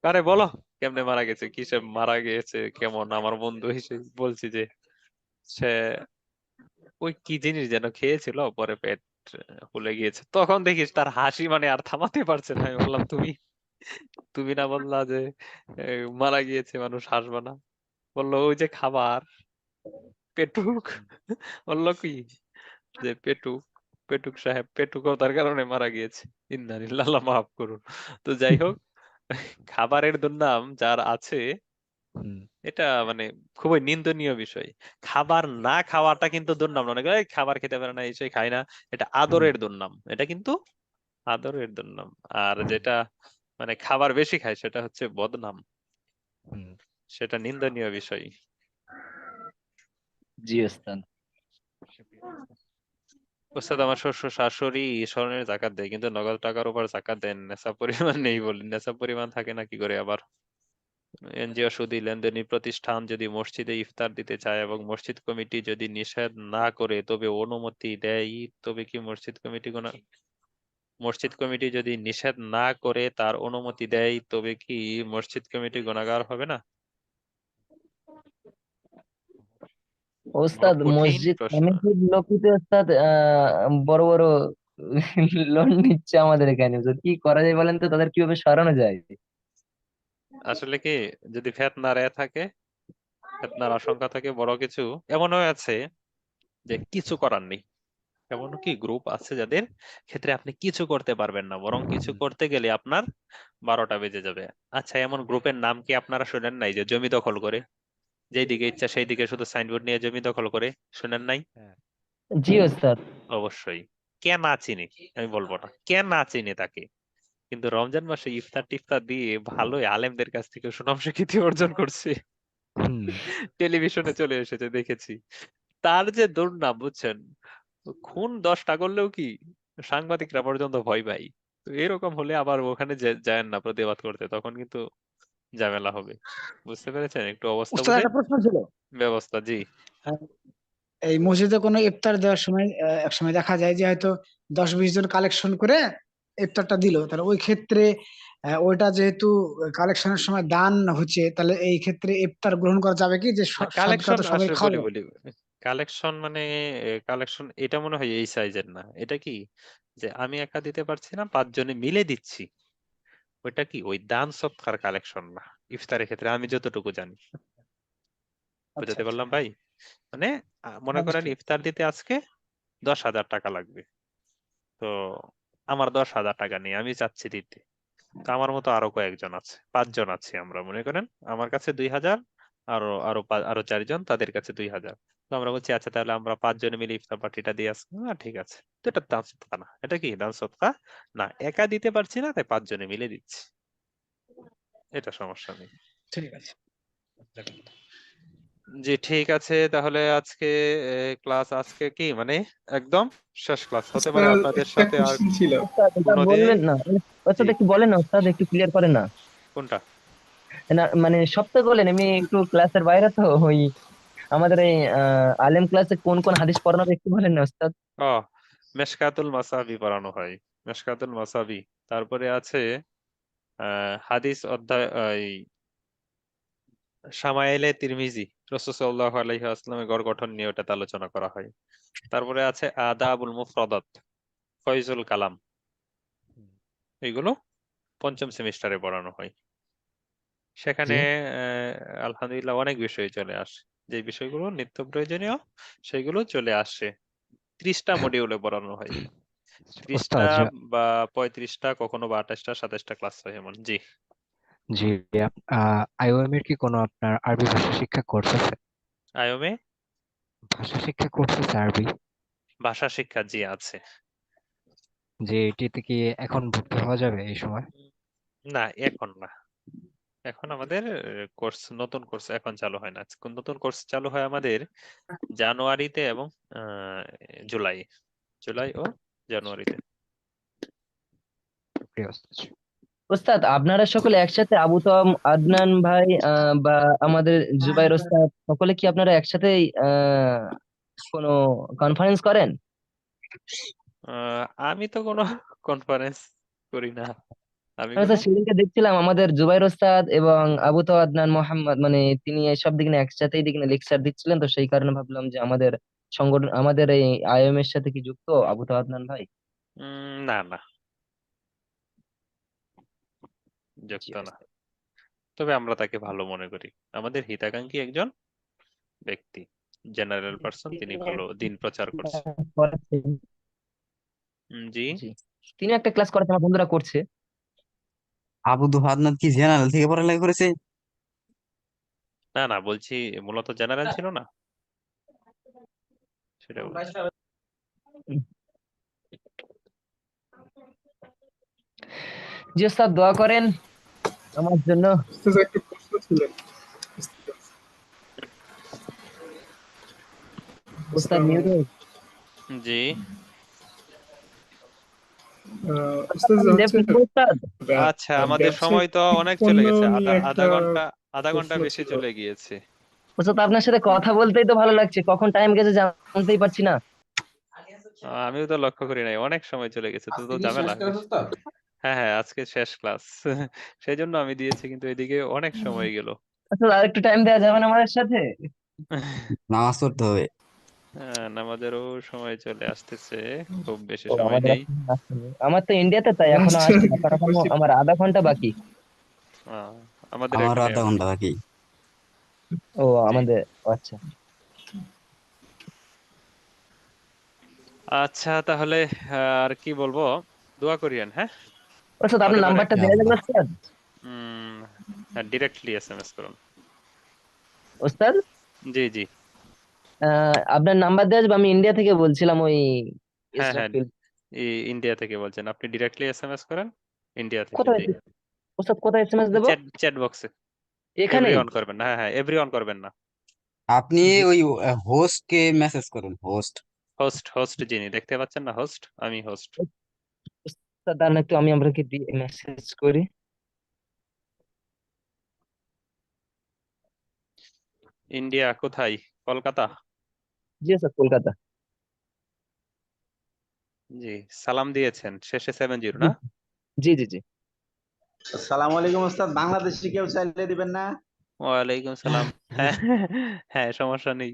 আরে বলো কেমনে মারা গেছে, কিসে মারা গিয়েছে, কেমন, আমার বন্ধু হিসেবে বলছি যে সে ওই কি জিনিস যেন খেয়েছিল, পরে পেট ফুলে গিয়েছে। তখন দেখিস তার হাসি মানে আর থামাতে পারছে না। আমি বললাম, তুমি তুমি না বললা যে এ, মারা গিয়েছে মানুষ হাসবে না? বললো ওই যে খাবার, পেটুক। বললো কি, যে পেটুক, পেটুক সাহেব পেটুকতার কারণে মারা গিয়েছে। ইন্না লিল্লাহি, আল্লাহ মাফ করুন। তো যাই হোক, খাবারের দুর্নাম যার আছে, হুম এটা মানে খুবই নিন্দনীয় বিষয়। খাবার না খাওয়াটা কিন্তু দুর্নাম না, অনেকে "এই খাবার খেতে পারে না, এই সেই খায় না", এটা হুম আদরের দুর্নাম, এটা কিন্তু আদরের দুর্নাম। আর যেটা মানে খাবার বেশি খায়, সেটা হচ্ছে বদনাম, হুম সেটা নিন্দনীয় বিষয়। জি ওস্তাদ। ওস্তাদ, আমার শ্বশুর শাশুড়ি স্বর্ণের জাকাত দেয়, কিন্তু নগদ টাকার উপর জাকাত দেন, নেশাব পরিমাণ নেই বলেন, নেশাব পরিমাণ থাকে না কি করে? আবার এনজিও সুদী লেনদেনী প্রতিষ্ঠান যদি মসজিদে ইফতার দিতে চায় এবং মসজিদ কমিটি যদি নিষেধ না করে তবে অনুমতি দেয়, তবে কি মসজিদ কমিটি যদি নিষেধ না করে তার অনুমতি দেয়, তবে কি মসজিদ কমিটি গুনাহগার হবে না? বড় ওস্তাদ কঠিন মসজিদ প্রশ্ন। কমিটির লোকই তো ওস্তাদ বড় বড় লোন নিচ্ছে আমাদের এখানে, তো কি করা যায় বলেন তো, তাদের কিভাবে সরানো যায়? আসলে কি, যদি ফেতনার থাকে, ফেতনার আশঙ্কা থাকে বড় কিছু, এমনও আছে যে কিছু করার নেই। এমন কি গ্রুপ আছে যাদের ক্ষেত্রে আপনি কিছু করতে পারবেন না, বরং কিছু হুম করতে গেলে আপনার 12টা বেজে যাবে। আচ্ছা, এমন গ্রুপের নাম কি আপনারা শুনেন নাই, যে জমি দখল করে, যেই দিকে ইচ্ছা সেই দিকে শুধু সাইনবোর্ড নিয়ে জমি দখল করে? শুনেন নাই? হ্যাঁ জি ওস্তাদ। অবশ্যই। কে না চিনে, আমি বলবো না কে না চিনে তাকে, কিন্তু রমজান মাসে ইফতার টিফতার দিয়ে ভালোই আলেমদের কাছ থেকে সুনাম স্বীকৃতি অর্জন করছে, হুম টেলিভিশনে চলে এসেছে, দেখেছি। তার যে দুর্নাম বুঝছেন, খুন 10টা করলেও কি সাংবাদিকরা পর্যন্ত ভয় পায়। তো এরকম হলে আবার ওখানে যায় না প্রতিবাদ করতে, তখন কিন্তু ঝামেলা হবে। বুঝতে পেরেছেন? একটু অবস্থা উস্তাদ বুঝে একটা প্রশ্ন ছিল। ব্যবস্থা। জি। আহ, এই মসজিদে কোনো ইফতার দেওয়ার সময় এক সময় দেখা যায় যে হয়তো 10-20 জন কালেকশন করে ইফতারটা দিল, তাহলে ওই ক্ষেত্রে ওইটা যেহেতু কালেকশনের সময় দান হচ্ছে, তাহলে এই ক্ষেত্রে ইফতার গ্রহণ করা যাবে কি, যে সদকা কালেকশন তো সবাই আসলে বলি খাবে? বলি কালেকশন মানে, কালেকশন এটা মনে হয় এই সাইজের না। এটা কি, যে আমি একা দিতে পারছি না, 5 জনে মিলে দিচ্ছি, ওইটা কি ওই দান সৎকার কালেকশন না ইফতারের ক্ষেত্রে, আমি যতটুকু জানি। আচ্ছা বুঝাতে আচ্ছা, পারলাম ভাই? মানে মনে হ্যাঁ, করেন বুঝতে পারছি। ইফতার দিতে আজকে 10,000 টাকা লাগবে, তো আমার 10,000 টাকা নেই, আমি চাচ্ছি দিতে। তো আমার মতো আরো কয়েকজন আছে, 5 জন আছি আমরা, মনে করেন আমার কাছে 2,000, আরো 4 জন, তাদের কাছে 2000। তো আমরা বলছি আচ্ছা তাহলে আমরা 5 জনে মিলে ইফতার পার্টিটা দিয়ে আসবো। ঠিক আছে, তো এটা দান সদকা না, এটা কি দান সদকা না, একা দিতে পারছি না তাই 5 জনে মিলে দিচ্ছি, এটা সমস্যা নেই। ঠিক আছে। জি ঠিক আছে, তাহলে আজকে ক্লাস আজকে কি মানে একদম শেষ ক্লাস হতে পারে আপনাদের সাথে আর ওস্তাদ এটা কোনোদিন। বলবেন না, ওস্তাদ জি একটু বলেন না, ওস্তাদ একটু ক্লিয়ার করেন না। কোনটা? না মানে সপ্তাহে বলেন, এমনি একটু ক্লাসের বাইরে তো ওই আমাদের এই আলেম ক্লাসে কোন কোন হাদিস পড়ানো হবে একটু বলেন না ওস্তাদ। ও মেশকাতুল মাসাবি পড়ানো হয়, মেশকাতুল মাসাবি। তারপরে আছে হাদিস অধ্যায় এই শামাইলে তিরমিজি, রাসূল সাল্লাল্লাহু আলাইহি ওয়াসাল্লামের গড় গঠন নিয়ে ওটাতে আলোচনা করা হয়। তারপরে আছে আদাবুল মুফরাদাত, ফয়জুল কালাম, এগুলো 5ম সেমিস্টারে পড়ানো হয়। সেখানে জি আলহামদুলিল্লাহ অনেক বিষয় চলে আসে, যে বিষয়গুলো নিত্য প্রয়োজনীয় সেগুলো চলে আসে। 30টা মডিউলে পড়ানো হয়, 30টা ওস্তাদ বা 35টা, কখনো বা 28টা 27টা ক্লাস হয় এমন। জি জি আইওএম এর কি কোনো আপনার আরবি ভাষা শিক্ষা কোর্স আছে? আইওমে ভাষা শিক্ষা কোর্স আছে আরবি? ভাষা শিক্ষা জি আছে। যে এটিতে কি এখন ভর্তি হওয়া যাবে এই সময়? না এখন না, এখন আমাদের কোর্স, নতুন কোর্স এখন চালু হয় না। নতুন কোর্স চালু হয় আমাদের জানুয়ারিতে এবং জুলাই, জুলাই ও জানুয়ারিতে। প্রিয় ওস্তাদ। ওস্তাদ আপনারা সকলে একসাথে, আবু তম, আদনান ভাই বা আমাদের জুবাইর ওস্তাদ, সকলে কি আপনারা একসাথেই কোনো কনফারেন্স করেন? আমি তো কোনো কনফারেন্স করি না, আমি আমি কোনো তো সেদিনকে দেখছিলাম আমাদের জুবাইর ওস্তাদ এবং আবু তো আদনান মোহাম্মদ, মানে তিনি সব দিকে একসাথেই দিকে লেকচার দিচ্ছিলেন, তো সেই কারণে ভাবলাম যে আমাদের সংগঠন, আমাদের এই আইএম এর সাথে কি যুক্ত আবু তো আদনান ভাই? না না জি যুক্ত না, ওস্তাদ। তবে আমরা তাকে ভালো মনে করি, আমাদের হিতাকাঙ্ক্ষী একজন ব্যক্তি, জেনারেল পার্সন, তিনি ভালো দিন প্রচার করছে। করাচ্ছেন। জি জি তিনি একটা ক্লাস করাচ্ছে, আমার বন্ধুরা করছে। আবু দুহাদনাথ কি জেনারেল থেকে পড়ালেখা করেছে? না না বলছি মূলত জেনারেল ছিল না, সেটা বলছি। জি ওস্তাদ দোয়া করেন আমার জন্য। একটা প্রশ্ন ছিল। ওস্তাদ আসসালামু মিউট। আলাইকুম। জি উস্তাদ আপনি লেফট হচ্ছে ওস্তাদ। আচ্ছা, আমাদের ব্যবসায়িক সময় তো অনেক চলে পণ্য গেছে, নিয়ে আধা একটা ঘন্টা, আধা ঘন্টা প্রশ্ন বেশি ছিল। চলে গিয়েছে। ওস্তাদ আপনার সাথে কথা বলতেই তো ভালো লাগছে, কখন টাইম গেছে জানতেই পারছি না। আমিও তো লক্ষ্য করি নাই, অনেক সময় চলে গেছে, তো আজকে তো কি শেষ ঝামেলা ক্লাস বেশি। ওস্তাদ? হ্যাঁ হ্যাঁ আজকে শেষ ক্লাস সেই জন্য আমি দিয়েছি, কিন্তু এদিকে অনেক সময় গেল। আচ্ছা আর একটু টাইম দেওয়া যাবে না আমাদের সাথে? নামাজ পড়তে হবে। নামাজেরও সময় চলে আসতেছে, খুব বেশি ও সময় আমাদের নেই। এখনো আসেনি। আমার তো ইন্ডিয়াতে, তাই এখনো লাস্ট আসেনি, এখন এখনো বলছি আমার আধা ঘন্টা বাকি। আহ, আমাদের আমারও এখানে আধা ঘন্টা বাকি। ও জি আমাদের, আচ্ছা। আচ্ছা তাহলে আর কি বলবো, দোয়া করিয়েন হ্যাঁ, ওস্তাদ হতে আপনার পারে। নাম্বারটা দেওয়া যাবে ইনশাআল্লাহ। ওস্তাদ? ডিরেক্টলি এসএমএস করুন। ওস্তাদ জি জি আপনার নাম্বার দেওয়া যাবে? আমি ইন্ডিয়া থেকে বলছিলাম, ওই হ্যাঁ হ্যাঁ, ইসরাফিল। ইন্ডিয়া থেকে বলছেন আপনি, ডিরেক্টলি এসএমএস করেন ইন্ডিয়া থেকে। কোথায় জি ওস্তাদ, কোথায় এসএমএস দেবো? চ্যাট চ্যাট বক্সে, এভরি এখানেই? অন করবেন না, হ্যাঁ হ্যাঁ এভরি অন করবেন না। আপনি জি ওই হোস্ট কে মেসেজ করুন, হোস্ট। হোস্ট, হোস্ট যিনি দেখতে পাচ্ছেন না, হোস্ট, আমি হোস্ট। ওস্তাদ দাঁড়ান একটু, আমি আপনাকে মেসেজ করি। ইন্ডিয়া কোথায়? কলকাতা? জি স্যার, কলকাতা। জি সালাম দিয়েছেন শেষে 70 জি না? জি জি জি। আসসালামু আলাইকুম ওস্তাদ, বাংলাদেশি কেউ চাইলে দিবেন না? ওয়ালাইকুম সালাম। হ্যাঁ হ্যাঁ সমস্যা নেই।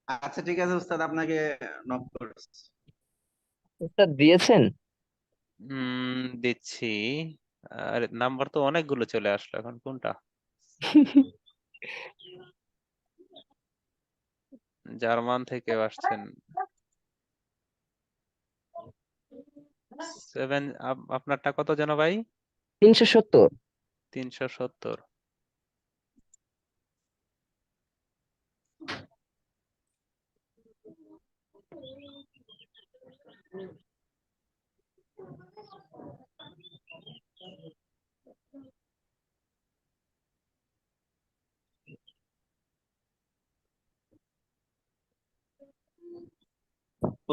আচ্ছা ঠিক আছে ওস্তাদ, আপনাকে নক করছি। ওস্তাদ দিয়েছেন? দিচ্ছি। আর নাম্বার তো অনেকগুলো চলে আসলো, এখন কোনটা? জার্মান থেকে আসছেন। 7, আপনারটা কত যেন ভাই? 370। 370।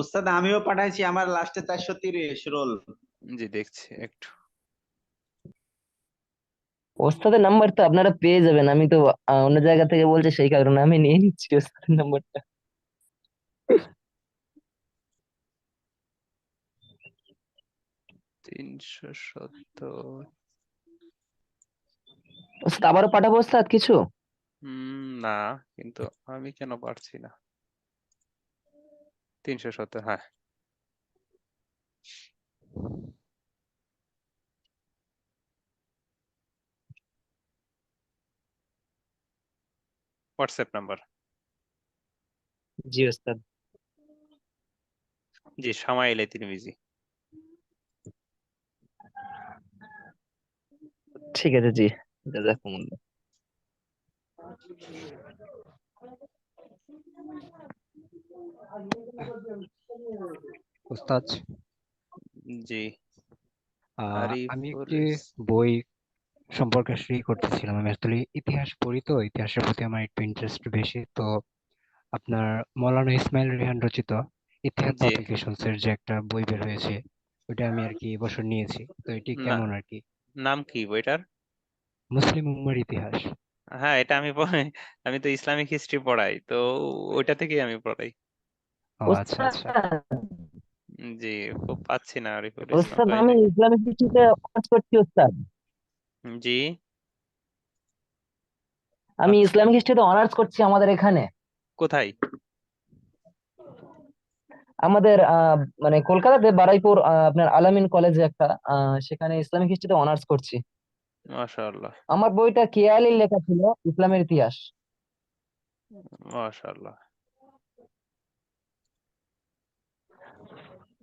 ওস্তাদ আমিও পাঠাইছি, আমার লাস্টে 430 রোল। জি দেখছি একটু। ওস্তাদের নাম্বার তো আপনারা পেয়ে যাবেন, আমি তো অন্য জায়গা থেকে বলছি, সেই কারণে আমি নিয়ে নিচ্ছি ওস্তাদের নাম্বারটা। 370। ওস্তাদ আবারও পাঠাবো ওস্তাদ কিছু? না, কিন্তু আমি কেন পারছি না। 370, হ্যাঁ। WhatsApp number. জি ওস্তাদ। জি, শামাইল তিরমিজি। ঠিক আছে, জি, জাযাকুমুল্লাহ। ওস্তাদ, জি, আমি আরিফুল একটি বই সম্পর্কে স্টাডি করতেছিলাম। আমি আসলে ইতিহাস পড়ি, তো ইতিহাসের প্রতি আমার একটু ইন্টারেস্ট বেশি। তো আপনার মৌলানা ইসমাইল রেহান রচিত ইতিহাদ জি, পাবলিকেশনস এর যে একটা বই বের হয়েছে, ওইটা আমি আর কি এবছর নিয়েছি। তো এটি না, কেমন আর কি? নাম কি বইটার? মুসলিম উম্মার ইতিহাস। হ্যাঁ, এটা আমি আমি তো ইসলামিক হিস্ট্রি পড়াই, তো ওইটা থেকেই আমি পড়াই। ও আচ্ছা আচ্ছা। জি, খুব পাচ্ছি না আরিফুল ইসলাম ওস্তাদ ভাই। আমি ইসলামিক হিস্ট্রিতে অনার্স করছি ওস্তাদ। জি, আমি আচ্ছা, ইসলামিক হিস্ট্রিতে অনার্স করছি আমাদের এখানে। কোথায়? আমাদের মানে কলকাতাতে বারুইপুর আপনার আলামিন কলেজে একটা, সেখানে ইসলামিক হিস্ট্রিতে অনার্স করছি। মাশাআল্লাহ, আমার বইটা কেয়ালির লেখা ছিল, ইসলামের ইতিহাস। মাশাআল্লাহ।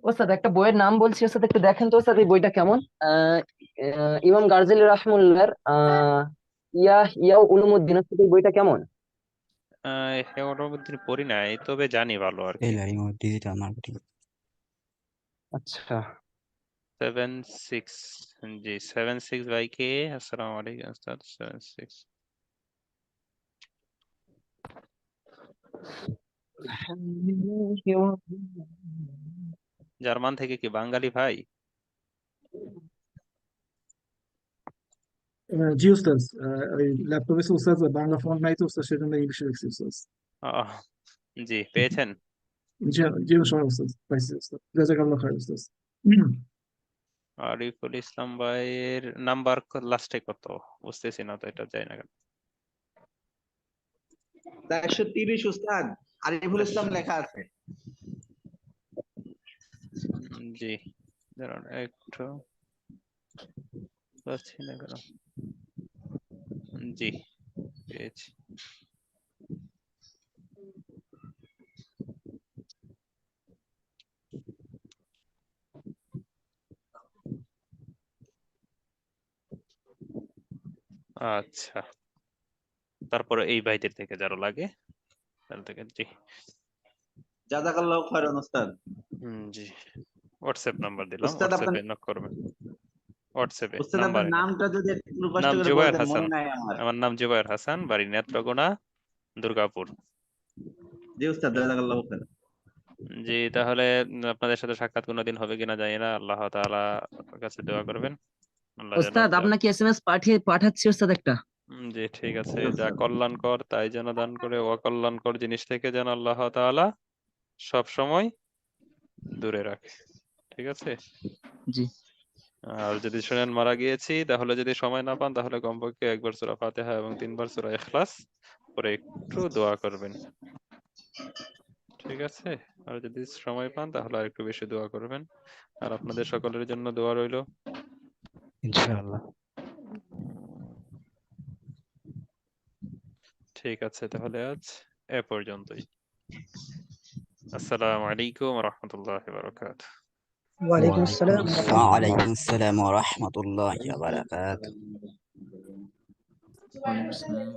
ওস্তাদ একটা বইয়ের নাম বলছি ওস্তাদ, একটু দেখেন তো ওস্তাদ এই বইটা কেমন। ইমাম গারজালি রাহমাহুল্লাহর ইয়া ইয়া উলুমুদ্দিন, ওস্তাদ এই বইটা কেমন? হেমন্তদিন পড়ি নাই, তবে জানি ভালো আর কি। Digital marketing. আচ্ছা, 76। জি, 76 ভাই কে? আসসালামু আলাইকুম উস্তাদ। 76 জার্মান থেকে, কি বাঙালি ভাই? জি ওস্তাদ, ওই ল্যাপটপে ওস্তাদ বাংলা ফন্ট নাই তো ওস্তাদ, সেজন্য ইংলিশে লিখছি ওস্তাদ। আহ, জি, পেয়েছেন? জি, জি সবাই ওস্তাদ পাইছি ওস্তাদ, জাযাকাল্লাহ খাইর ওস্তাদ। আরিফুল ইসলাম ভাইয়ের নাম্বার লাস্টে কত? বুঝতেছি না তো, এটা যাই না কেন। 430 ওস্তাদ, আরিফুল ইসলাম লেখা আছে। জি, দাঁড়ান একটু, পাচ্ছি না কেন। জি, পেয়েছি। আচ্ছা, তারপরে এই ভাইদের থেকে যারা লাগে তাদের থেকে। জি, জাযাকাল্লাহ খাইরান ওস্তাদ। জি, হোয়াটসঅ্যাপ নাম্বার দিলাম, ওস্তাদ আপনার হোয়াটসঅ্যাপে নক করবেন। হোয়াটসঅ্যাপে ওস্তাদ নাম্বার আপনার নামটা যদি একটু কষ্ট নাম করে জুবায়ের বলতেন, হাসান। মনে নাই আমার। আমার নাম জুবায়ের হাসান, বাড়ি নেত্রকোনা, দুর্গাপুর। জি ওস্তাদ, জাযাকাল্লাহ খাইরান। জি, তাহলে আপনাদের সাথে সাক্ষাৎ কোনোদিন হবে কিনা জানি না, আল্লাহ তাআলা কাছে দোয়া করবেন, আল্লাহ যেন ওস্তাদ আপনাকে এসএমএস পাঠাচ্ছি ওস্তাদ একটা। জি, ঠিক আছে। জি যা ওস্তাদ। কল্যাণকর তাই যেন দান করে, অকল্যাণকর জিনিস থেকে যেন আল্লাহ তাআলা সব সময় দূরে রাখে। ঠিক আছে। জি, আর যদি শুনেন মারা গিয়েছি, তাহলে যদি সময় না পান, তাহলে কমপক্ষে একবার সূরা ফাতিহা এবং 3বার সূরা ইখলাস পরে একটু দোয়া করবেন। ঠিক আছে। আর যদি সময় পান, তাহলে আর একটু বেশি দোয়া করবেন। আর আপনাদের সকলের জন্য দোয়া রইল। ইনশাআল্লাহ। ঠিক আছে, তাহলে আজ এ পর্যন্তই। আসসালামু আলাইকুম ওয়া রাহমাতুল্লাহি ওয়া বারাকাতুহু। ওয়ালাইকুম আসসালাম। ওয়ালাইকুম আসসালাম ওয়া রাহমাতুল্লাহি ওয়া বারাকাতুহু। ওয়ালাইকুম আসসালাম।